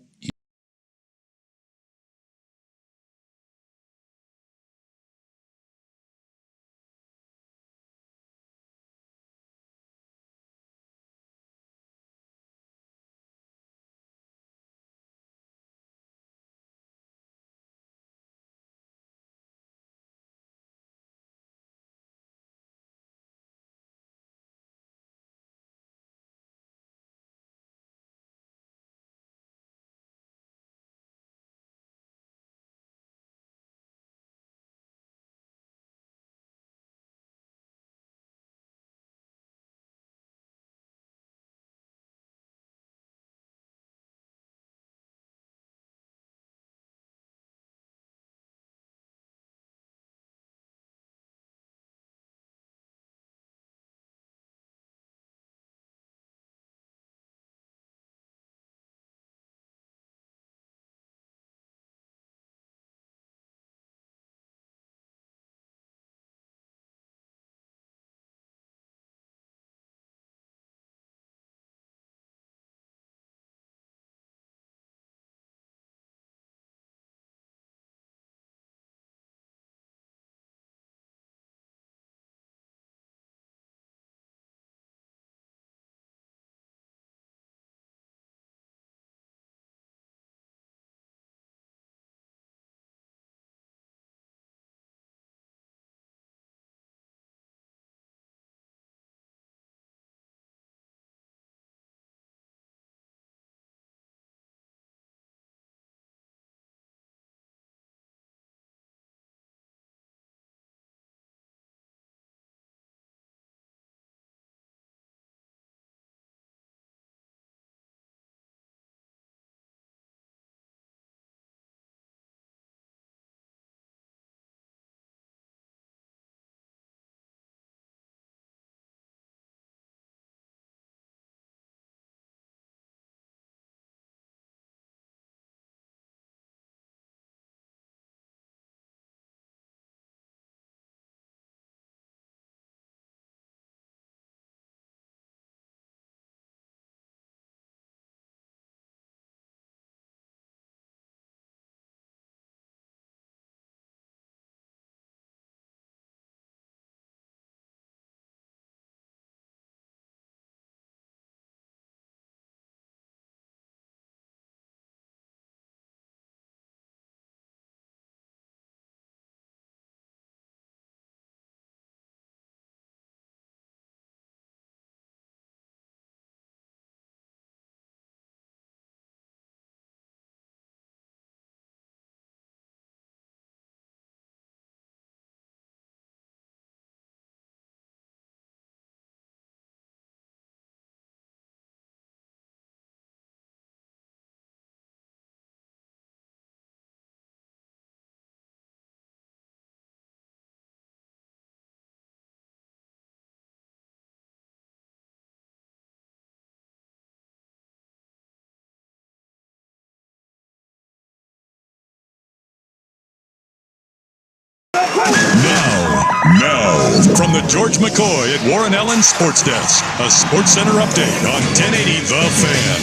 Now, from the George McCoy at Warren Allen Sports Desk, a Sports Center update on 1080 The Fan.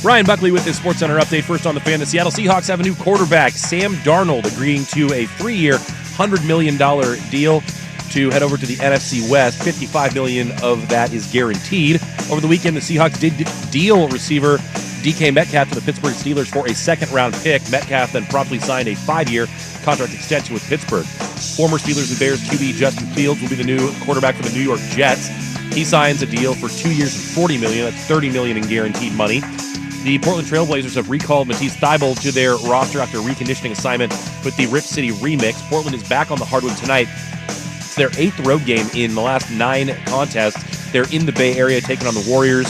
Ryan Buckley with this Sports Center update. First on The Fan, the Seattle Seahawks have a new quarterback, Sam Darnold, agreeing to a 3-year, $100 million deal to head over to the NFC West. $55 million of that is guaranteed. Over the weekend, the Seahawks did deal receiver DK Metcalf to the Pittsburgh Steelers for a second-round pick. Metcalf then promptly signed a 5-year contract extension with Pittsburgh. Former Steelers and Bears QB Justin Fields will be the new quarterback for the New York Jets. He signs a deal for 2 years and $40 million. That's $30 million in guaranteed money. The Portland Trail Blazers have recalled Matisse Thybulle to their roster after a reconditioning assignment with the Rip City remix. Portland is back on the hardwood tonight. It's their 8th road game in the last 9 contests. They're in the Bay Area taking on the Warriors.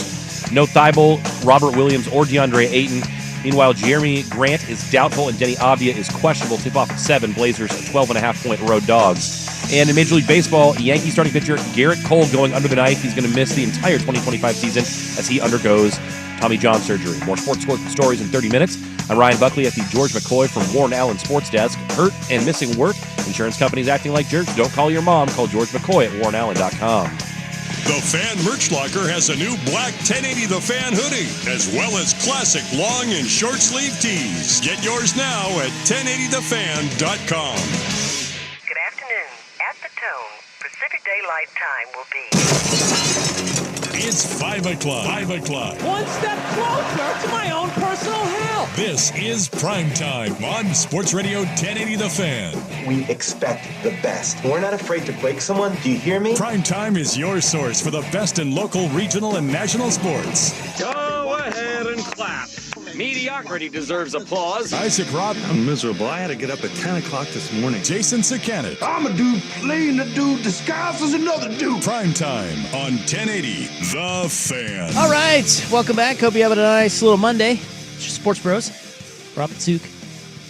No Thybulle, Robert Williams, or DeAndre Ayton. Meanwhile, Jeremy Grant is doubtful and Denny Avdia is questionable. Tip-off at 7. Blazers 12.5-point road dogs. And in Major League Baseball, Yankee starting pitcher Garrett Cole going under the knife. He's going to miss the entire 2025 season as he undergoes Tommy John surgery. More sports stories in 30 minutes. I'm Ryan Buckley at the George McCoy from Warren Allen Sports Desk. Hurt and missing work? Insurance companies acting like jerks? Don't call your mom. Call George McCoy at warrenallen.com. The Fan Merch Locker has a new black 1080 The Fan hoodie, as well as classic long and short sleeve tees. Get yours now at 1080thefan.com. Good afternoon. At the tone, Pacific Daylight Time will be... It's 5 o'clock. 5 o'clock. One step closer to my own personal hell. This is Primetime on Sports Radio 1080 The Fan. We expect the best. We're not afraid to break someone. Do you hear me? Primetime is your source for the best in local, regional, and national sports. Go ahead and clap. Mediocrity deserves applause. Isaac Robb. I'm miserable. I had to get up at 10 o'clock this morning. Jason Sakanet. I'm a dude playing a dude disguised as another dude. Primetime on 1080 The Fan. All right. Welcome back. Hope you have a nice little Monday. It's your Sports Bros. Rob and Sook.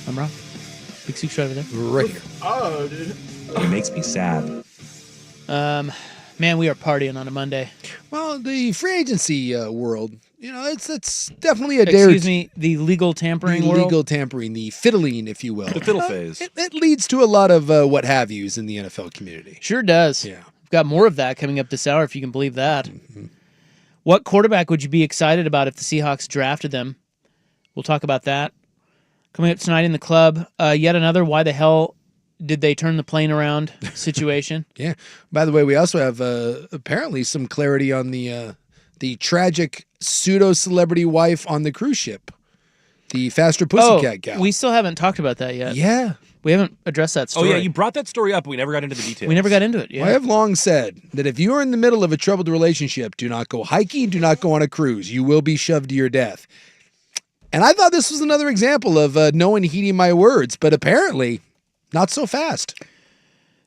I'm Rob. Big Sook's right over there. Right here. Oh, dude. It makes me sad. Man, we are partying on a Monday. Well, the free agency world, you know, it's definitely a dare. Excuse me, the legal tampering world? Legal tampering, the fiddling, if you will. The fiddle phase. It leads to a lot of what have yous in the NFL community. Sure does. Yeah. We've got more of that coming up this hour, if you can believe that. Mm-hmm. What quarterback would you be excited about if the Seahawks drafted them? We'll talk about that. Coming up tonight in the club, yet another why the hell did they turn the plane around situation. Yeah. By the way, we also have apparently some clarity on the tragic pseudo-celebrity wife on the cruise ship, the Faster Pussycat gal. We still haven't talked about that yet. Yeah. We haven't addressed that story. Oh, yeah, you brought that story up, but we never got into the details. We never got into it, yeah. I have long said that if you are in the middle of a troubled relationship, do not go hiking, do not go on a cruise. You will be shoved to your death. And I thought this was another example of no one heeding my words, but apparently not so fast.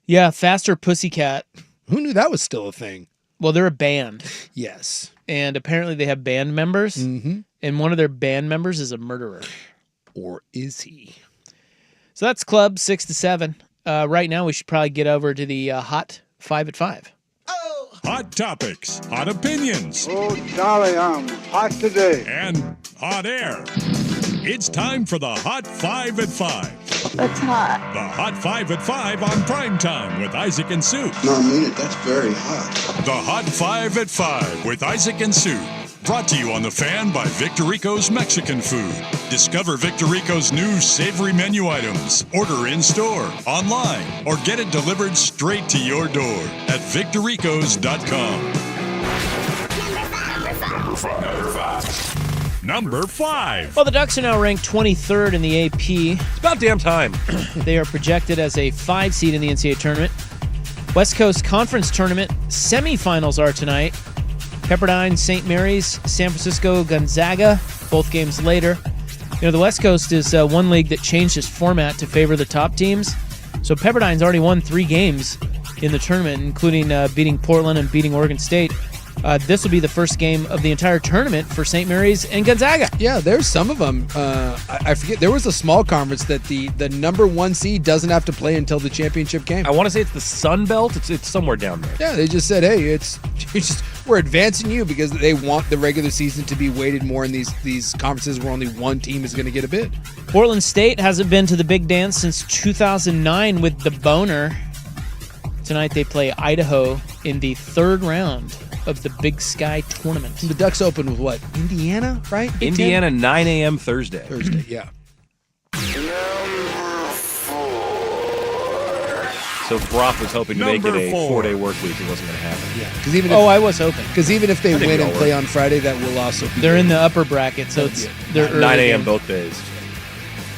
Yeah, Faster Pussycat. Who knew that was still a thing? Well, they're a band. Yes. And apparently they have band members, mm-hmm. and one of their band members is a murderer. Or is he? So that's Club 6 to 7. Right now, we should probably get over to the Hot 5 at 5. Hot topics, hot opinions. Oh, golly, I'm hot today. And hot air. It's time for the Hot 5 at 5. That's hot. The Hot 5 at 5 on Primetime with Isaac and Sue. No, I mean it. That's very hot. The Hot 5 at 5 with Isaac and Sue. Brought to you on The Fan by Victor Rico's Mexican Food. Discover Victor Rico's new savory menu items. Order in-store, online, or get it delivered straight to your door at victorricos.com. Number 5. Well, the Ducks are now ranked 23rd in the AP. It's about damn time. They are projected as a 5 seed in the NCAA tournament. West Coast Conference Tournament semifinals are tonight. Pepperdine, St. Mary's, San Francisco, Gonzaga, both games later. You know, the West Coast is one league that changed its format to favor the top teams. So Pepperdine's already won 3 games in the tournament, including beating Portland and beating Oregon State. This will be the first game of the entire tournament for St. Mary's and Gonzaga. Yeah, there's some of them. I forget. There was a small conference that the number 1 seed doesn't have to play until the championship game. I want to say it's the Sun Belt. It's somewhere down there. Yeah, they just said, hey, we're advancing you because they want the regular season to be weighted more in these conferences where only one team is going to get a bid. Portland State hasn't been to the big dance since 2009 with the boner. tonight they play Idaho in the third round of the Big Sky tournament. The Ducks open with what? Indiana, right? Big Indiana, 10? 9 a.m. Thursday. Yeah. So Brock was hoping to make it a Number 4. 4-day work week. It wasn't going to happen. Yeah, because even I was hoping. Because even if they I think win we and all play were. on Friday, that will also be. They're in the upper bracket, so they're early 9 a.m. game. both days.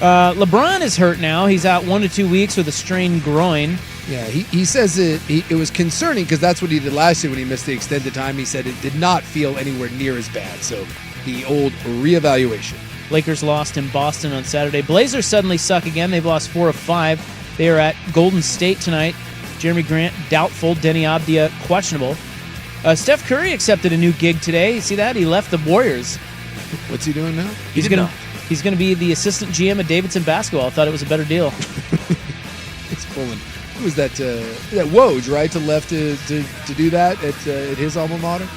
LeBron is hurt now. He's out 1 to 2 weeks with a strained groin. Yeah, he says it was concerning because that's what he did last year when he missed the extended time. He said it did not feel anywhere near as bad. So the old reevaluation. Lakers lost in Boston on Saturday. Blazers suddenly suck again. They've lost 4 of 5. They are at Golden State tonight. Jeremy Grant, doubtful. Denny Abdia, questionable. Steph Curry accepted a new gig today. You see that? He left the Warriors. What's he doing now? He's gonna be the assistant GM at Davidson Basketball. I thought it was a better deal. It's pulling. Who was that? That Woj, right? To left to do that at his alma mater.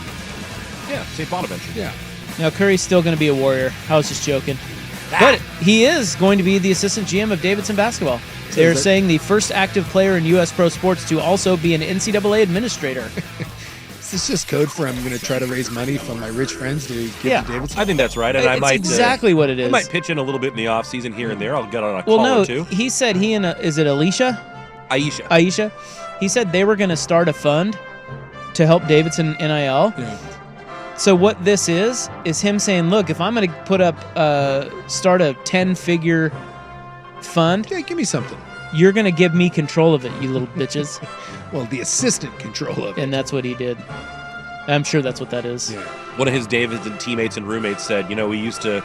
Yeah, St. Bonaventure. Yeah. Now Curry's still going to be a Warrior. I was just joking. But he is going to be the assistant GM of Davidson Basketball. They're saying the first active player in U.S. pro sports to also be an NCAA administrator. Is this just code for I'm going to try to raise money from my rich friends to give to Davidson? I think that's right. And I It's might exactly what it is. I might pitch in a little bit in the offseason here and there. I'll get on a Well, call no, or two. he said he and is it Aisha? He said they were going to start a fund to help Davidson NIL. Yeah. So what this is him saying, look, if I'm going to put up, start a 10-figure fund. Yeah, give me something. You're going to give me control of it, you little bitches. Well, the assistant control of it. And that's what he did. I'm sure that's what that is. Yeah. One of his Davidson teammates and roommates said, we used to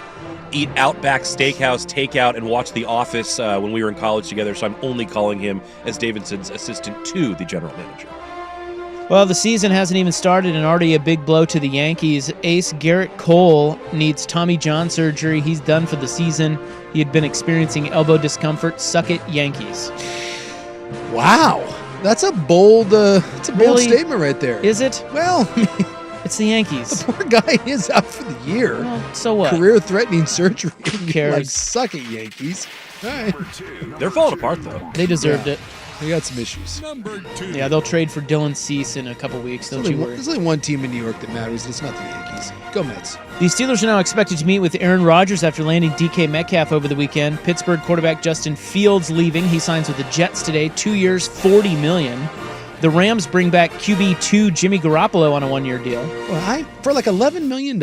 eat Outback Steakhouse takeout and watch The Office when we were in college together, so I'm only calling him as Davidson's assistant to the general manager. Well, the season hasn't even started and already a big blow to the Yankees. Ace Garrett Cole needs Tommy John surgery. He's done for the season. He had been experiencing elbow discomfort. Suck it, Yankees. Wow. That's a bold statement right there. Is it? Well, it's the Yankees. The poor guy is out for the year. Well, so what? Career-threatening surgery. Who cares? Like, suck it, Yankees. All right. They're falling apart, though. They deserved it. They got some issues. Yeah, they'll trade for Dylan Cease in a couple weeks. Don't you worry. There's only one team in New York that matters. It's not the Yankees. Go Mets. The Steelers are now expected to meet with Aaron Rodgers after landing DK Metcalf over the weekend. Pittsburgh quarterback Justin Fields leaving. He signs with the Jets today. 2 years, $40 million. The Rams bring back QB2 Jimmy Garoppolo on a one-year deal. Well, for like $11 million.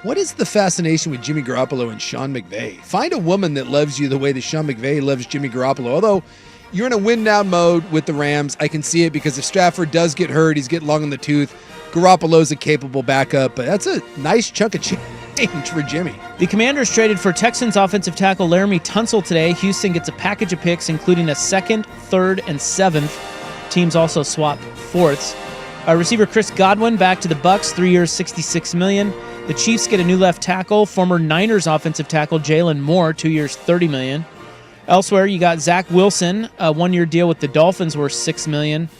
What is the fascination with Jimmy Garoppolo and Sean McVay? Find a woman that loves you the way that Sean McVay loves Jimmy Garoppolo. Although you're in a win-down mode with the Rams, I can see it because if Stafford does get hurt, he's getting long in the tooth. Garoppolo's a capable backup, but that's a nice chunk of change for Jimmy. The Commanders traded for Texans offensive tackle Laramie Tunsil today. Houston gets a package of picks, including a 2nd, 3rd, and 7th. Teams also swap 4ths. Receiver Chris Godwin back to the Bucs, 3 years, $66 million. The Chiefs get a new left tackle, former Niners offensive tackle Jalen Moore, 2 years, $30 million. Elsewhere, you got Zach Wilson, a one-year deal with the Dolphins worth $6 million.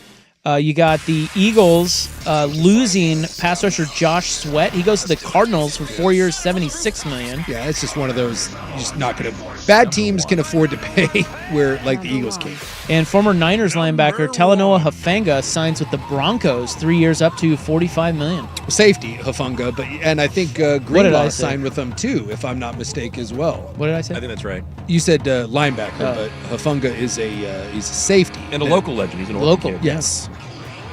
You got the Eagles losing pass rusher Josh Sweat. He goes to the Cardinals for 4 years, $76 million. Yeah, it's just one of those, you're just not going to. Bad teams can afford to pay where, like, the Eagles can. And former Niners linebacker Talanoa Hufanga signs with the Broncos, 3 years up to $45 million. Safety, Hufanga, and I think Greenlaw signed with them too, if I'm not mistaken as well. What did I say? I think that's right. You said linebacker, but Hufanga is he's a safety. And a local legend. He's an local kid. Yes.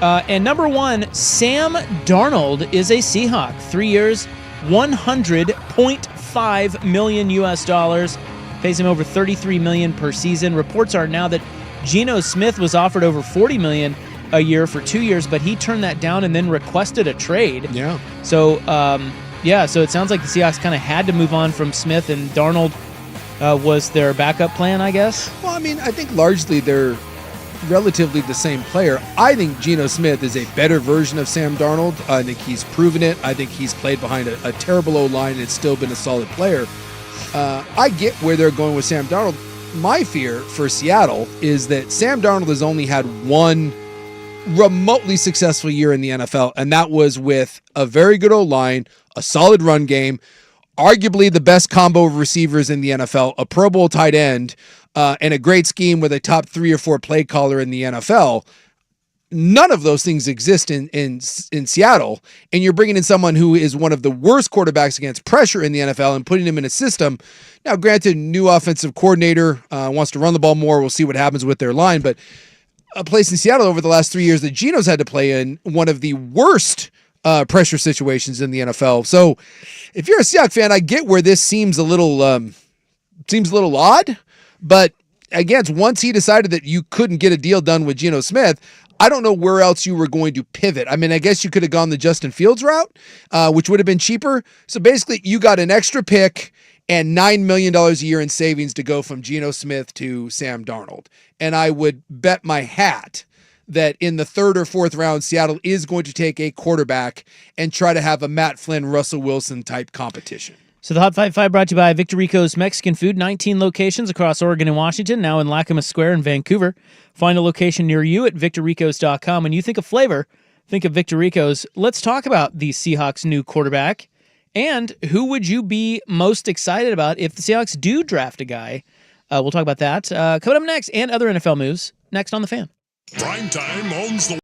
And number 1, Sam Darnold is a Seahawk. 3 years, $100.5 million US. Pays him over $33 million per season. Reports are now that Geno Smith was offered over $40 million a year for 2 years, but he turned that down and then requested a trade. Yeah. So, so it sounds like the Seahawks kind of had to move on from Smith, and Darnold was their backup plan, I guess. Well, I mean, I think largely they're relatively the same player. I think Geno Smith is a better version of Sam Darnold. I think he's proven it. I think he's played behind a terrible O-line and still been a solid player. I get where they're going with Sam Darnold. My fear for Seattle is that Sam Darnold has only had one remotely successful year in the NFL, and that was with a very good O-line, a solid run game, arguably the best combo of receivers in the NFL, a Pro Bowl tight end, and a great scheme with a top 3 or 4 play caller in the NFL. none of those things exist in Seattle, and you're bringing in someone who is one of the worst quarterbacks against pressure in the NFL and putting him in a system. Now, granted, new offensive coordinator wants to run the ball more. We'll see what happens with their line, but a place in Seattle over the last 3 years that Geno's had to play in, one of the worst pressure situations in the NFL. So if you're a Seahawks fan, I get where this seems a little odd, but again, once he decided that you couldn't get a deal done with Geno Smith, I don't know where else you were going to pivot. I mean, I guess you could have gone the Justin Fields route, which would have been cheaper. So basically, you got an extra pick and $9 million a year in savings to go from Geno Smith to Sam Darnold. And I would bet my hat that in the third or fourth round, Seattle is going to take a quarterback and try to have a Matt Flynn, Russell Wilson type competition. So the Hot 5 brought to you by Victor Rico's Mexican Food, 19 locations across Oregon and Washington, now in Lacamas Square in Vancouver. Find a location near you at victorricos.com. When you think of flavor, think of Victor Rico's. Let's talk about the Seahawks' new quarterback. And who would you be most excited about if the Seahawks do draft a guy? We'll talk about that coming up next, and other NFL moves next on The Fan. Primetime owns the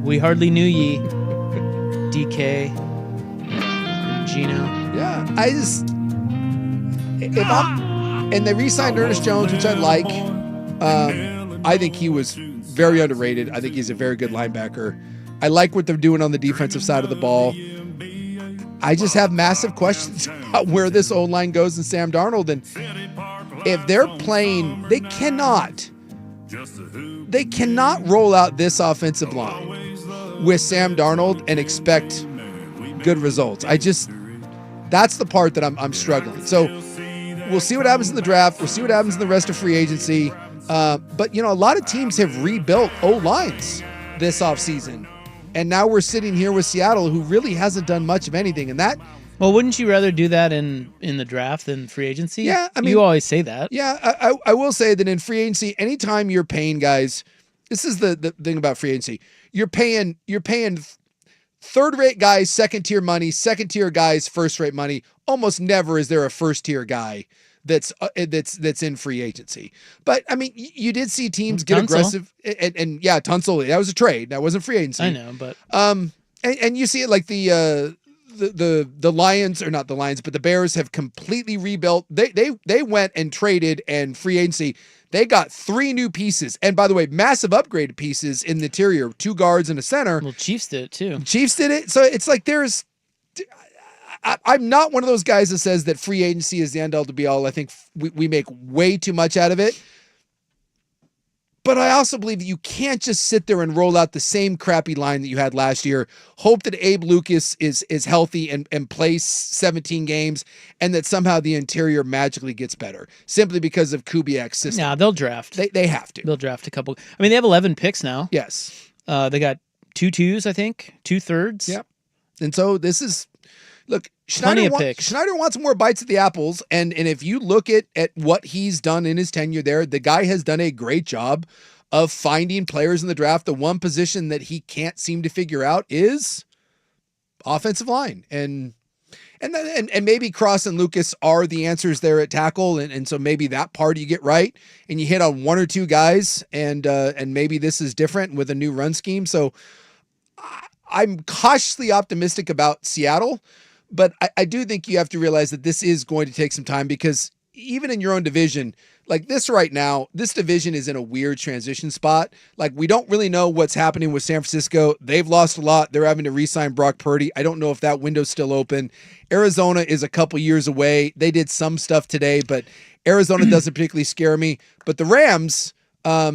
We hardly knew ye, DK, Gino. Yeah, and they re-signed Ernest Jones, which I like. I think he was very underrated. I think he's a very good linebacker. I like what they're doing on the defensive side of the ball. I just have massive questions about where this O-line goes and Sam Darnold. And if they're playing, they cannot roll out this offensive line with Sam Darnold and expect good results. That's the part that I'm struggling. So we'll see what happens in the draft. We'll see what happens in the rest of free agency. But, a lot of teams have rebuilt O-lines this offseason. And now we're sitting here with Seattle, who really hasn't done much of anything. And that... Well, wouldn't you rather do that in the draft than free agency? Yeah, I mean... You always say that. Yeah, I will say that in free agency, anytime you're paying guys... This is the thing about free agency. You're paying third-rate guys second-tier money, second-tier guys first-rate money. Almost never is there a first-tier guy that's in free agency. But I mean, you did see teams get aggressive, and yeah, Tunsil, that was a trade, that wasn't free agency. I know, but and you see it like the Lions, or not the Lions, but the Bears have completely rebuilt. They went and traded and free agency. They got 3 new pieces, and by the way, massive upgraded pieces in the interior, 2 guards and a center. Well, Chiefs did it too. Chiefs did it, so it's like I'm not one of those guys that says that free agency is the end all to be all. I think we make way too much out of it. But I also believe that you can't just sit there and roll out the same crappy line that you had last year, hope that Abe Lucas is healthy and plays 17 games, and that somehow the interior magically gets better simply because of Kubiak's system. Yeah, they'll draft. They have to. They'll draft a couple. I mean, they have 11 picks now. Yes. They got 2 2s, I think, 2 thirds. Yep. And so this is, look, Plenty of picks. Schneider wants more bites at the apples, and if you look at what he's done in his tenure there, the guy has done a great job of finding players in the draft. The one position that he can't seem to figure out is offensive line, and maybe Cross and Lucas are the answers there at tackle, and so maybe that part you get right, and you hit on 1 or 2 guys, and maybe this is different with a new run scheme. So I'm cautiously optimistic about Seattle. But I do think you have to realize that this is going to take some time, because even in your own division, like this right now, this division is in a weird transition spot. Like, we don't really know what's happening with San Francisco. They've lost a lot. They're having to re-sign Brock Purdy. I don't know if that window's still open. Arizona is a couple years away. They did some stuff today, but Arizona doesn't particularly scare me. But the Rams are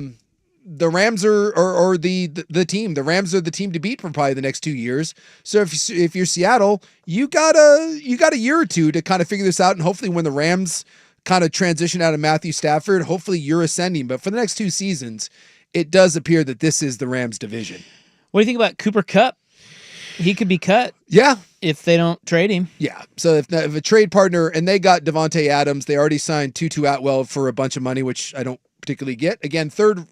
the team. The Rams are the team to beat for probably the next 2 years. So if you're Seattle, you got a year or two to kind of figure this out, and hopefully when the Rams kind of transition out of Matthew Stafford, hopefully you're ascending. But for the next 2 seasons, it does appear that this is the Rams division. What do you think about Cooper Kupp? He could be cut. Yeah. If they don't trade him. Yeah. So if a trade partner, and they got Devontae Adams, they already signed Tutu Atwell for a bunch of money, which I don't particularly get. Again, third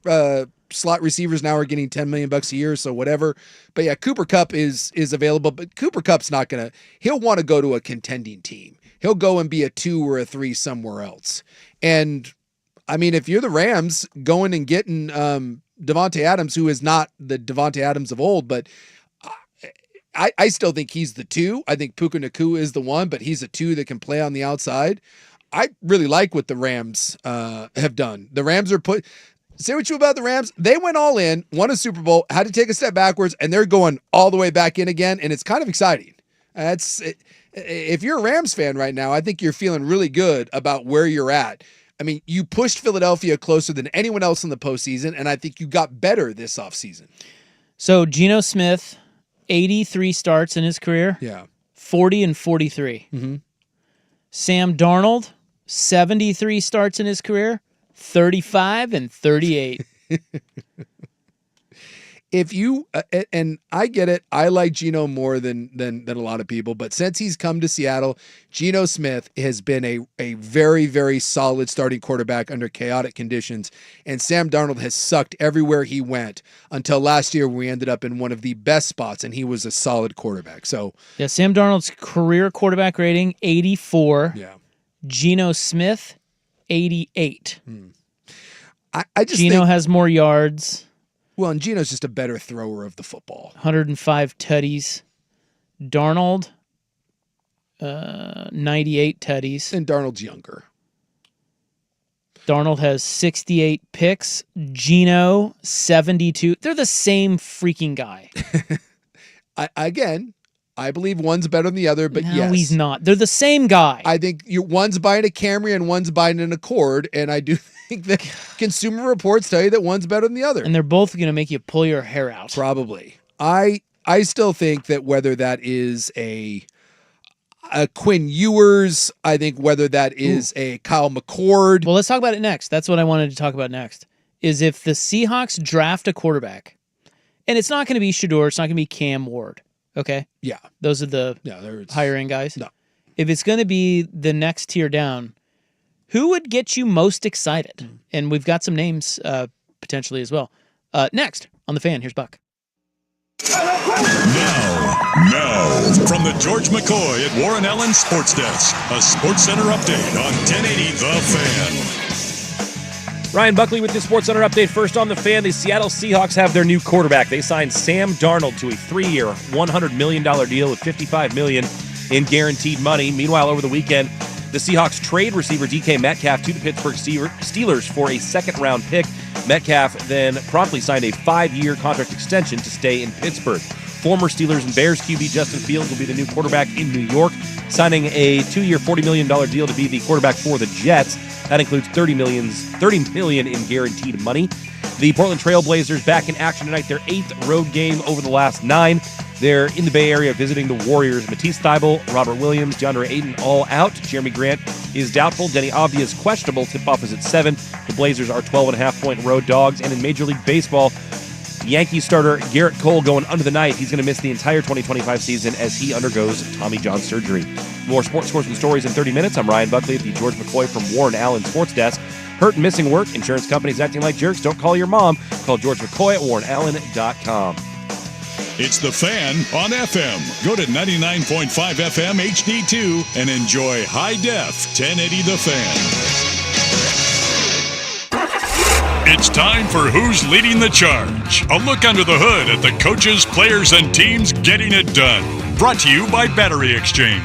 slot receivers now are getting $10 million a year, so whatever. But yeah, Cooper Kupp is available, but Cooper Kupp's not gonna. He'll want to go to a contending team. He'll go and be a 2 or a 3 somewhere else. And I mean, if you're the Rams, going and getting Devontae Adams, who is not the Devontae Adams of old, but I still think he's the 2. I think Puka Nacua is the 1, but he's a 2 that can play on the outside. I really like what the Rams have done. The Rams are say what you about the Rams. They went all in, won a Super Bowl, had to take a step backwards, and they're going all the way back in again, and it's kind of exciting. If you're a Rams fan right now, I think you're feeling really good about where you're at. I mean, you pushed Philadelphia closer than anyone else in the postseason, and I think you got better this offseason. So Geno Smith, 83 starts in his career. Yeah. 40 and 43. Mm-hmm. Sam Darnold, 73 starts in his career, 35 and 38. If you and I get it, I like Geno more than a lot of people, but since he's come to Seattle, Geno Smith has been a very, very solid starting quarterback under chaotic conditions, and Sam Darnold has sucked everywhere he went until last year, when we ended up in one of the best spots, and he was a solid quarterback. So yeah, Sam Darnold's career quarterback rating 84. Yeah. Geno Smith 88. I just Geno think, has more yards. Well, and Geno's just a better thrower of the football. 105 tutties. Darnold, 98 tutties. And Darnold's younger. Darnold has 68 picks. Geno, 72. They're the same freaking guy. I believe one's better than the other, but no, yes. he's not. They're the same guy. I think one's buying a Camry and one's buying an Accord, and I do think that Consumer Reports tell you that one's better than the other. And they're both going to make you pull your hair out. Probably. I still think that whether that is a Quinn Ewers, I think whether that is a Kyle McCord. Well, let's talk about it next. That's what I wanted to talk about next, is if the Seahawks draft a quarterback, and it's not going to be Shador, it's not going to be Cam Ward, okay? Yeah. Those are the higher-end guys? No. If it's going to be the next tier down, who would get you most excited? And we've got some names potentially as well. Next, on The Fan, here's Buck. Now, from the George McCoy at Warren Allen Sports Desk, a Sports Center update on 1080 The Fan. Ryan Buckley with the Sports Center update. First on The Fan, the Seattle Seahawks have their new quarterback. They signed Sam Darnold to a 3-year, $100 million deal with $55 million in guaranteed money. Meanwhile, over the weekend, the Seahawks trade receiver DK Metcalf to the Pittsburgh Steelers for a second-round pick. Metcalf then promptly signed a 5-year contract extension to stay in Pittsburgh. Former Steelers and Bears QB Justin Fields will be the new quarterback in New York, signing a 2-year, $40 million deal to be the quarterback for the Jets. That includes $30 million in guaranteed money. The Portland Trail Blazers back in action tonight, their 8th road game over the last 9. They're in the Bay Area visiting the Warriors. Matisse Thybulle, Robert Williams, DeAndre Ayton all out. Jeremy Grant is doubtful. Denny Avdia is questionable. Tip-off is at 7. The Blazers are 12.5-point road dogs. And in Major League Baseball, Yankees starter Garrett Cole going under the knife. He's going to miss the entire 2025 season as he undergoes Tommy John surgery. More sports scores and stories in 30 minutes. I'm Ryan Buckley at the George McCoy from Warren Allen Sports Desk. Hurt and missing work, insurance companies acting like jerks. Don't call your mom. Call George McCoy at warrenallen.com. It's The Fan on FM. Go to 99.5 FM HD2 and enjoy high def 1080 The Fan. It's time for Who's Leading the Charge? A look under the hood at the coaches, players, and teams getting it done. Brought to you by Battery Exchange.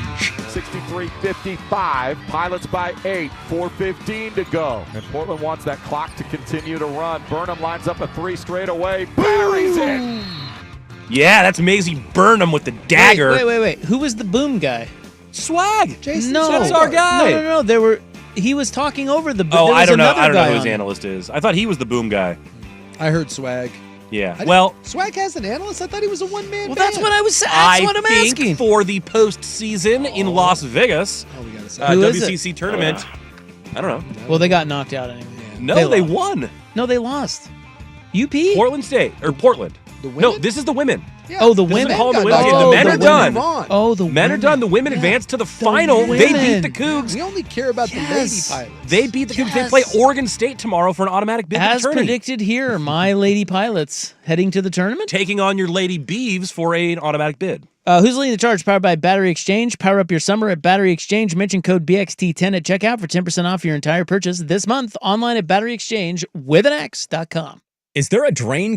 63-55, Pilots by 8, 4:15 to go. And Portland wants that clock to continue to run. Burnham lines up a 3 straight away. Battery's in. Yeah, that's Maisie Burnham with the dagger. Wait. Who was the boom guy? Swag. Jason. No, that's our guy. No. He was talking over the boom. Oh, I don't know. I don't know who his analyst is. I thought he was the boom guy. I heard Swag. Yeah. Swag has an analyst? I thought he was a one-man band. That's what I was saying. That's what I'm asking. For the postseason in Las Vegas, we gotta say. WCC tournament. I don't know. Well, they got knocked out anyway. No, they won. No, they lost. UP? Portland State. Or Portland. No, this is the women. Yeah. Oh, the This women? isn't called the women's game. The men are done. Oh, the men are done. The women advanced to the final. They beat the Cougs. We only care about the lady pilots. They beat the Cougs. They play Oregon State tomorrow for an automatic bid to the As tourney. predicted here, my Lady Pilots heading to the tournament. Taking on your Lady Beeves for an automatic bid. Who's Leading the Charge? Powered by Battery Exchange. Power up your summer at Battery Exchange. Mention code BXT10 at checkout for 10% off your entire purchase this month. Online at batteryexchange.com. Is there a drain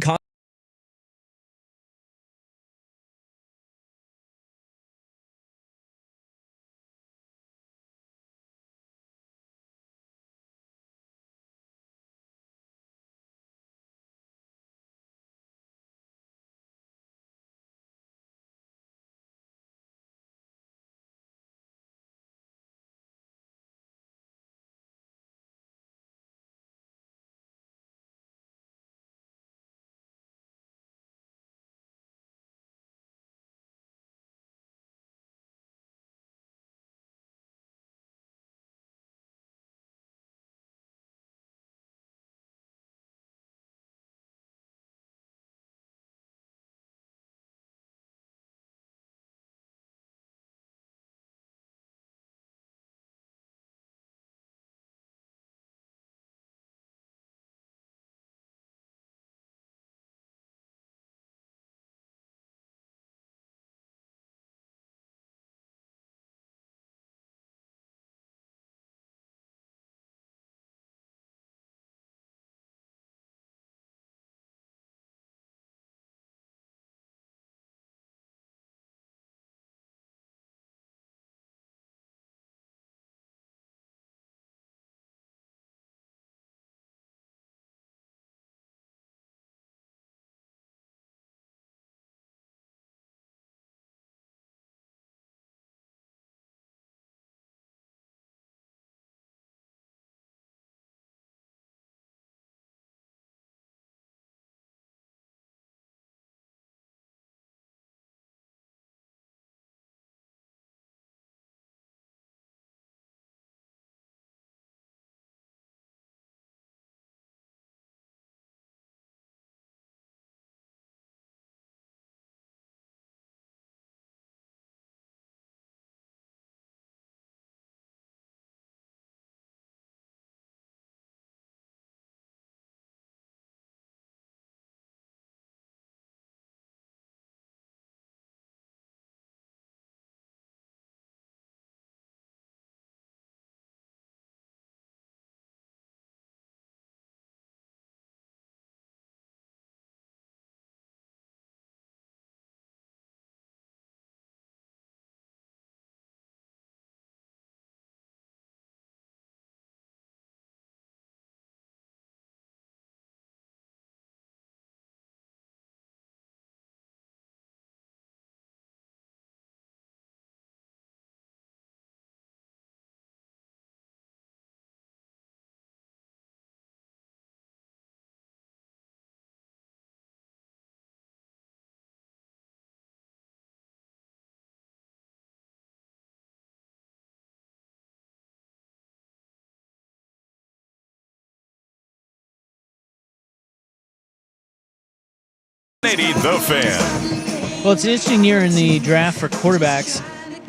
1080 The Fan. Well, it's an interesting year in the draft for quarterbacks.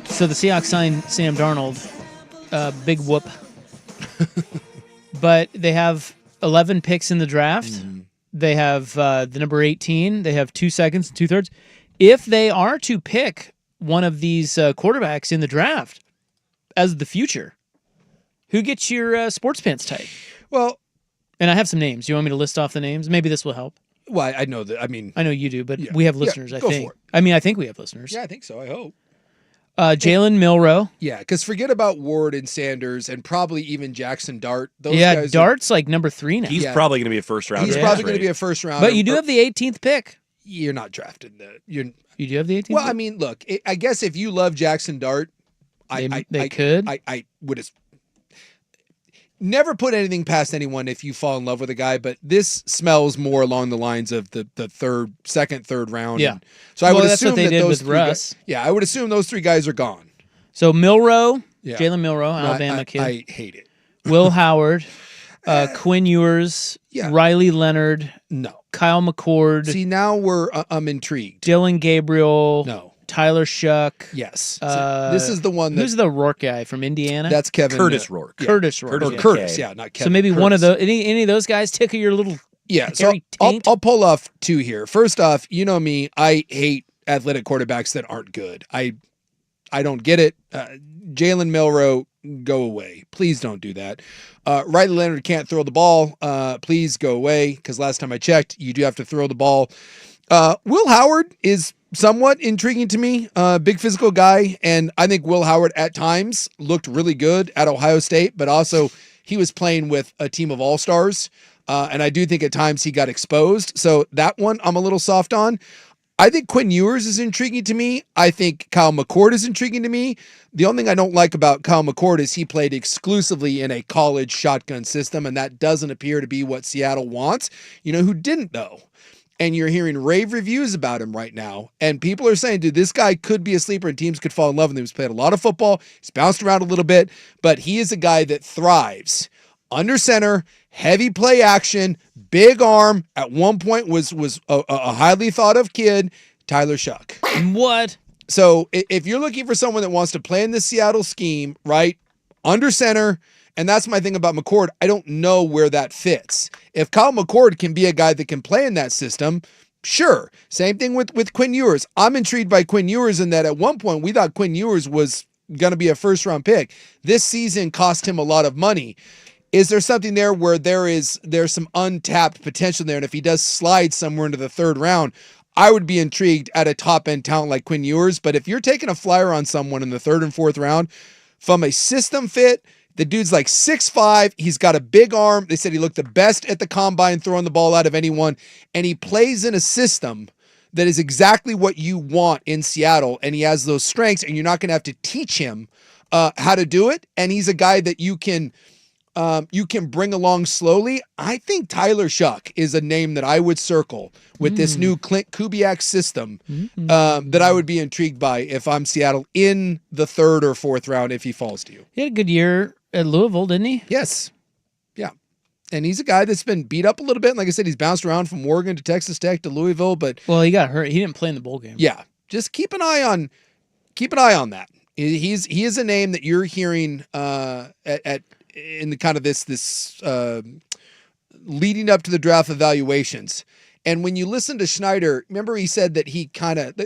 So the Seahawks signed Sam Darnold. Big whoop. But they have 11 picks in the draft. They have the number 18. They have 2 seconds and 2/3. If they are to pick one of these quarterbacks in the draft as the future, who gets your sports pants tight? Well, and I have some names. Do you want me to list off the names? Maybe this will help. Well, I know that. I mean, I know you do, but we have listeners. I go think. for it. I mean, I think we have listeners. Yeah, I think so. I hope. Jalen Milroe. Yeah, because forget about Ward and Sanders and probably even Jackson Dart. Those Yeah, guys Dart's like number 3 now. He's probably going to be a first rounder. He's probably going to be a first rounder. But you do have the 18th pick. You're not drafted. You do have the 18th Well, pick? I mean, look, I guess if you love Jackson Dart, I would have never put anything past anyone if you fall in love with a guy, but this smells more along the lines of the second, third round. Yeah. And so I would that's assume what they that did those with three Russ. I would assume those 3 guys are gone. So Milroe, Yeah. Jalen Milroe, No, Alabama kid. I hate it. Will Howard, Quinn Ewers, Riley Leonard, no, Kyle McCord. See, now I'm intrigued. Dylan Gabriel, no, Tyler Shuck. Yes, this is the one. Who's the Rourke guy from Indiana? That's Kevin Curtis Rourke. Yeah. Curtis Rourke. Or Curtis, yeah, not Kevin. So maybe Curtis. one of those. Any of those guys tickle your little Yeah, so hairy taint? I'll pull off 2 here. First off, you know me, I hate athletic quarterbacks that aren't good. I don't get it. Jalen Milroe, go away. Please don't do that. Riley Leonard can't throw the ball. Please go away, because last time I checked, you do have to throw the ball. Will Howard is somewhat intriguing to me. Big physical guy, and I think Will Howard at times looked really good at Ohio State, but also he was playing with a team of all-stars, and I do think at times he got exposed. So that one I'm a little soft on. I think Quinn Ewers is intriguing to me. I think Kyle McCord is intriguing to me. The only thing I don't like about Kyle McCord is he played exclusively in a college shotgun system, and that doesn't appear to be what Seattle wants. You know who didn't, though? And you're hearing rave reviews about him right now. And people are saying, dude, this guy could be a sleeper and teams could fall in love with him. He's played a lot of football. He's bounced around a little bit, but he is a guy that thrives under center, heavy play action, big arm. At one point was a highly thought of kid, Tyler Shuck. What? So if you're looking for someone that wants to play in the Seattle scheme, right, under center, and that's my thing about McCord, I don't know where that fits. If Kyle McCord can be a guy that can play in that system, sure. Same thing with Quinn Ewers. I'm intrigued by Quinn Ewers in that at one point we thought Quinn Ewers was going to be a first-round pick. This season cost him a lot of money. Is there something there where there's some untapped potential there? And if he does slide somewhere into the 3rd round, I would be intrigued at a top-end talent like Quinn Ewers. But if you're taking a flyer on someone in the 3rd and 4th round, from a system fit, the dude's like 6'5". He's got a big arm. They said he looked the best at the combine throwing the ball out of anyone. And he plays in a system that is exactly what you want in Seattle. And he has those strengths, and you're not going to have to teach him how to do it. And he's a guy that you can bring along slowly. I think Tyler Shuck is a name that I would circle with this new Clint Kubiak system that I would be intrigued by if I'm Seattle in the 3rd or 4th round if he falls to you. He had a good year at Louisville, didn't he? Yes. Yeah. And he's a guy that's been beat up a little bit. And like I said, he's bounced around from Oregon to Texas Tech to Louisville, but he got hurt. He didn't play in the bowl game. Yeah. Just keep an eye on that. He is a name that you're hearing in the kind of this leading up to the draft evaluations. And when you listen to Schneider, remember he said that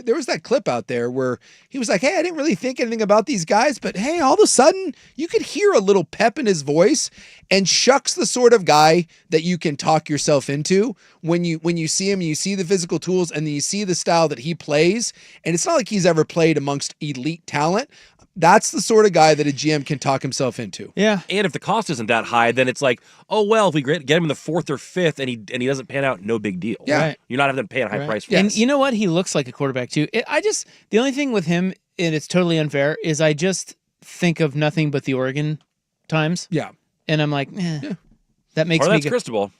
there was that clip out there where he was like, hey, I didn't really think anything about these guys, but hey, all of a sudden you could hear a little pep in his voice. And Shuck's the sort of guy that you can talk yourself into when you see him, you see the physical tools, and then you see the style that he plays. And it's not like he's ever played amongst elite talent. That's the sort of guy that a GM can talk himself into. Yeah. And if the cost isn't that high, then it's like, oh, well, if we get him in the 4th or 5th and he doesn't pan out, no big deal. Yeah. Right. You're not having to pay a high price for And it. you know what? He looks like a quarterback too. The only thing with him, and it's totally unfair, is I just think of nothing but the Oregon times. Yeah. And I'm like, that makes me that's Cristobal.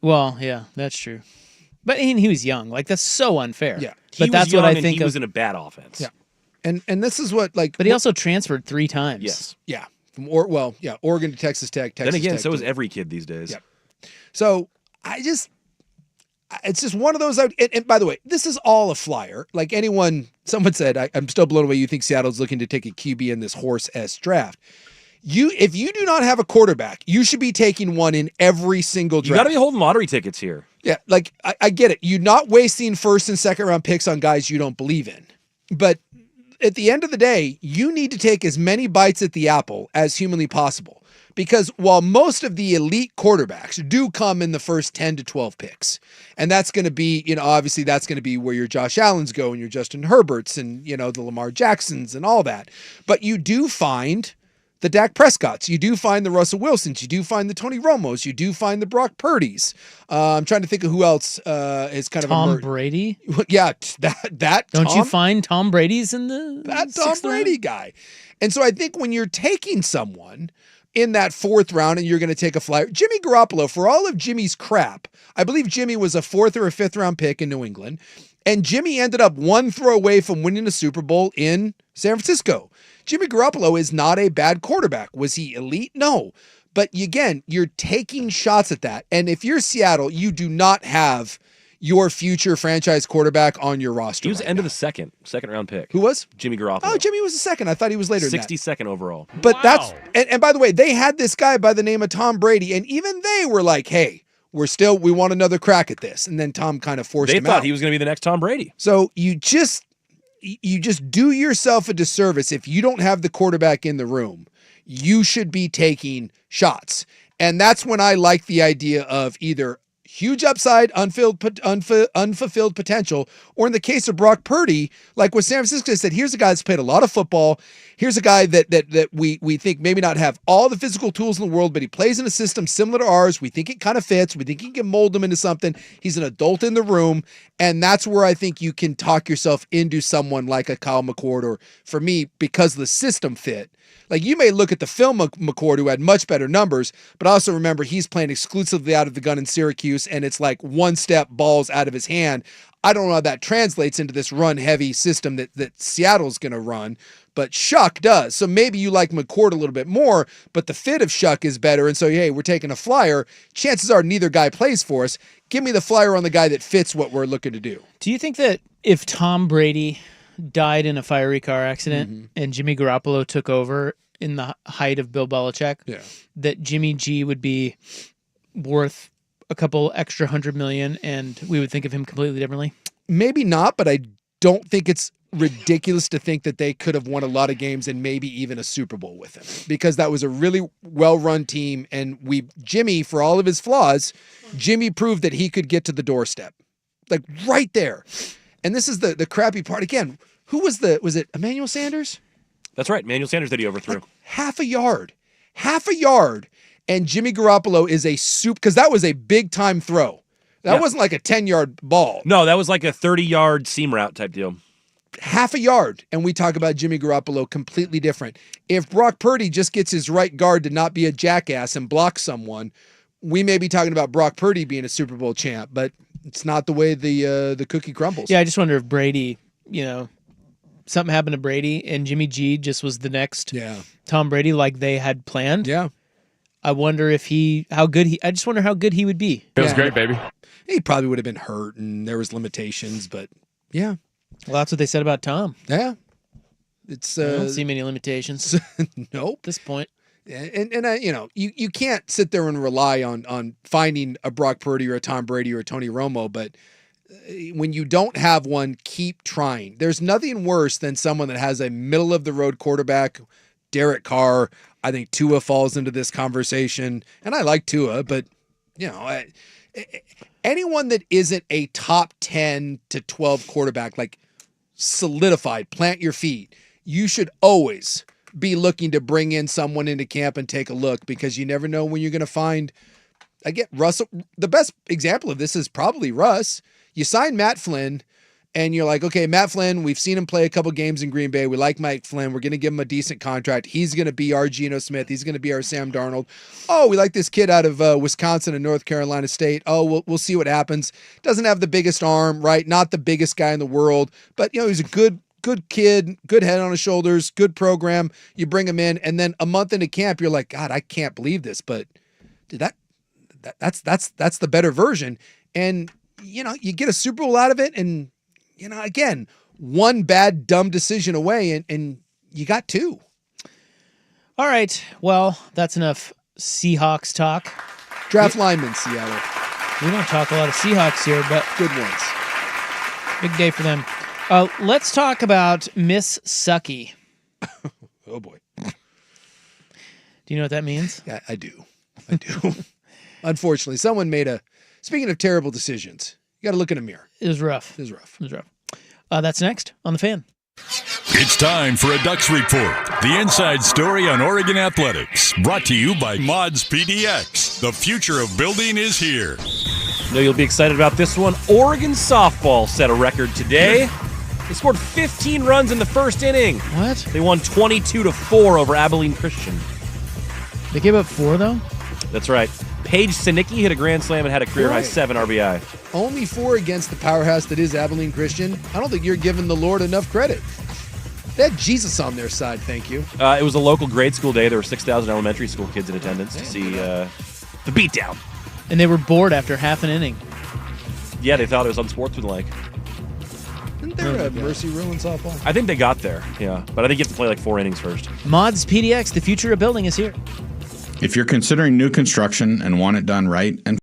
Well, yeah, that's true. But he was young. Like, that's so unfair. Yeah. But that's what I think he was in a bad offense. Yeah. And this is what But he also transferred 3 times. Yes. Yeah. From Oregon to Texas Tech. Then again, Tech so is every kid these days. Yep. So it's just one of those. And by the way, this is all a flyer. Like someone said, I'm still blown away. You think Seattle's looking to take a QB in this horse-esque draft. If you do not have a quarterback, you should be taking one in every single draft. You got to be holding lottery tickets here. Yeah, like I get it. You're not wasting first and second round picks on guys you don't believe in. But at the end of the day, you need to take as many bites at the apple as humanly possible. Because while most of the elite quarterbacks do come in the first 10 to 12 picks, and that's going to be, obviously that's going to be where your Josh Allens go and your Justin Herberts and, the Lamar Jacksons and all that. But you do find the Dak Prescotts, you do find the Russell Wilsons, you do find the Tony Romos, you do find the Brock Purdy's. I'm trying to think of who else is kind Tom of Brady. Yeah, that don't you find Tom Brady's in that Tom Brady guy? And so I think when you're taking someone in that fourth round and you're going to take a flyer, Jimmy Garoppolo, for all of Jimmy's crap, I believe Jimmy was a fourth or a fifth round pick in New England, and Jimmy ended up one throw away from winning a Super Bowl in San Francisco. Jimmy Garoppolo is not a bad quarterback. Was he elite? No. But again, you're taking shots at that. And if you're Seattle, you do not have your future franchise quarterback on your roster. He was end of the second round pick. Who was? Jimmy Garoppolo. Oh, Jimmy was the second. I thought he was later than that. 62nd overall. But that's, and by the way, they had this guy by the name of Tom Brady, and even they were like, hey, we want another crack at this. And then Tom kind of forced him out. They thought he was going to be the next Tom Brady. So you just do yourself a disservice if you don't have the quarterback in the room. You should be taking shots. And that's when I like the idea of either huge upside, unfulfilled potential, or in the case of Brock Purdy, like what San Francisco said, here's a guy that's played a lot of football. Here's a guy that we think maybe not have all the physical tools in the world, but he plays in a system similar to ours. We think it kind of fits. We think he can mold him into something. He's an adult in the room, and that's where I think you can talk yourself into someone like a Kyle McCord, or for me, because the system fit. Like, you may look at the film of McCord, who had much better numbers, but also remember he's playing exclusively out of the gun in Syracuse, and it's like one step balls out of his hand. I don't know how that translates into this run-heavy system that Seattle's going to run, but Shuck does. So maybe you like McCord a little bit more, but the fit of Shuck is better, and so, hey, we're taking a flyer. Chances are neither guy plays for us. Give me the flyer on the guy that fits what we're looking to do. Do you think that if Tom Brady died in a fiery car accident and Jimmy Garoppolo took over in the height of Bill Belichick, that Jimmy G would be worth a couple extra $100 million and we would think of him completely differently? Maybe not, but I don't think it's ridiculous to think that they could have won a lot of games and maybe even a Super Bowl with him, because that was a really well-run team. And Jimmy, for all of his flaws, Jimmy proved that he could get to the doorstep, like right there. And this is the crappy part. Again, was it Emmanuel Sanders? That's right. Emmanuel Sanders that he overthrew. Like half a yard. And Jimmy Garoppolo is because that was a big time throw. That wasn't like a 10-yard ball. No, that was like a 30-yard seam route type deal. Half a yard. And we talk about Jimmy Garoppolo completely different. If Brock Purdy just gets his right guard to not be a jackass and block someone, we may be talking about Brock Purdy being a Super Bowl champ, but it's not the way the cookie crumbles. Yeah, I just wonder if Brady, something happened to Brady and Jimmy G just was the next Tom Brady like they had planned. Yeah. I wonder I just wonder how good he would be. Feels great, baby. He probably would have been hurt and there was limitations, but yeah. Well, that's what they said about Tom. Yeah. It's I don't see many limitations. Nope. At this point. And I, you can't sit there and rely on finding a Brock Purdy or a Tom Brady or a Tony Romo, but when you don't have one, keep trying. There's nothing worse than someone that has a middle of the road quarterback. Derek Carr, I think Tua falls into this conversation, and I like Tua, but anyone that isn't a top 10 to 12 quarterback, like solidified, plant your feet, you should always be looking to bring in someone into camp and take a look, because you never know when you're going to find. Again, Russell, the best example of this is probably Russ. You sign Matt Flynn, and you're like, okay, Matt Flynn, we've seen him play a couple games in Green Bay. We like Mike Flynn. We're going to give him a decent contract. He's going to be our Geno Smith. He's going to be our Sam Darnold. Oh, we like this kid out of Wisconsin and North Carolina State. Oh, we'll see what happens. Doesn't have the biggest arm, right? Not the biggest guy in the world, but he's a good kid, good head on his shoulders, good program. You bring him in, and then a month into camp, you're like, God, I can't believe this, but dude, that's the better version. And you get a Super Bowl out of it, and again, one bad dumb decision away, and you got two. All right. Well, that's enough Seahawks talk. Draft linemen, Seattle. We don't talk a lot of Seahawks here, but good ones. Big day for them. Let's talk about Miss Sucky. Oh boy. Do you know what that means? Yeah, I do. Unfortunately, someone made speaking of terrible decisions, you got to look in a mirror. It was rough. That's next on The Fan. It's time for a Ducks Report, the inside story on Oregon athletics. Brought to you by Mods PDX. The future of building is here. No, you'll be excited about this one. Oregon softball set a record today. They scored 15 runs in the first inning. What? They won 22-4 over Abilene Christian. They gave up 4, though? That's right. Paige Sinicki hit a grand slam and had a career-high 7 RBI. Only 4 against the powerhouse that is Abilene Christian. I don't think you're giving the Lord enough credit. They had Jesus on their side, thank you. It was a local grade school day. There were 6,000 elementary school kids in attendance to see the beatdown. And they were bored after half an inning. Yeah, they thought it was unsportsmanlike. Isn't there a mercy rule in softball? I think they got there, yeah. But I think you have to play like 4 innings first. Mods PDX, the future of building is here. If you're considering new construction and want it done right and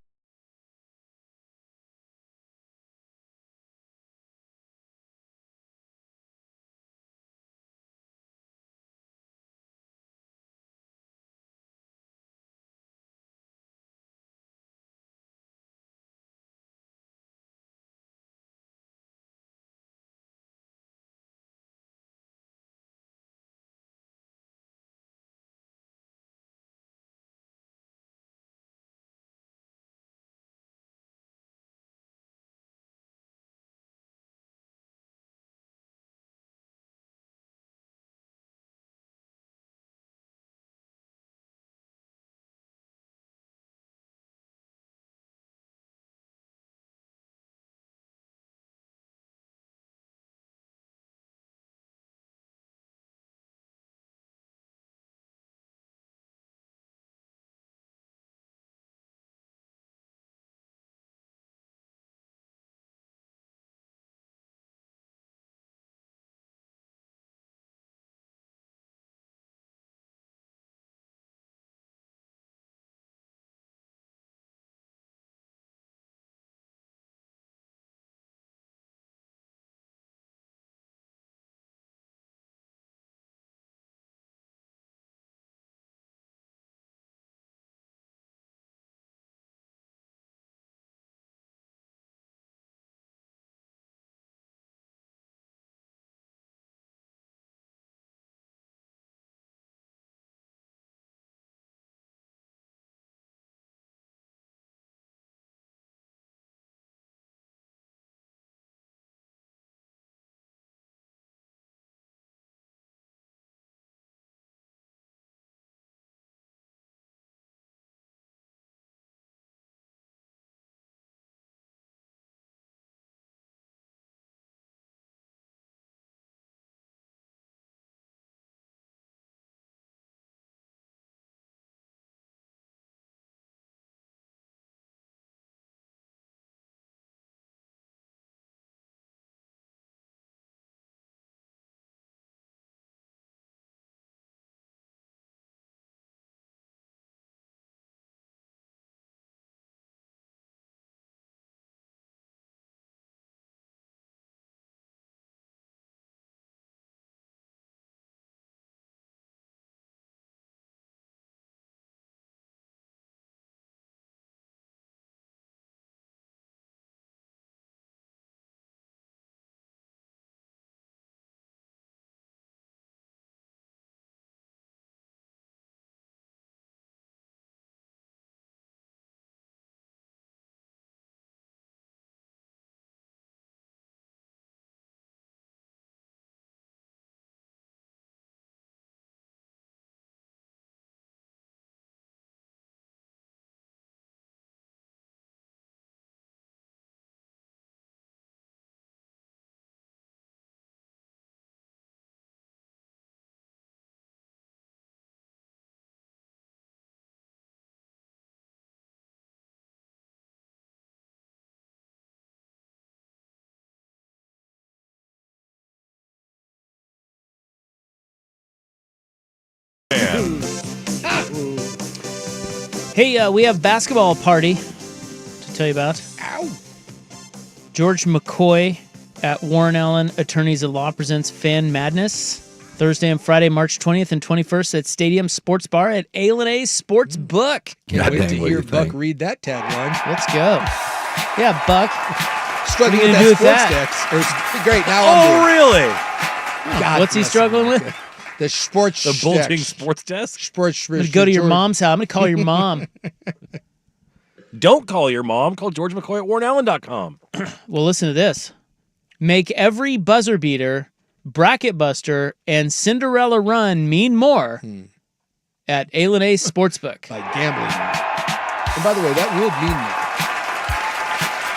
Hey, we have basketball party to tell you about. Ow. George McCoy at Warren Allen Attorneys at Law presents Fan Madness Thursday and Friday, March 20th and 21st at Stadium Sports Bar at A&A Sports Book. Can't wait to hear Buck read that tagline. Let's go. Yeah, Buck. Struggling what are you with gonna do with that that? sports decks. Great, now I'm really? God What's he bless struggling him. with? The sports The bulging decks. sports desk? Sports. I'm going to go to your mom's house. I'm going to call your mom. Don't call your mom. Call George McCoy at WarrenAllen.com. Well, listen to this. Make every buzzer beater, bracket buster, and Cinderella run mean more at A&A Sportsbook. By gambling. And by the way, that would mean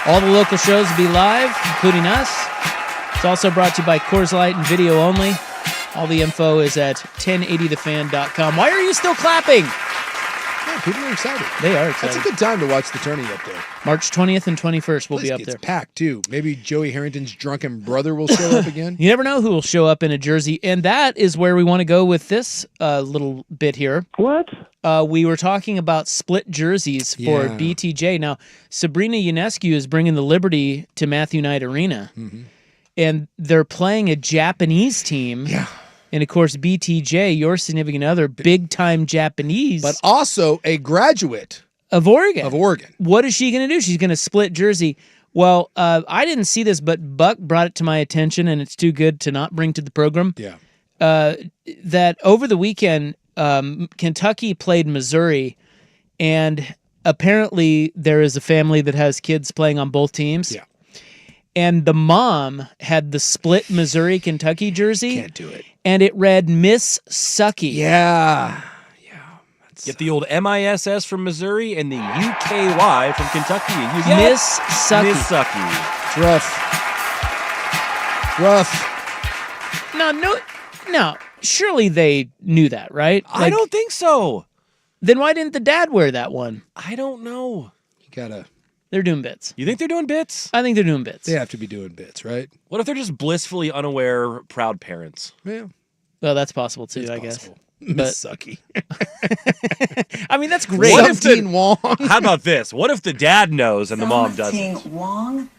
more. All the local shows will be live, including us. It's also brought to you by Coors Light and video only. All the info is at 1080thefan.com. Why are you still clapping? Yeah, people are excited. They are excited. That's a good time to watch the tourney up there. March 20th and 21st will be up It's there. packed, too. Maybe Joey Harrington's drunken brother will show up again. You never know who will show up in a jersey. And that is where we want to go with this little bit here. What? We were talking about split jerseys for Yeah. BTJ. Now, Sabrina Ionescu is bringing the Liberty to Matthew Knight Arena. And they're playing a Japanese team. Yeah. And, of course, BTJ, your significant other, big-time Japanese. But also a graduate of Oregon. Of Oregon. What is she going to do? She's going to split jersey. Well, I didn't see this, but Buck brought it to my attention, and it's too good to not bring to the program. Yeah. That over the weekend, Kentucky played Missouri, and apparently there is a family that has kids playing on both teams. Yeah. And the mom had the split Missouri-Kentucky jersey. Can't do it. And it read Miss Sucky. Yeah. Get the old MISS from Missouri and the UKY from Kentucky. And you get Miss Sucky. Miss Sucky. It's rough. No. Surely they knew that, right? I don't think so. Then why didn't the dad wear that one? I don't know. You gotta. They're doing bits. You think they're doing bits? I think they're doing bits. They have to be doing bits, right? What if they're just blissfully unaware, proud parents? Yeah. Well, that's possible too, I guess. Miss Sucky. I mean, that's great. What if the, Wong. How about this? What if the dad knows and the mom doesn't? Wong?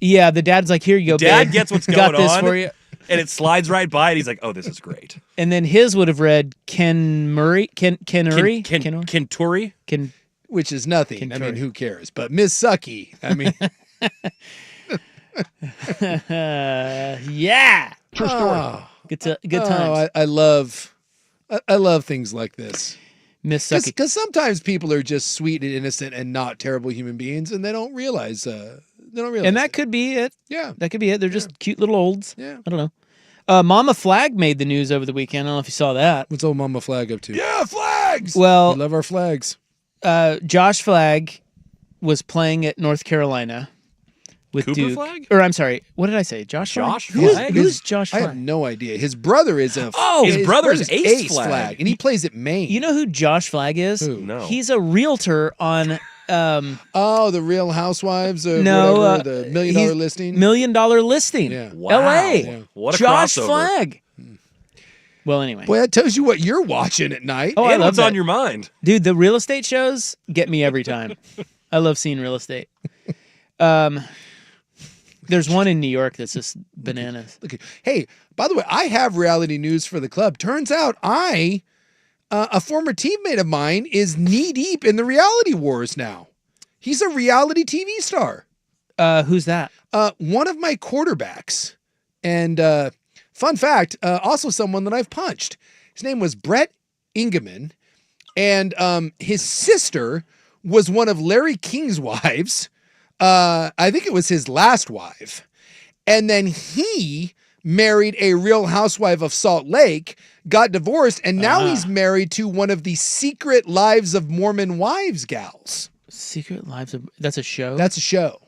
Yeah, the dad's like, here you go, Dad babe. gets what's going Got this on, for you. and it slides right by, and he's like, "Oh, this is great." And then his would have read Ken Murray, Kenuri, Kenturi, which is nothing. I mean, who cares? But Miss Sucky. I mean, yeah. True story. Good times. I love things like this. Miss Sucky. Because sometimes people are just sweet and innocent and not terrible human beings, and they don't realize. And that could be it. Yeah. That could be it. They're just cute little olds. Yeah. I don't know. Mama Flag made the news over the weekend. I don't know if you saw that. What's old Mama Flag up to? Yeah, flags. Well, we love our flags. Josh Flagg was playing at North Carolina with Cooper Duke. Flagg? Or I'm sorry, what did I say? Josh Flagg? Who's Josh I Flagg? have no idea. His brother is a. His brother's Ace Flagg. and he plays at Maine. You know who Josh Flagg is? Who? No. He's a realtor on. The Real Housewives of No, whatever, the $1 Million he's Listing. $1 Million Listing. Yeah. Wow. L.A. Yeah. What a Josh crossover. Flagg. Well, anyway. Boy, that tells you what you're watching at night. Oh, I And love what's that. on your mind? Dude, the real estate shows get me every time. I love seeing real estate. There's one in New York that's just bananas. Look, hey, by the way, I have reality news for the club. Turns out a former teammate of mine is knee deep in the reality wars now. He's a reality TV star. Who's that? One of my quarterbacks. And fun fact, also someone that I've punched. His name was Brett Ingeman. And his sister was one of Larry King's wives. I think it was his last wife. And then he married a Real Housewife of Salt Lake, got divorced, and now he's married to one of the Secret Lives of Mormon Wives gals. Secret Lives of... That's a show? That's a show.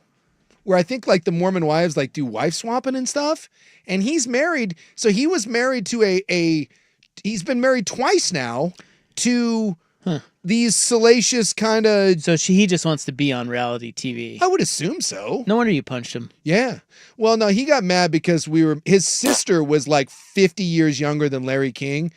Where I think like the Mormon wives like do wife swapping and stuff. And he's married. So he was married to he's been married twice now to these salacious kind of. So he just wants to be on reality TV. I would assume so. No wonder you punched him. Yeah. Well, no, he got mad because his sister was like 50 years younger than Larry King.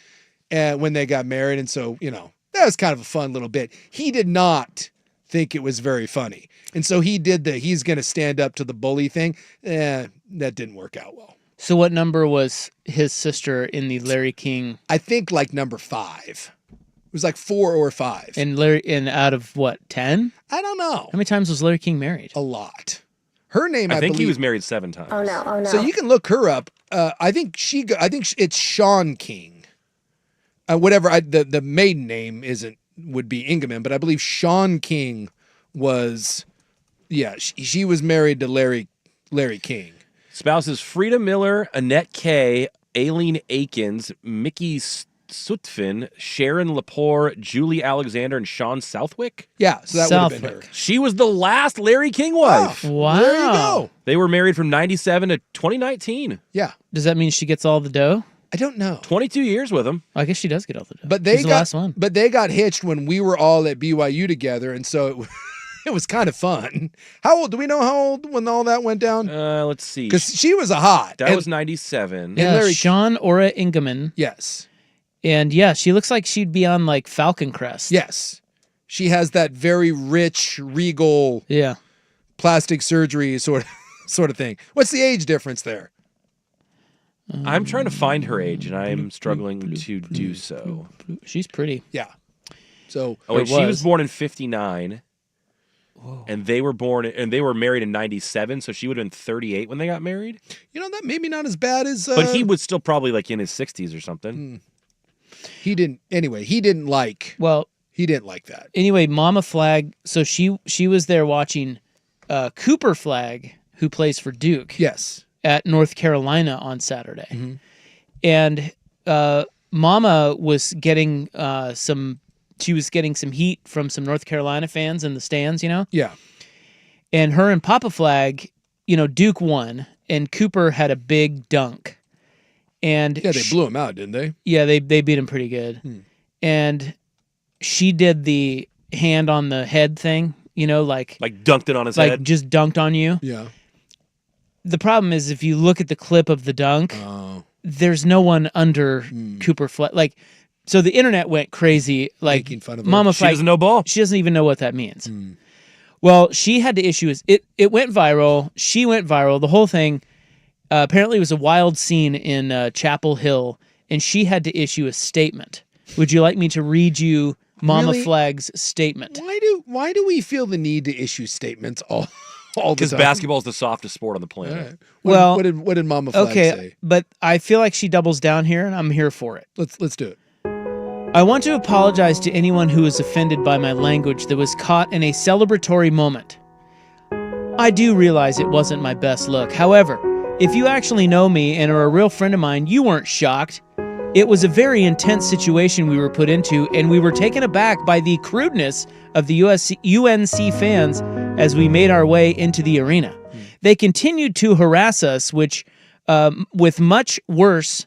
when they got married. And so, that was kind of a fun little bit. He did not think it was very funny. And so he did he's going to stand up to the bully thing. That didn't work out well. So what number was his sister in the Larry King? I think like number 5. It was like 4 or 5. And out of what, 10? I don't know. How many times was Larry King married? A lot. Her name, I think believe, he was married 7 times. Oh no. So you can look her up. I think it's Sean King. Whatever. The maiden name would be Ingeman, but I believe Sean King was. Yeah, she was married to Larry King. Spouses Frida Miller, Annette Kay, Aileen Akins, Mickey Sutphin, Sharon Lepore, Julie Alexander, and Sean Southwick. Yeah, so that would have been her. She was the last Larry King wife. Oh, wow. There you go. They were married from 97 to 2019. Yeah. Does that mean she gets all the dough? I don't know. 22 years with him. I guess she does get all the dough. But She's the last one. But they got hitched when we were all at BYU together, and so it was kind of fun. How old? Do we know how old when all that went down? Let's see. Because she was a hot. That was 97. Yeah, Sean Ora Ingeman. Yes. And yeah, she looks like she'd be on like Falcon Crest. Yes. She has that very rich, regal, plastic surgery sort of thing. What's the age difference there? I'm trying to find her age, and I'm struggling to do so. She's pretty. Yeah. So she was born in 59. Whoa. And they were married in 97, so she would have been 38 when they got married. That maybe not as bad as but he was still probably like in his 60s or something. He didn't like that. Anyway, Mama Flag, so she was there watching Cooper Flag, who plays for Duke. Yes. At North Carolina on Saturday. Mm-hmm. And Mama was getting some heat from some North Carolina fans in the stands, Yeah. And her and Papa Flag, Duke won, and Cooper had a big dunk. And yeah, they blew him out, didn't they? Yeah, they beat him pretty good. And she did the hand on the head thing, like dunked it on his head. Like just dunked on you. Yeah. The problem is if you look at the clip of the dunk, there's no one under Cooper Flag. Like, so the internet went crazy, like making fun of her. Mama Flag. She doesn't know ball. She doesn't even know what that means. Well, she had to issue it went viral. She went viral. The whole thing apparently was a wild scene in Chapel Hill, and she had to issue a statement. Would you like me to read you Mama Flag's statement? Why do we feel the need to issue statements all the time? Because basketball is the softest sport on the planet. Right. What did Mama Flag say? But I feel like she doubles down here, and I'm here for it. Let's do it. I want to apologize to anyone who was offended by my language that was caught in a celebratory moment. I do realize it wasn't my best look. However, if you actually know me and are a real friend of mine, you weren't shocked. It was a very intense situation we were put into, and we were taken aback by the crudeness of the UNC fans as we made our way into the arena. They continued to harass us, which, with much worse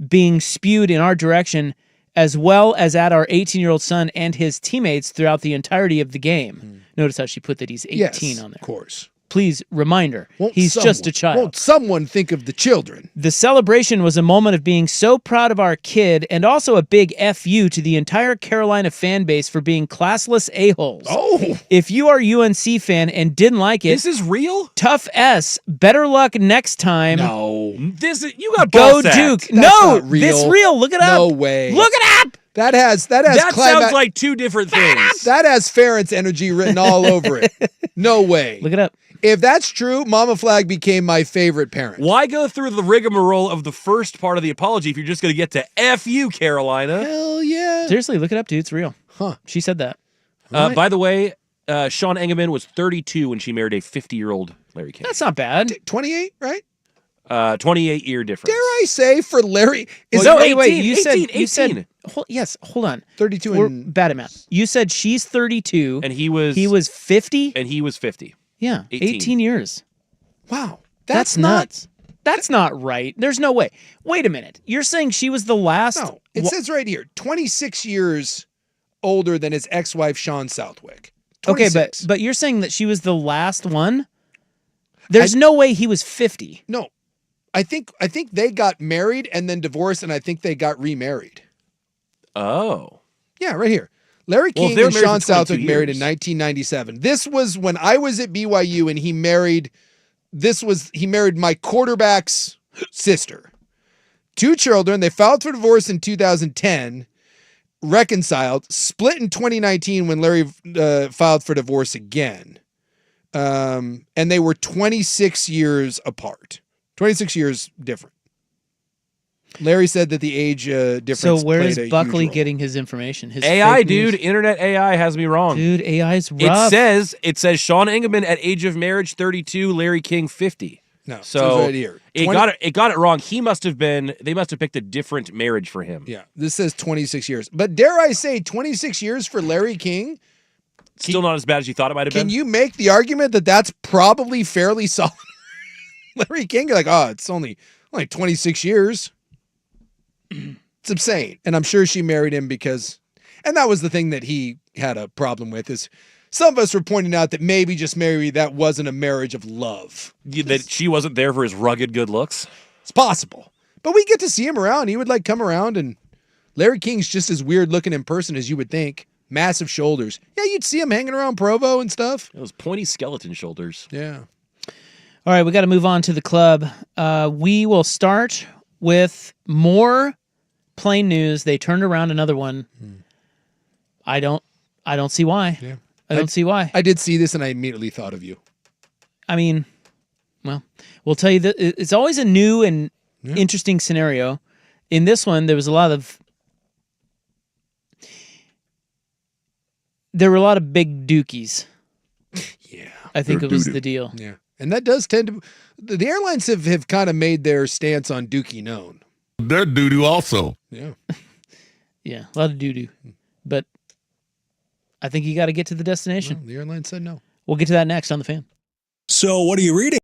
being spewed in our direction, as well as at our 18-year-old son and his teammates throughout the entirety of the game. Notice how she put that he's 18 on there. Of course. Please, reminder, he's just a child. Won't someone think of the children? The celebration was a moment of being so proud of our kid and also a big FU to the entire Carolina fan base for being classless a-holes. Oh! If you are a UNC fan and didn't like it... This is real? Tough S. Better luck next time. No. You got Go ball sacked. Duke. That's No, not real. this real. Look it up. No way. Look it up. That sounds like two different things. That has Ferentz energy written all over it. No way. Look it up. If that's true, Mama Flag became my favorite parent. Why go through the rigmarole of the first part of the apology if you're just going to get to F you, Carolina? Hell yeah. Seriously, look it up, dude. It's real. Huh. She said that. By the way, Sean Engelman was 32 when she married a 50-year-old Larry King. That's not bad. 28, right? 28-year difference. Dare I say for Larry? Wait. You 18. said. Hold on. 32 We're and bad at math. You said she's 32. And he was 50? And he was 50. Yeah. 18 years. Wow. That's nuts. That's not right. There's no way. Wait a minute. You're saying she was the last? No. It says right here, 26 years older than his ex-wife, Sean Southwick. 26. Okay, but you're saying that she was the last one? There's no way he was 50. No. I think they got married and then divorced, and I think they got remarried. Oh. Yeah, right here. Larry Well, King they were and married Sean for 22 Southwick married in years. 1997. This was when I was at BYU and he married my quarterback's sister. 2 children. They filed for divorce in 2010, reconciled, split in 2019 when Larry filed for divorce again. And they were 26 years apart. 26 years different. Larry said that the age difference. So where played is a huge Buckley role. getting his information? His AI, fake news? dude. Internet AI has me wrong. Dude, AI's rough. It says Sean Engelman at age of marriage 32, Larry King 50. No, so right here. It got it wrong. They must have picked a different marriage for him. Yeah, this says 26 years. But dare I say 26 years for Larry King? Still not as bad as you thought it might have been. Can you make the argument that that's probably fairly solid? Larry King, you're like, oh, it's only 26 years. It's insane. And I'm sure she married him because, and that was the thing that he had a problem with, is some of us were pointing out that maybe just maybe that wasn't a marriage of love. That she wasn't there for his rugged good looks? It's possible. But we get to see him around. He would like come around, and Larry King's just as weird looking in person as you would think. Massive shoulders. Yeah, you'd see him hanging around Provo and stuff. Those pointy skeleton shoulders. Yeah. All right, we got to move on to the club. We will start with more plain news. They turned around another one. I don't see why. Yeah. I don't see why. I did see this and I immediately thought of you. I mean, well, we'll tell you that it's always a new and interesting scenario. In this one, there were a lot of big dookies. Yeah. I think it was the deal. Yeah. And that does tend to, the airlines have kind of made their stance on dookie known. They're doo-doo also. Yeah. Yeah, a lot of doo-doo. But I think you got to get to the destination. Well, the airline said no. We'll get to that next on The Fan. So what are you reading?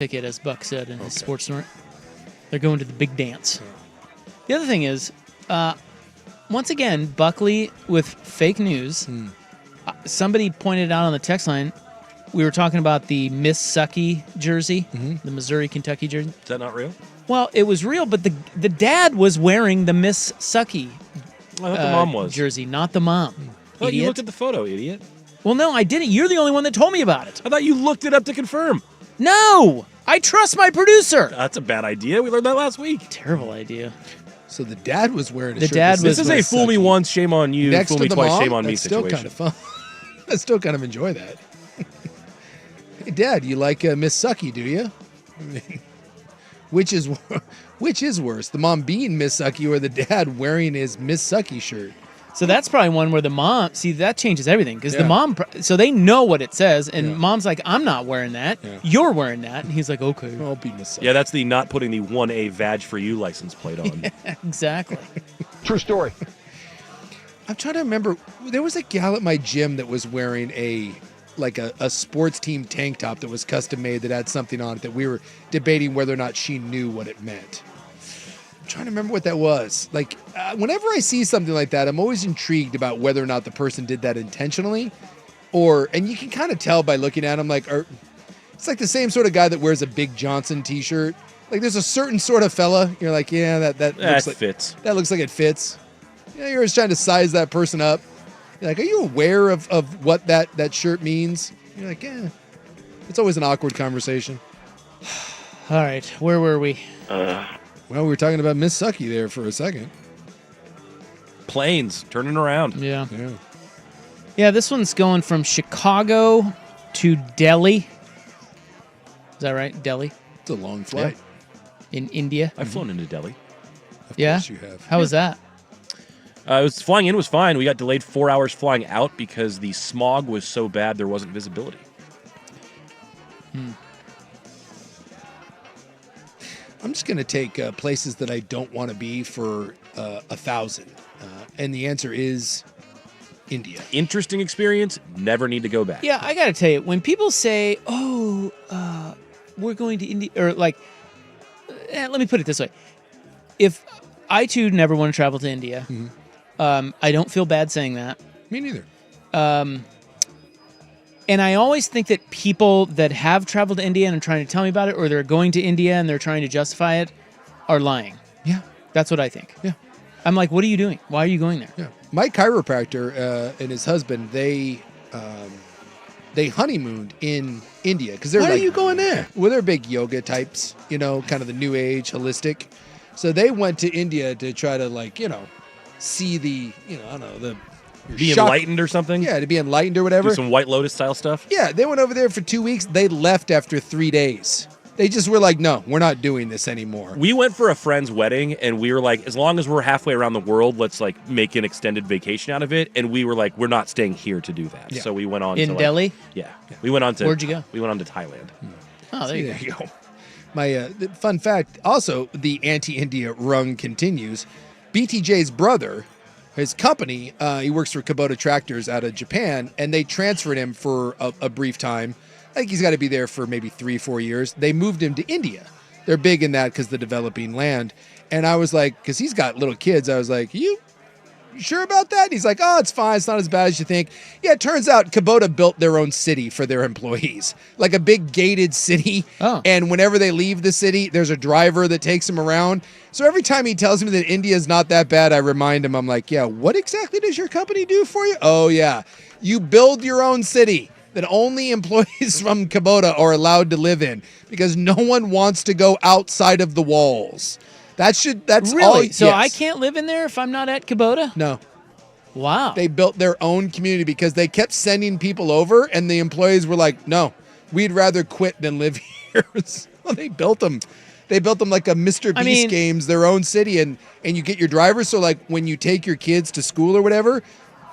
ticket, as Buck said in his sports story. They're going to the big dance. The other thing is, once again, Buckley with fake news. Somebody pointed out on the text line, we were talking about the Miss Sucky jersey, the Missouri-Kentucky jersey. Is that not real? Well, it was real, but the dad was wearing the Miss Sucky I thought the mom was. jersey, not the mom. Oh, you Idiot. looked at the photo, idiot. Well, no, I didn't. You're the only one that told me about it. I thought you looked it up to confirm. No! I trust my producer. That's a bad idea. We learned that last week. Terrible idea. So the dad was wearing a The shirt. dad that was- This is said a Miss fool me Sucky. once, shame on you. Next Fool to me the twice, mom? shame on me That's still situation. kind of fun. I still kind of enjoy that. Hey, Dad, you like Miss Sucky, do you? Which is worse, the mom being Miss Sucky or the dad wearing his Miss Sucky shirt? So that's probably one where the mom, see, that changes everything because the Yeah. mom, so they know what it says, and mom's like, I'm not wearing that. Yeah. You're wearing that. And he's like, okay. I'll be Miss Sucky. Yeah, that's the not putting the 1A Vag for You license plate on. Exactly. True story. I'm trying to remember. There was a gal at my gym that was wearing a sports team tank top that was custom made that had something on it that we were debating whether or not she knew what it meant. I'm trying to remember what that was. Whenever I see something like that, I'm always intrigued about whether or not the person did that intentionally, and you can kind of tell by looking at them. It's like the same sort of guy that wears a Big Johnson T-shirt. Like there's a certain sort of fella. You're like, yeah, that looks like fits. That looks like it fits. You're always trying to size that person up. You're like, are you aware of what that shirt means? You're like, yeah. It's always an awkward conversation. All right, where were we? Well, we were talking about Miss Sucky there for a second. Planes, turning around. Yeah. Yeah, this one's going from Chicago to Delhi. Is that right? Delhi? It's a long flight. In India? I've flown into Delhi. Of Yeah? course you have. How was that? Flying in was fine. We got delayed 4 hours flying out because the smog was so bad there wasn't visibility. I'm just going to take places that I don't want to be for 1,000. And the answer is India. Interesting experience. Never need to go back. Yeah, I got to tell you, when people say, we're going to India, or let me put it this way. If I, too, never want to travel to India, I don't feel bad saying that. Me neither. And I always think that people that have traveled to India and are trying to tell me about it, or they're going to India and they're trying to justify it, are lying. Yeah. That's what I think. Yeah. I'm like, what are you doing? Why are you going there? Yeah. My chiropractor and his husband, they honeymooned in India because they're Why like, are you going there? Well, they're big yoga types, kind of the new age, holistic. So they went to India to try to see the, Be enlightened or something? Yeah, to be enlightened or whatever. Do some White Lotus style stuff? Yeah, they went over there for 2 weeks. They left after 3 days. They just were like, no, we're not doing this anymore. We went for a friend's wedding, and we were like, as long as we're halfway around the world, let's make an extended vacation out of it. And we were like, we're not staying here to do that. Yeah. So we went on in to Delhi. Yeah, we went on to. Where'd you go? We went on to Thailand. Oh, there you go. My fun fact. Also, the anti-India rung continues. BTJ's brother, his company, he works for Kubota Tractors out of Japan, and they transferred him for a brief time. I think he's got to be there for maybe 3-4 years. They moved him to India. They're big in that because the developing land. And I was like, because he's got little kids, I was like, you sure about that? And he's like, oh, it's fine. It's not as bad as you think. Yeah, it turns out Kubota built their own city for their employees, like a big gated city. Oh. And whenever they leave the city, there's a driver that takes them around. So every time he tells me that India is not that bad, I remind him, I'm like, yeah, what exactly does your company do for you? Oh, yeah. You build your own city that only employees from Kubota are allowed to live in because no one wants to go outside of the walls. That's really? all. So yes. I can't live in there if I'm not at Kubota? No. Wow. They built their own community because they kept sending people over and the employees were like, no, we'd rather quit than live here. So they built them. They built them like a Mr. Beast games, their own city, and you get your driver. So like when you take your kids to school or whatever,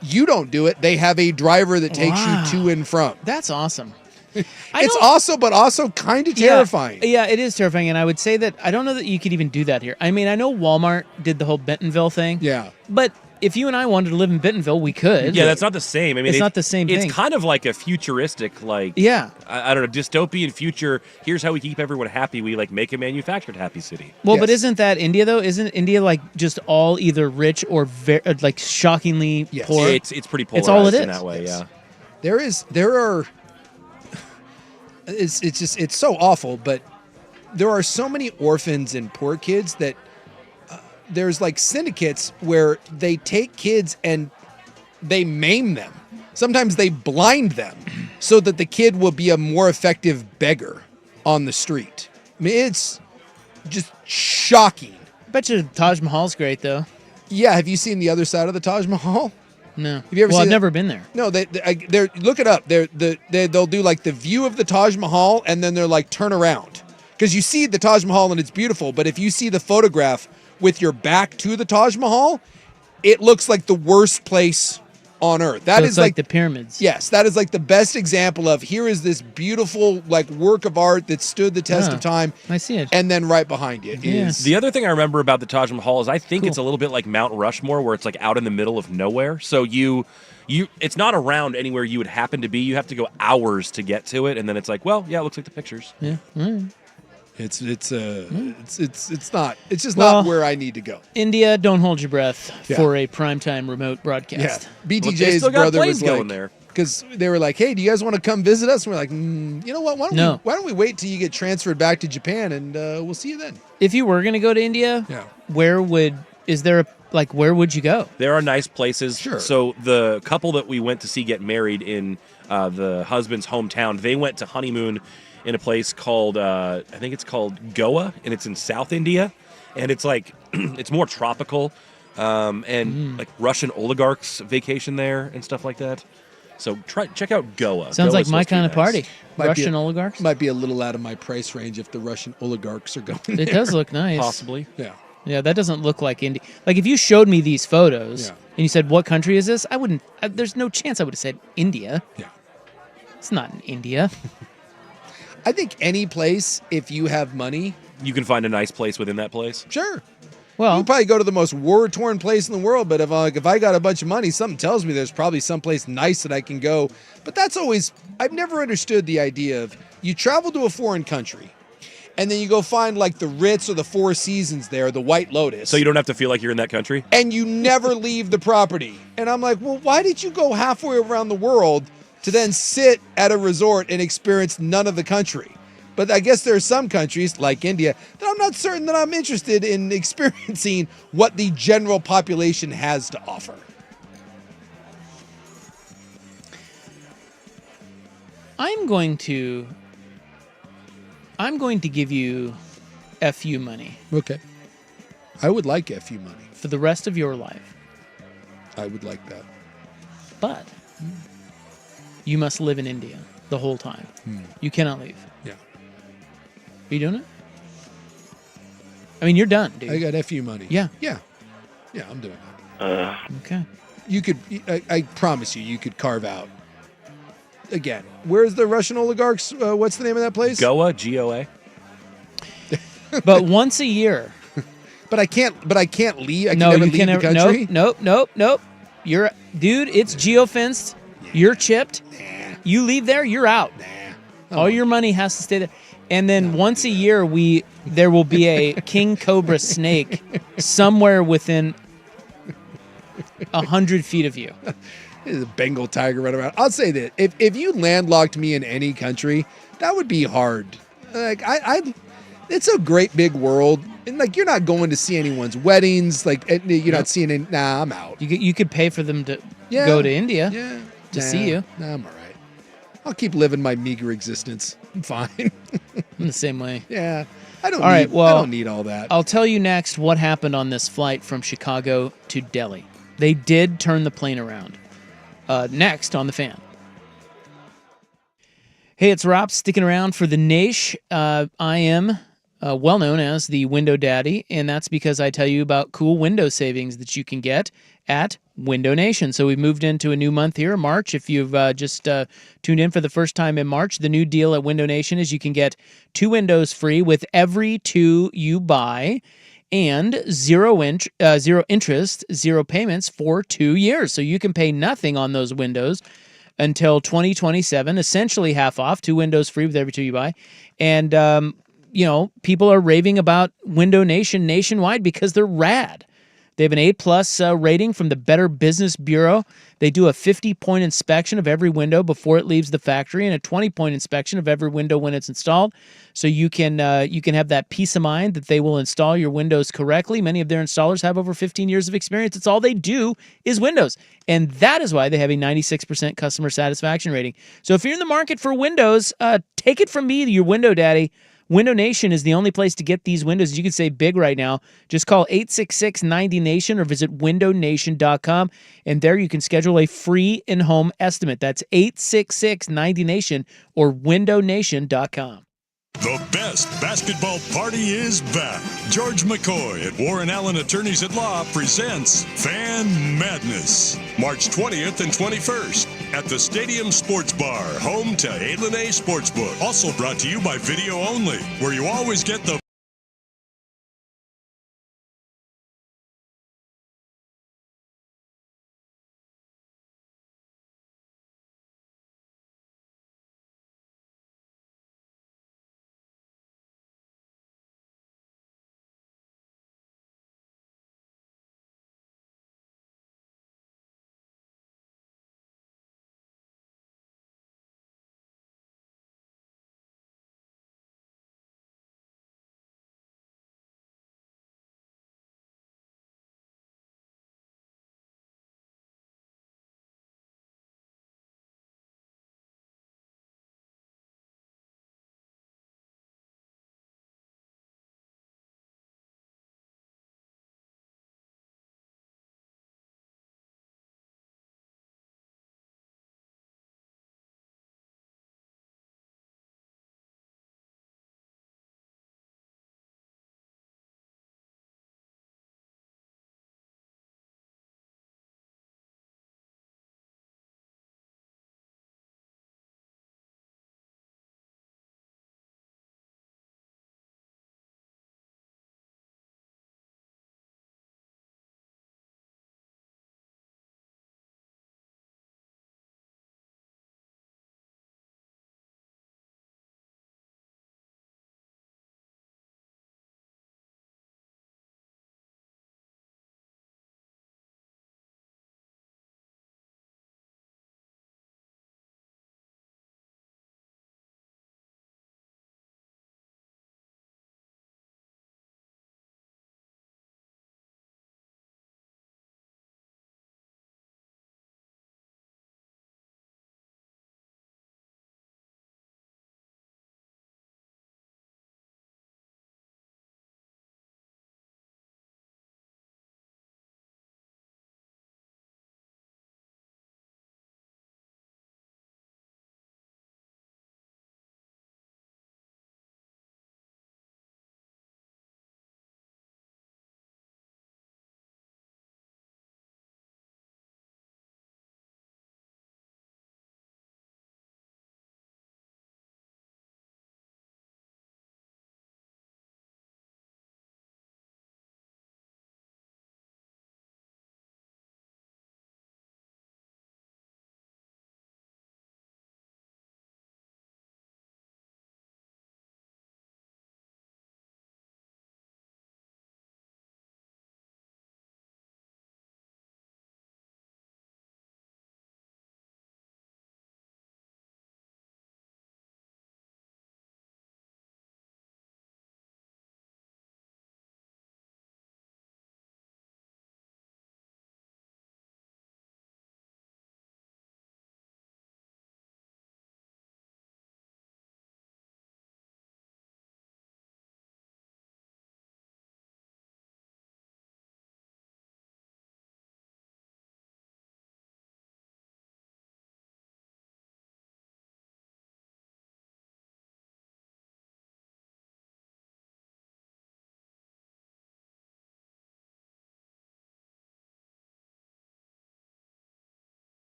you don't do it. They have a driver that takes you to and from. That's awesome. It's awesome, but also kind of terrifying. Yeah, it is terrifying. And I would say that I don't know that you could even do that here. I mean, I know Walmart did the whole Bentonville thing. Yeah. But if you and I wanted to live in Bentonville, we could. Yeah, that's not the same. I mean, it's not the same thing. It's kind of like a futuristic, like, yeah, I don't know, dystopian future. Here's how we keep everyone happy. We like make a manufactured happy city. Well, but isn't that India though? Isn't India like just all either rich or like shockingly poor? It's pretty polarized it's all it is. in that way. Yeah, it's so awful, but there are so many orphans and poor kids that there's like syndicates where they take kids and they maim them. Sometimes they blind them so that the kid will be a more effective beggar on the street. I mean, it's just shocking. I bet you Taj Mahal's great though. Yeah, have you seen the other side of the Taj Mahal? No. Have you ever seen I've it? never been there. No, they're look it up. They'll do like the view of the Taj Mahal and then they're like turn around. Because you see the Taj Mahal and it's beautiful, but if you see the photograph with your back to the Taj Mahal, it looks like the worst place on earth. That is like the pyramids. Yes, that is like the best example of here is this beautiful like work of art that stood the test of time. I see it. And then right behind you is the other thing I remember about the Taj Mahal is I think it's a little bit like Mount Rushmore, where it's like out in the middle of nowhere. So it's not around anywhere you would happen to be. You have to go hours to get to it, and then it's like, well, yeah, it looks like the pictures. Yeah. It's just not where I need to go. India, don't hold your breath for a primetime remote broadcast. Yeah. BTJ's brother was like, there because they were like, "Hey, do you guys want to come visit us?" And we're like, "You know what? Why don't we wait till you get transferred back to Japan and we'll see you then." If you were going to go to India, where would you go? There are nice places. Sure. So the couple that we went to see get married in the husband's hometown, they went to honeymoon in a place called, I think it's called Goa, and it's in South India. And it's like, it's more tropical, and like Russian oligarchs vacation there and stuff like that. So check out Goa. Sounds like Goa's my supposed to be kind of nice. party. Might Russian oligarchs? Might be a little out of my price range if the Russian oligarchs are going there. It does look nice. Possibly. Yeah. Yeah, that doesn't look like India. Like if you showed me these photos and you said, what country is this? I wouldn't, there's no chance I would have said India. Yeah. It's not in India. I think any place, if you have money, you can find a nice place within that place. Sure. Well, you can probably go to the most war-torn place in the world, but if I got a bunch of money, something tells me there's probably someplace nice that I can go. But that's always, I've never understood the idea of you travel to a foreign country, and then you go find like the Ritz or the Four Seasons there, the White Lotus. So you don't have to feel like you're in that country? And you never leave the property. And I'm like, well, why did you go halfway around the world to then sit at a resort and experience none of the country? But I guess there are some countries, like India, that I'm not certain that I'm interested in experiencing what the general population has to offer. I'm going to give you FU money. Okay. I would like FU money. For the rest of your life. I would like that. But you must live in India the whole time. You cannot leave. Yeah. Are you doing it? I mean, you're done, dude. I got FU money. Yeah. Yeah. Yeah, I'm doing it. Okay. You could, I promise you could carve out. Again, where's the Russian oligarchs? What's the name of that place? Goa, Goa. But once a year. But I can't leave. I can never leave the country. Nope. You're, dude, it's geofenced. You're chipped. You leave there, you're out. All your money has to stay there. And then once a year, there will be a king cobra snake somewhere within 100 feet of you. There's a Bengal tiger running around. I'll say that if you landlocked me in any country, that would be hard. Like it's a great big world, and like you're not going to see anyone's weddings. Like you're not seeing any. Nah, I'm out. You could pay for them to go to India to see you. Nah, I'm all right. I'll keep living my meager existence. I'm fine. In the same way. Yeah. I don't need all that. I'll tell you next what happened on this flight from Chicago to Delhi. They did turn the plane around. Next on The Fan. Hey, it's Rob sticking around for the Nash. I am well known as the Window Daddy, and that's because I tell you about cool window savings that you can get at Window Nation. So we've moved into a new month here, March. If you've just tuned in for the first time in March, the new deal at Window Nation is you can get 2 windows free with every 2 you buy. and zero interest, zero payments for 2 years. So you can pay nothing on those windows until 2027, essentially half off, 2 windows free with every 2 you buy. And, people are raving about Window Nation nationwide because they're rad. They have an A-plus rating from the Better Business Bureau. They do a 50-point inspection of every window before it leaves the factory and a 20-point inspection of every window when it's installed. So you can have that peace of mind that they will install your windows correctly. Many of their installers have over 15 years of experience. It's all they do is windows. And that is why they have a 96% customer satisfaction rating. So if you're in the market for windows, take it from me, your window daddy. Window Nation is the only place to get these windows. You can save big right now. Just call 866-90-NATION or visit windownation.com, and there you can schedule a free in-home estimate. That's 866-90-NATION or windownation.com. The best basketball party is back. George McCoy at Warren Allen Attorneys at Law presents Fan Madness, March 20th and 21st at the Stadium Sports Bar, home to A Sportsbook. Also brought to you by Video Only, where you always get the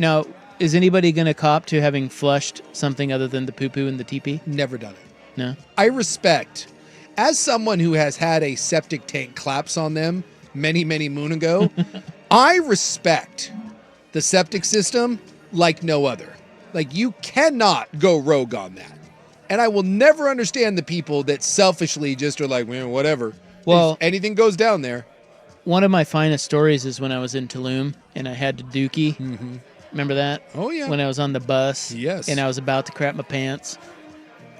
Now, is anybody going to cop to having flushed something other than the poo-poo and the TP? Never done it. No. I respect, as someone who has had a septic tank collapse on them many, many moon ago, I respect the septic system like no other. Like, you cannot go rogue on that. And I will never understand the people that selfishly just are like, man, whatever. Well, if anything goes down there. One of my finest stories is when I was in Tulum and I had to dookie. Mm-hmm. Remember that? Oh, yeah. When I was on the bus. Yes. And I was about to crap my pants.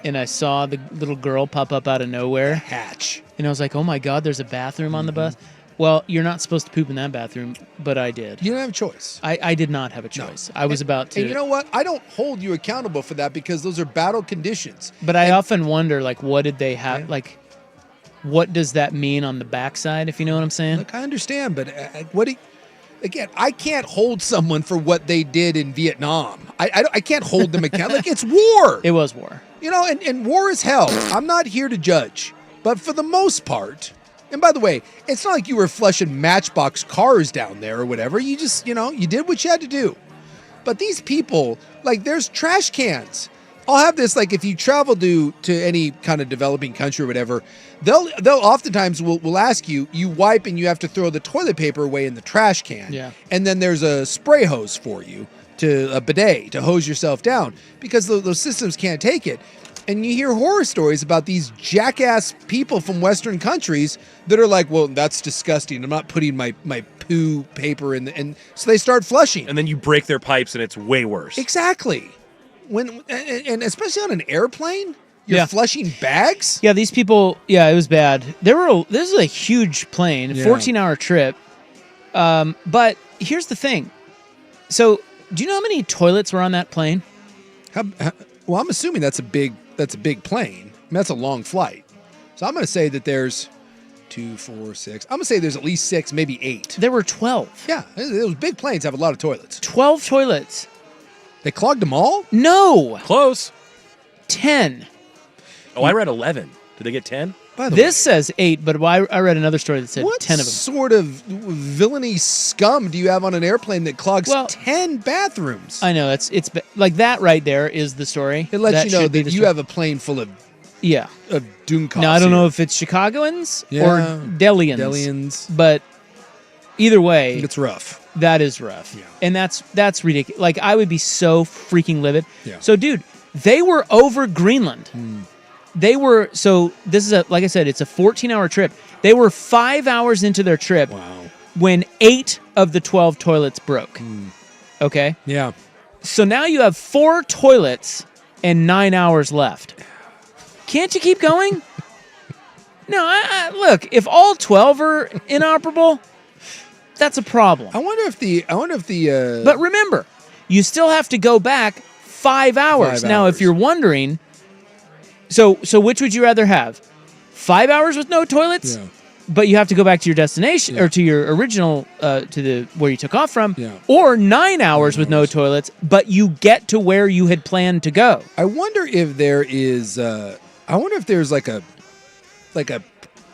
And I saw the little girl pop up out of nowhere. Hatch. And I was like, oh my God, there's a bathroom on the bus. Well, you're not supposed to poop in that bathroom, but I did. You don't have a choice. I did not have a choice. I was about to. And you know what? I don't hold you accountable for that because those are battle conditions. But I often wonder, like, what did they have? Like, what does that mean on the backside, if you know what I'm saying? Look, I understand, but again, I can't hold someone for what they did in Vietnam. I can't hold them accountable. Like, it's war. It was war. You know, and war is hell. I'm not here to judge. But for the most part, and by the way, it's not like you were flushing Matchbox cars down there or whatever. You just, you did what you had to do. But these people, like, there's trash cans. I'll have this, like, if you travel to any kind of developing country or whatever, they'll oftentimes will ask you wipe and you have to throw the toilet paper away in the trash can. Yeah. And then there's a spray hose for you, a bidet to hose yourself down because those systems can't take it. And you hear horror stories about these jackass people from Western countries that are like, well, that's disgusting. I'm not putting my poo paper in and so they start flushing. And then you break their pipes and it's way worse. Exactly. And especially on an airplane, you're flushing bags. Yeah, these people. Yeah, it was bad. This is a huge plane, a 14-hour trip. But here's the thing. So, do you know how many toilets were on that plane? Well, I'm assuming that's a big plane. I mean, that's a long flight. So I'm going to say that there's 2, 4, 6. I'm going to say there's at least 6, maybe 8. There were 12. Yeah, those big planes have a lot of toilets. 12 toilets. They clogged them all? No. Close. 10. Oh, I read 11. Did they get 10? This says 8, but I read another story that said 10 of them. What sort of villainy scum do you have on an airplane that clogs 10 bathrooms? I know, it's like that right there is the story. It lets you know that you have a plane full of Doomcops. Now, I don't know if it's Chicagoans or Delians. Delians. But either way. It's rough. That is rough. Yeah. And that's ridiculous. Like, I would be so freaking livid. Yeah. So, dude, they were over Greenland. They were, so this is like I said, it's a 14-hour trip. They were 5 hours into their trip when 8 of the 12 toilets broke. Okay? Yeah. So now you have 4 toilets and 9 hours left. Can't you keep going? No, look, if all 12 are inoperable, that's a problem. I wonder if the But remember, you still have to go back 5 hours. Now, if you're wondering, so which would you rather have? 5 hours with no toilets, but you have to go back to your destination or to your original where you took off from, or 9 hours with no toilets, but you get to where you had planned to go. I wonder if there is. I wonder if there's like a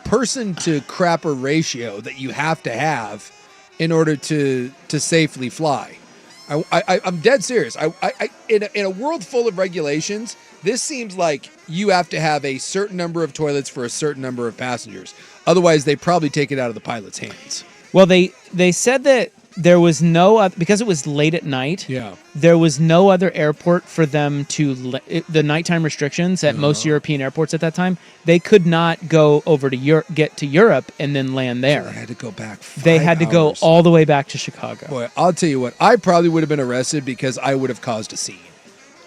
person to crapper ratio that you have to have in order to safely fly. I'm dead serious. In a world full of regulations, this seems like you have to have a certain number of toilets for a certain number of passengers. Otherwise, they probably take it out of the pilot's hands. Well, they said that there was no because it was late at night. Yeah, there was no other airport for them to the nighttime restrictions at most European airports at that time. They could not go over to get to Europe and then land there. So they had to go back. They had to go all the way back to Chicago. Boy, I'll tell you what. I probably would have been arrested because I would have caused a scene.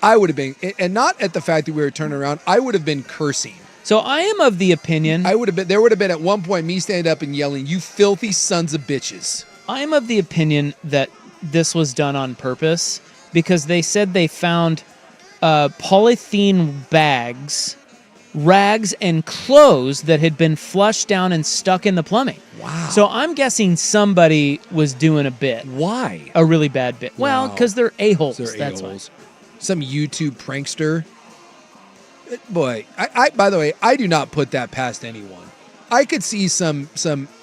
I would have been, and not at the fact that we were turning around. I would have been cursing. So I am of the opinion. There would have been at one point me stand up and yelling, "You filthy sons of bitches." I am of the opinion that this was done on purpose because they said they found polythene bags, rags, and clothes that had been flushed down and stuck in the plumbing. Wow. So I'm guessing somebody was doing a bit. Why? A really bad bit. Well, because they're a-holes. That's why. Some YouTube prankster. Boy, I by the way, I do not put that past anyone. I could see some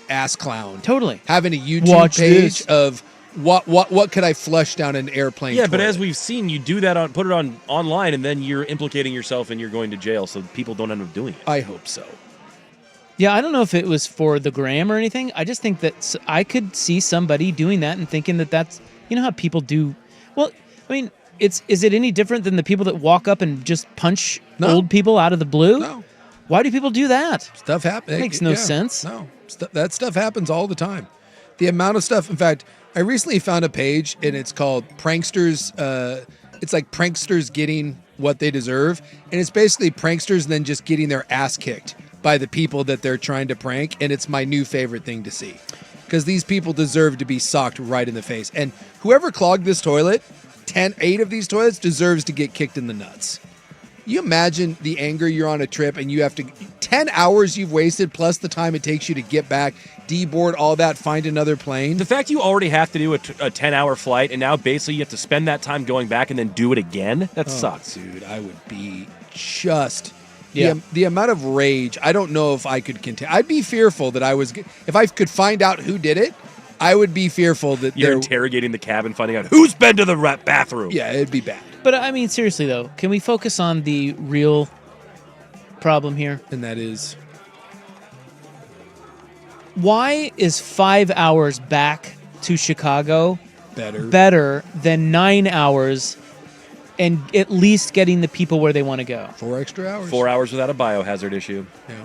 ass clown totally having a YouTube page of what could I flush down an airplane? Yeah, but toilet? as we've seen, you do that put it on online, and then you're implicating yourself and you're going to jail. So people don't end up doing it. I hope so. Yeah, I don't know if it was for the gram or anything. I just think that I could see somebody doing that and thinking that that's, how people do. Well, I mean, is it any different than the people that walk up and just punch old people out of the blue? No. Why do people do that? Stuff happens. Makes no sense. No, that stuff happens all the time. The amount of stuff. In fact, I recently found a page, and it's called Pranksters. It's like pranksters getting what they deserve, and it's basically pranksters and then just getting their ass kicked by the people that they're trying to prank, and it's my new favorite thing to see. Because these people deserve to be socked right in the face. And whoever clogged this toilet, 8 of these toilets, deserves to get kicked in the nuts. You imagine the anger you're on a trip and you have to, 10 hours you've wasted plus the time it takes you to get back, deboard, all that, find another plane. The fact you already have to do a 10-hour flight and now basically you have to spend that time going back and then do it again, that sucks. Dude, I would be just... Yeah. The amount of rage, I don't know if I could continue. I'd be fearful that if I could find out who did it, I would be fearful that you're interrogating the cabin, finding out who's been to the bathroom. Yeah, it'd be bad. But I mean, seriously though, can we focus on the real problem here? And that is, why is 5 hours back to Chicago better than 9 hours and at least getting the people where they want to go? 4 extra hours. 4 hours without a biohazard issue. Yeah.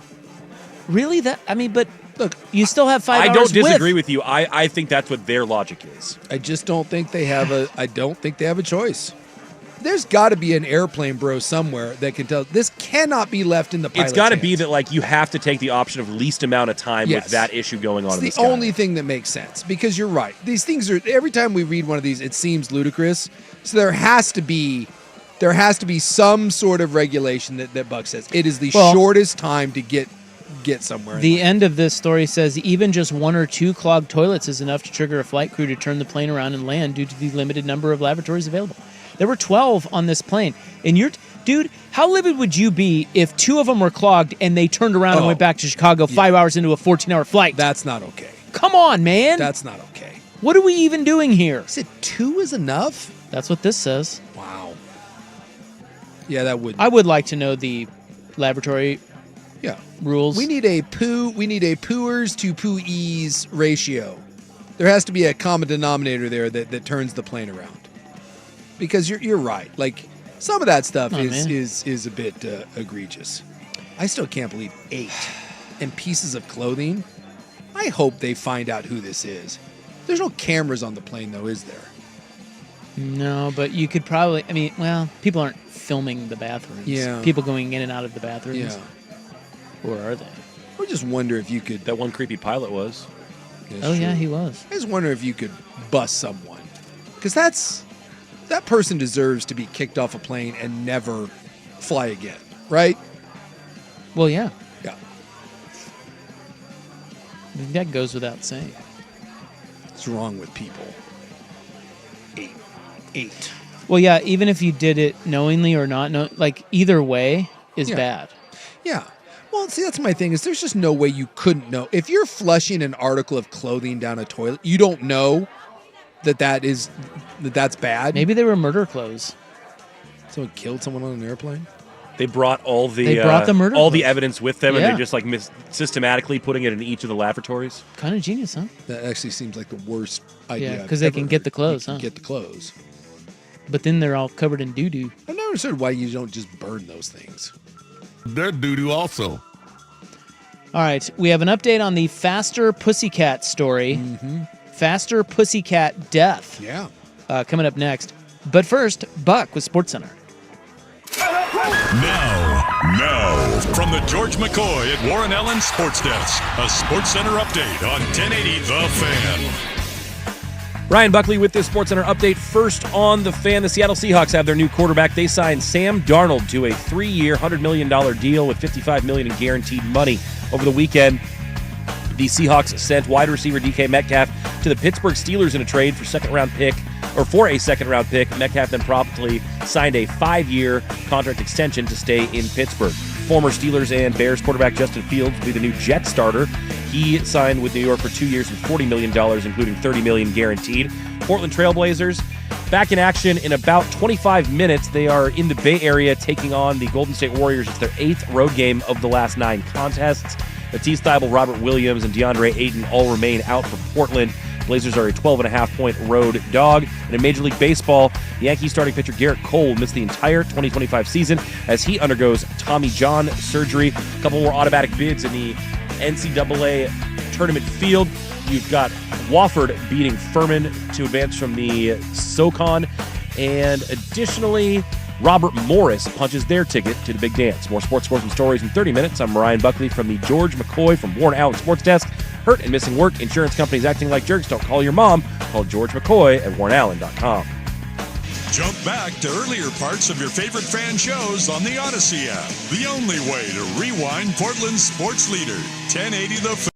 Really? But look, you still have 5 hours. I don't disagree with you. I think that's what their logic is. I just don't think they have a choice. There's got to be an airplane bro somewhere that can tell this cannot be left in the pilot's It's got to hands. be that you have to take the option of least amount of time Yes. with that issue going on. It's in the the sky. only thing that makes sense, because you're right. These things are, every time we read one of these, it seems ludicrous. So there has to be some sort of regulation that Buck says it is the shortest time to get somewhere. The end of this story says even just 1 or 2 clogged toilets is enough to trigger a flight crew to turn the plane around and land due to the limited number of lavatories available. There were 12 on this plane. And dude, how livid would you be if 2 of them were clogged and they turned around and went back to Chicago 5 hours into a 14-hour flight? That's not okay. Come on, man. That's not okay. What are we even doing here? Is it 2 is enough? That's what this says. Wow. Yeah, that would. I would like to know the laboratory rules. We need a pooers to pooees ratio. There has to be a common denominator there that turns the plane around. Because you're right. Like, some of that stuff is a bit egregious. I still can't believe 8 and pieces of clothing. I hope they find out who this is. There's no cameras on the plane, though, is there? No, but you could probably, people aren't filming the bathrooms. Yeah. People going in and out of the bathrooms. Yeah. Or are they? I just wonder if you could... That one creepy pilot was. Yeah, he was. I just wonder if you could bust someone. Because that person deserves to be kicked off a plane and never fly again, right? Well, yeah. Yeah. That goes without saying. What's wrong with people? 8. Well, yeah, even if you did it knowingly or not, either way is bad. Yeah. Well, see, that's my thing, is there's just no way you couldn't know. If you're flushing an article of clothing down a toilet, you don't know that's bad. Maybe they were murder clothes. Someone killed someone on an airplane? They brought all the murder all the clothes. evidence with them, and they're just systematically putting it in each of the lavatories. Kind of genius, huh? That actually seems like the worst idea. Yeah, because they can get the clothes, huh? Get the clothes. But then they're all covered in doo-doo. I've never understood why you don't just burn those things. They're doo-doo also. All right, we have an update on the Faster Pussycat story. Mm-hmm. Faster Pussycat death. Yeah. Coming up next. But first, Buck with SportsCenter. Now, from the George McCoy at Warren Allen Sports Desk, a SportsCenter update on 1080 The Fan. Ryan Buckley with this SportsCenter update. First on The Fan, the Seattle Seahawks have their new quarterback. They signed Sam Darnold to a 3-year, $100 million deal with $55 million in guaranteed money. Over the weekend, the Seahawks sent wide receiver DK Metcalf to the Pittsburgh Steelers in a trade for a second-round pick. Metcalf then promptly signed a 5-year contract extension to stay in Pittsburgh. Former Steelers and Bears quarterback Justin Fields will be the new Jets starter. He signed with New York for 2 years with $40 million, including $30 million guaranteed. Portland Trailblazers back in action in about 25 minutes. They are in the Bay Area taking on the Golden State Warriors. It's their 8th road game of the last 9 contests. Matisse Thybulle, Robert Williams, and DeAndre Ayton all remain out for Portland. Blazers are a 12.5-point road dog. And in Major League Baseball, the Yankees starting pitcher Garrett Cole missed the entire 2025 season as he undergoes Tommy John surgery. A couple more automatic bids in the NCAA tournament field. You've got Wofford beating Furman to advance from the SoCon. And additionally, Robert Morris punches their ticket to the big dance. More sports scores and stories in 30 minutes. I'm Ryan Buckley from the George McCoy from Warren Allen Sports Desk. Hurt and missing work, insurance companies acting like jerks. Don't call your mom. Call George McCoy at warrenallen.com. Jump back to earlier parts of your favorite fan shows on the Odyssey app. The only way to rewind Portland's sports leader, 1080 The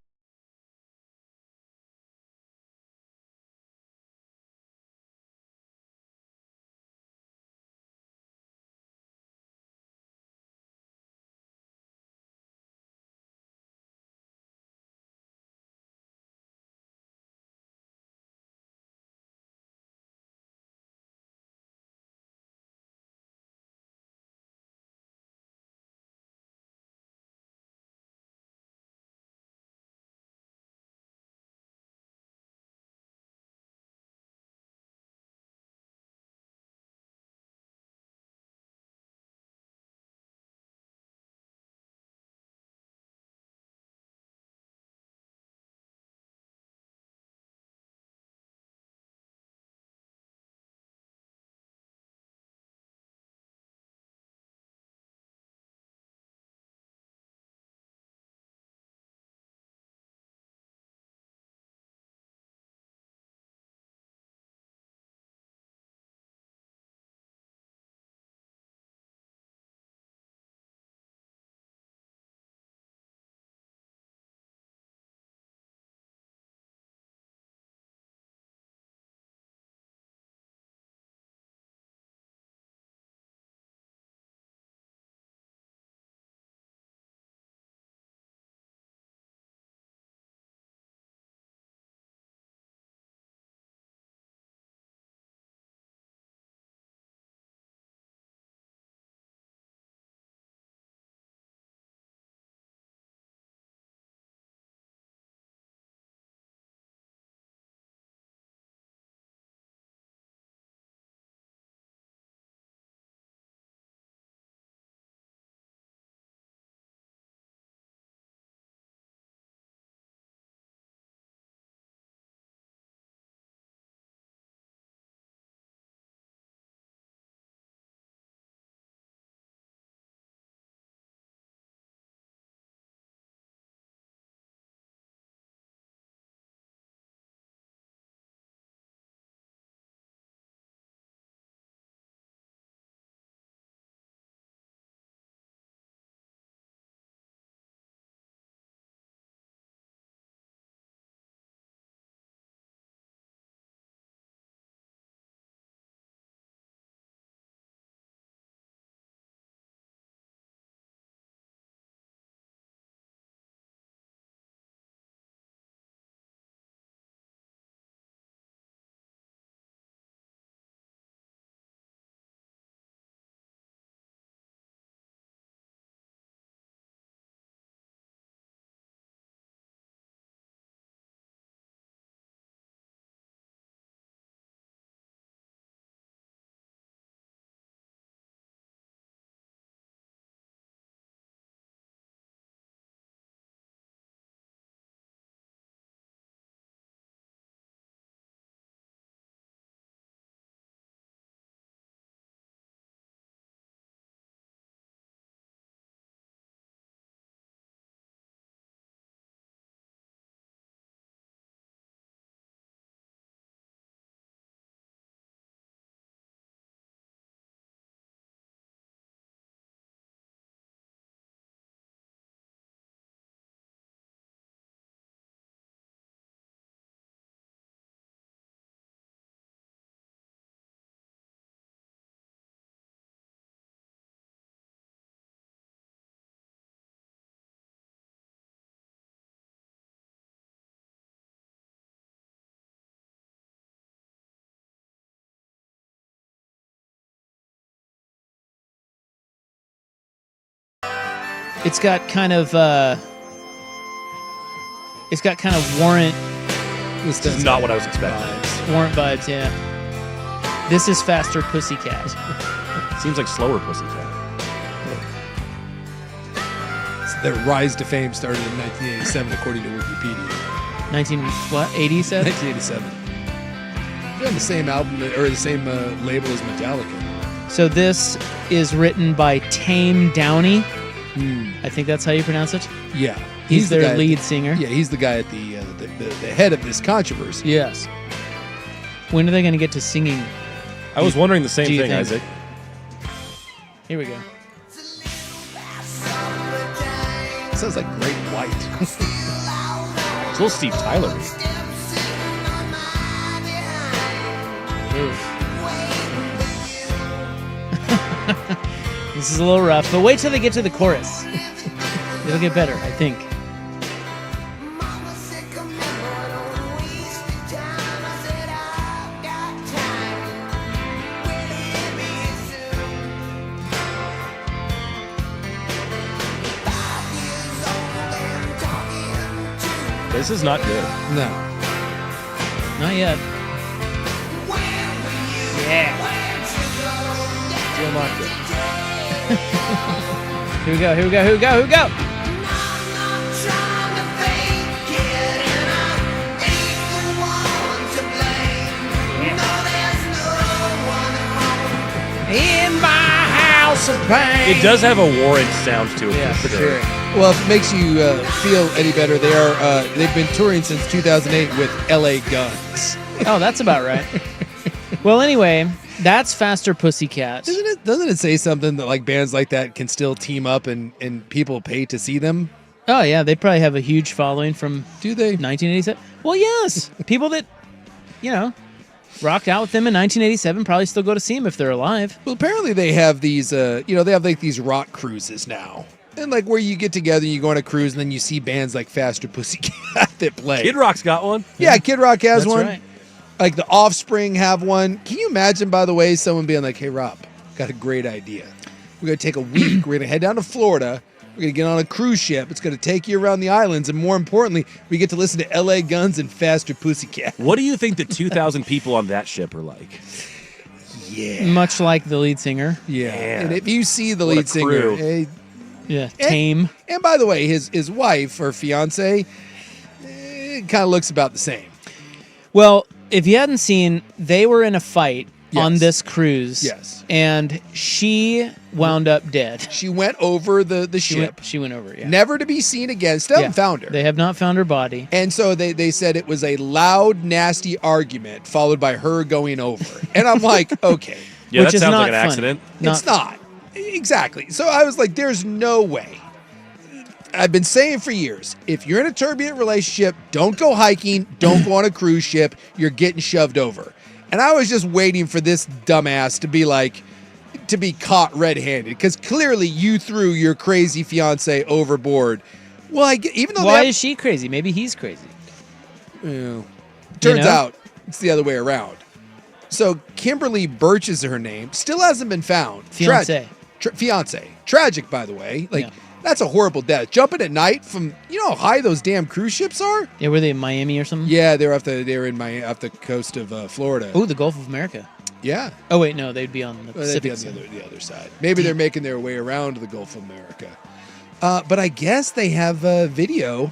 It's got kind of Warrant. This is not what I was expecting. Warrant vibes, yeah. This is faster Pussycat. Seems like slower Pussycat. Their rise to fame started in 1987, according to Wikipedia. 87? 1987. They're on the same album or the same label as Metallica. So this is written by Tame Downey. I think that's how you pronounce it. Yeah, he's their lead singer. Yeah, he's the guy at the head of this controversy. Yes. When are they going to get to singing? I was wondering the same thing, Isaac. Here we go. Sounds like Great White. It's a little Steve Tyler-y. This is a little rough, but wait till they get to the chorus. It'll get better, I think. This is not good. No. Not yet. Yeah. Still not good. Here we go, here we go, here we go, here we go. In my house of pain. It does have a Warrant sound to it, Yeah, for sure. Well, if it makes you feel any better, they've been touring since 2008 with LA Guns. Oh, that's about right. Well, anyway, that's Faster Pussycat. Doesn't it say something that like bands like that can still team up and people pay to see them? Oh yeah, they probably have a huge following from. Do they? 1987. Well, yes, people that rocked out with them in 1987 probably still go to see them if they're alive. Well, apparently they have these, they have like these rock cruises now. And like where you get together, you go on a cruise, and then you see bands like Faster Pussycat that play. Kid Rock's got one. Yeah, Kid Rock has That's one. right. Like the Offspring have one. Can you imagine, by the way, someone being like, "Hey, Rob, got a great idea. We're going to take a week. We're going to head down to Florida. We're going to get on a cruise ship. It's going to take you around the islands. And more importantly, we get to listen to LA Guns and Faster Pussycat." What do you think the 2,000 people on that ship are like? Yeah. Much like the lead singer. Yeah. Man. And if you see the What a lead singer, crew. hey, Yeah, tame. and by the way, his wife or fiance kind of looks about the same. Well, if you hadn't seen, they were in a fight Yes. on this cruise. Yes. And she wound up dead. She went over the ship. She went over, yeah. Never to be seen again. Still haven't found her. They have not found her body. And so they said it was a loud, nasty argument followed by her going over. And I'm like, okay. Yeah, Which that is sounds not like an funny. accident. It's not. Exactly. So I was like, there's no way. I've been saying for years, if you're in a turbulent relationship, don't go hiking, don't go on a cruise ship, you're getting shoved over. And I was just waiting for this dumbass to be caught red-handed, because clearly you threw your crazy fiance overboard. Well, even though Why is she crazy? Maybe he's crazy. Turns out it's the other way around. So Kimberly Birch is her name. Still hasn't been found. Fiance. Fiance. Tragic, by the way. Like, that's a horrible death. Jumping at night from, you know how high those damn cruise ships are? Yeah, were they in Miami or something? Yeah, they were off the coast of Florida. Oh, the Gulf of America. Yeah. Oh, wait, no, they'd be on the Well, they'd be Pacific on side. the other side. Maybe they're making their way around the Gulf of America. But I guess they have video,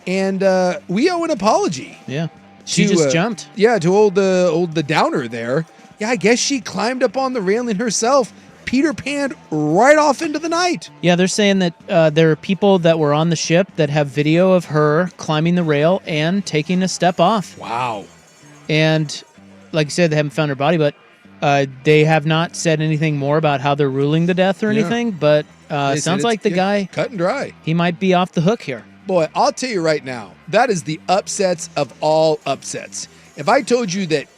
and we owe an apology. Yeah. She just jumped. Yeah, to old the downer there. Yeah, I guess she climbed up on the railing herself, Peter Pan right off into the night. Yeah, they're saying that there are people that were on the ship that have video of her climbing the rail and taking a step off. Wow. And like you said, they haven't found her body, but they have not said anything more about how they're ruling the death or anything. But They said sounds it's- like the guy, cut and dry. he might be off the hook here. Boy, I'll tell you right now, that is the upsets of all upsets. If I told you that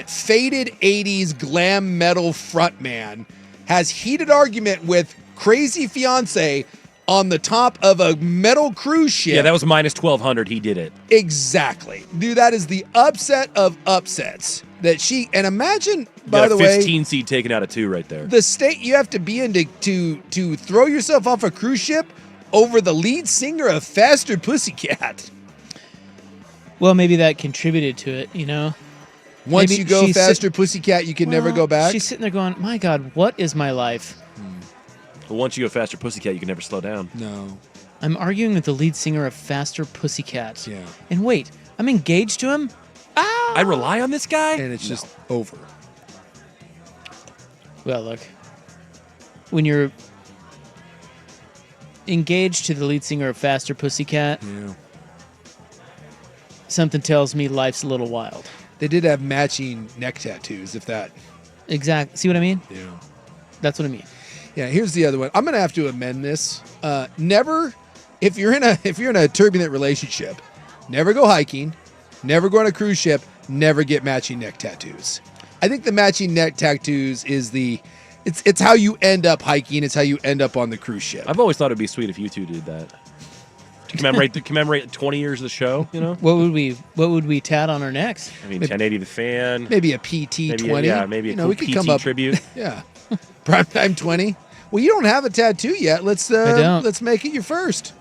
faded 80s glam metal frontman has heated argument with crazy fiance on the top of a metal cruise ship. Yeah, that was minus 1,200. He did it. Exactly. Dude, that is the upset of upsets. And imagine, by the a way, 15 seed taken out of 2 right there. the state you have to be in to throw yourself off a cruise ship over the lead singer of Faster Pussycat. Well, maybe that contributed to it, you know? Once Maybe you go she's Faster Pussycat, you can never go back? She's sitting there going, my God, what is my life? But once you go Faster Pussycat, you can never slow down. No. I'm arguing with the lead singer of Faster Pussycat. Yeah. And wait, I'm engaged to him? I rely on this guy? And it's just over. Well, look. When you're engaged to the lead singer of Faster Pussycat, something tells me life's a little wild. They did have matching neck tattoos, if that. Exactly. See what I mean? Yeah. That's what I mean. Yeah, here's the other one. I'm gonna have to amend this. Never, if you're in a turbulent relationship, never go hiking, never go on a cruise ship, never get matching neck tattoos. I think the matching neck tattoos is it's how you end up hiking. It's how you end up on the cruise ship. I've always thought it'd be sweet if you two did that. To commemorate 20 years of the show, you know? What would we tat on our necks? I mean, 1080 The Fan. Maybe a PT 20. Maybe a cool we could PT come up, tribute. Yeah. Primetime 20. Well, you don't have a tattoo yet. Let's let's make it your first.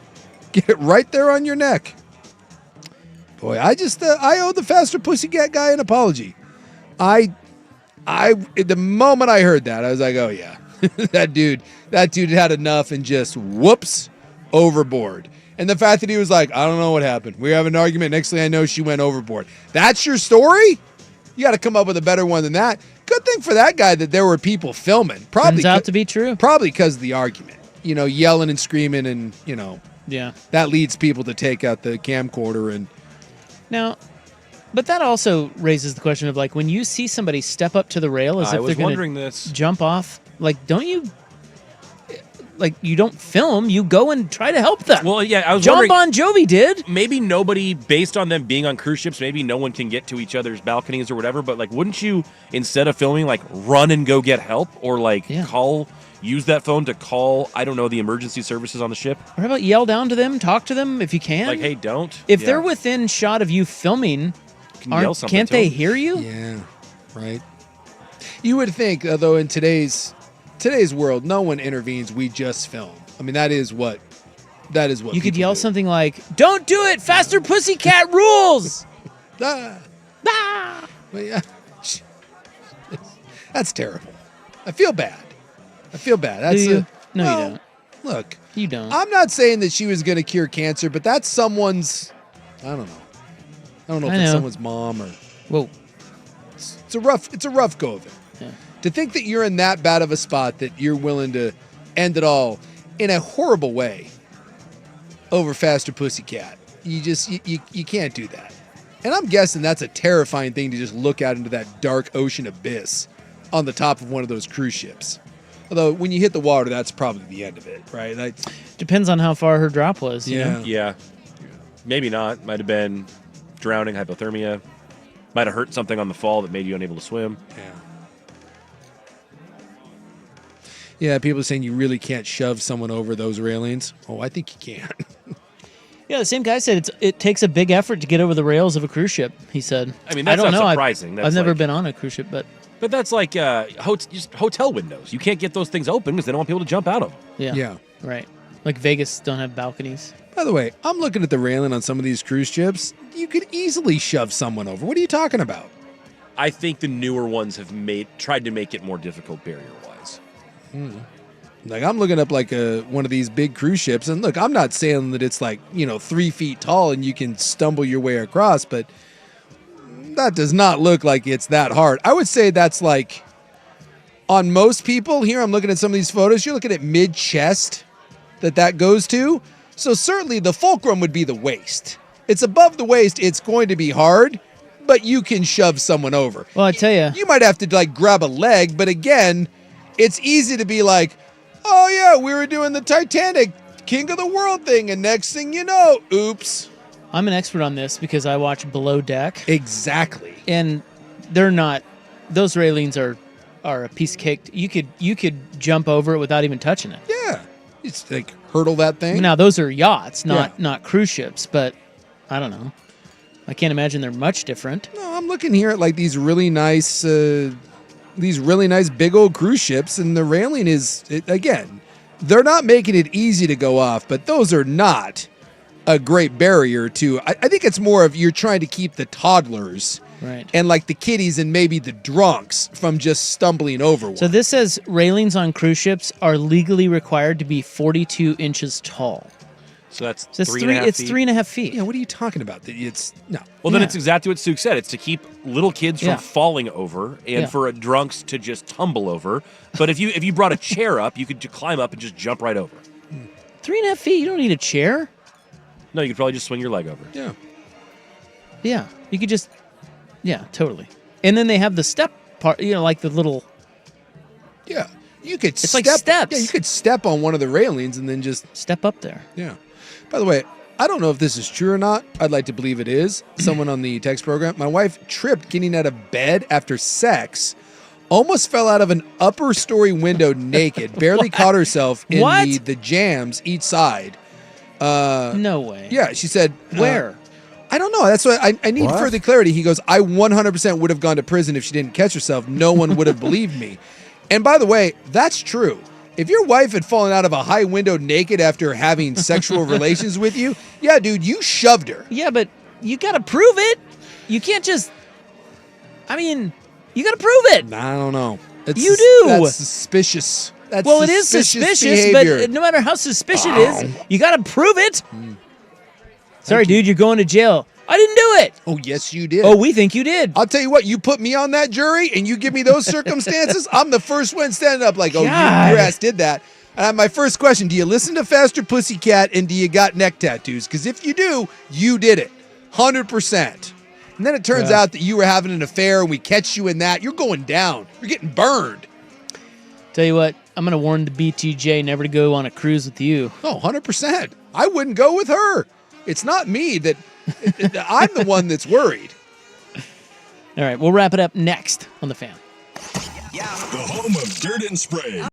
Get it right there on your neck. Boy, I owe the Faster Pussycat guy an apology. The moment I heard that, I was like, oh yeah, that dude had enough and just whoops overboard. And the fact that he was like, I don't know what happened. We have an argument. Next thing I know, she went overboard. That's your story? You got to come up with a better one than that. Good thing for that guy that there were people filming. Probably turns out to be true. Probably because of the argument. You know, yelling and screaming and, you know. Yeah. That leads people to take out the camcorder and. Now, but that also raises the question of, like, when you see somebody step up to the rail as if they're going to jump off, like, don't you, like, you don't film, you go and try to help them. Well, yeah, I was John wondering. Bon Jovi did. Maybe nobody, based on them being on cruise ships, maybe no one can get to each other's balconies or whatever, but, like, wouldn't you, instead of filming, like, run and go get help or, like, use that phone to call, I don't know, the emergency services on the ship? Or how about yell down to them, talk to them if you can? Like, hey, don't. If they're within shot of you filming, can't they hear you? Yeah, right. You would think, though, in today's world, no one intervenes. We just film. I mean, that is what you could yell something like, "Don't do it! Faster Pussycat rules!" But yeah, that's terrible. I feel bad. That's Do you? No, well, you don't. Look, you don't. I'm not saying that she was going to cure cancer, but that's someone's. I don't know. I don't know if it's someone's mom or. Whoa. It's a rough go of it. Yeah. To think that you're in that bad of a spot that you're willing to end it all in a horrible way over Faster Pussycat. You can't do that. And I'm guessing that's a terrifying thing to just look out into that dark ocean abyss on the top of one of those cruise ships. Although when you hit the water, that's probably the end of it, right? Depends on how far her drop was. You know? Yeah. Maybe not. Might have been drowning, hypothermia. Might have hurt something on the fall that made you unable to swim. Yeah, people are saying you really can't shove someone over those railings. Oh, I think you can. Yeah, the same guy said it takes a big effort to get over the rails of a cruise ship, he said. I mean, that's I don't not know. surprising. I've never been on a cruise ship, but that's like just hotel windows. You can't get those things open because they don't want people to jump out of them. Yeah. Right. Like Vegas don't have balconies. By the way, I'm looking at the railing on some of these cruise ships. You could easily shove someone over. What are you talking about? I think the newer ones have tried to make it more difficult barrier-wise. Like, I'm looking up like one of these big cruise ships, and look, I'm not saying that it's like, 3 feet tall and you can stumble your way across, but that does not look like it's that hard. I would say that's like, on most people, here I'm looking at some of these photos, you're looking at mid-chest that goes to. So certainly the fulcrum would be the waist. It's above the waist, it's going to be hard, but you can shove someone over. Well, I tell you. You might have to like grab a leg, but again, it's easy to be like, oh yeah, we were doing the Titanic King of the World thing, and next thing you know, oops. I'm an expert on this because I watch Below Deck. Exactly. And they're not, those railings are a piece of cake. You could jump over it without even touching it. Yeah. It's like hurdle that thing. Now those are yachts, not cruise ships, but I don't know. I can't imagine they're much different. No, I'm looking here at like these really nice big old cruise ships, and the railing is again they're not making it easy to go off, but those are not a great barrier to. I think it's more of you're trying to keep the toddlers Right. and like the kiddies and maybe the drunks from just stumbling over one. So this says railings on cruise ships are legally required to be 42 inches tall. So that's So it's 3.5 It's feet. 3.5 feet. Yeah, what are you talking about? It's no. Well, then Yeah. it's exactly what Suk said. It's to keep little kids Yeah. from falling over and Yeah. for drunks to just tumble over. But if you brought a chair up, you could climb up and just jump right over. 3.5 feet. You don't need a chair. No, you could probably just swing your leg over. Yeah. Yeah. You could just. Yeah, totally. And then they have the step part. Like the little. Yeah. You could It's like steps. Yeah, you could step on one of the railings and then just step up there. Yeah. By the way, I don't know if this is true or not. I'd like to believe it is. Someone on the text program. My wife tripped getting out of bed after sex, almost fell out of an upper story window naked, barely caught herself in What? the jams each side. No way. Yeah, she said. Where? I don't know. That's why I need What? further clarity. He goes, I 100% would have gone to prison if she didn't catch herself. No one would have believed me. And by the way, that's true. If your wife had fallen out of a high window naked after having sexual relations with you, yeah, dude, you shoved her. Yeah, but you got to prove it. You can't just. I mean, you got to prove it. I don't know. You do. That's suspicious. That's Well, it is suspicious, behavior. but no matter how suspicious it is, you got to prove it. Sorry, dude, you're going to jail. I didn't do it. Oh, yes, you did. Oh, we think you did. I'll tell you what, you put me on that jury and you give me those circumstances, I'm the first one standing up like, oh, your God. ass did that. And my first question, do you listen to Faster Pussycat and do you got neck tattoos? Because if you do, you did it. 100%. And then it turns out that you were having an affair and we catch you in that. You're going down. You're getting burned. Tell you what, I'm going to warn the BTJ never to go on a cruise with you. Oh, 100%. I wouldn't go with her. It's not me that I'm the one that's worried. All right, we'll wrap it up next on The Fan. The home of dirt and spray.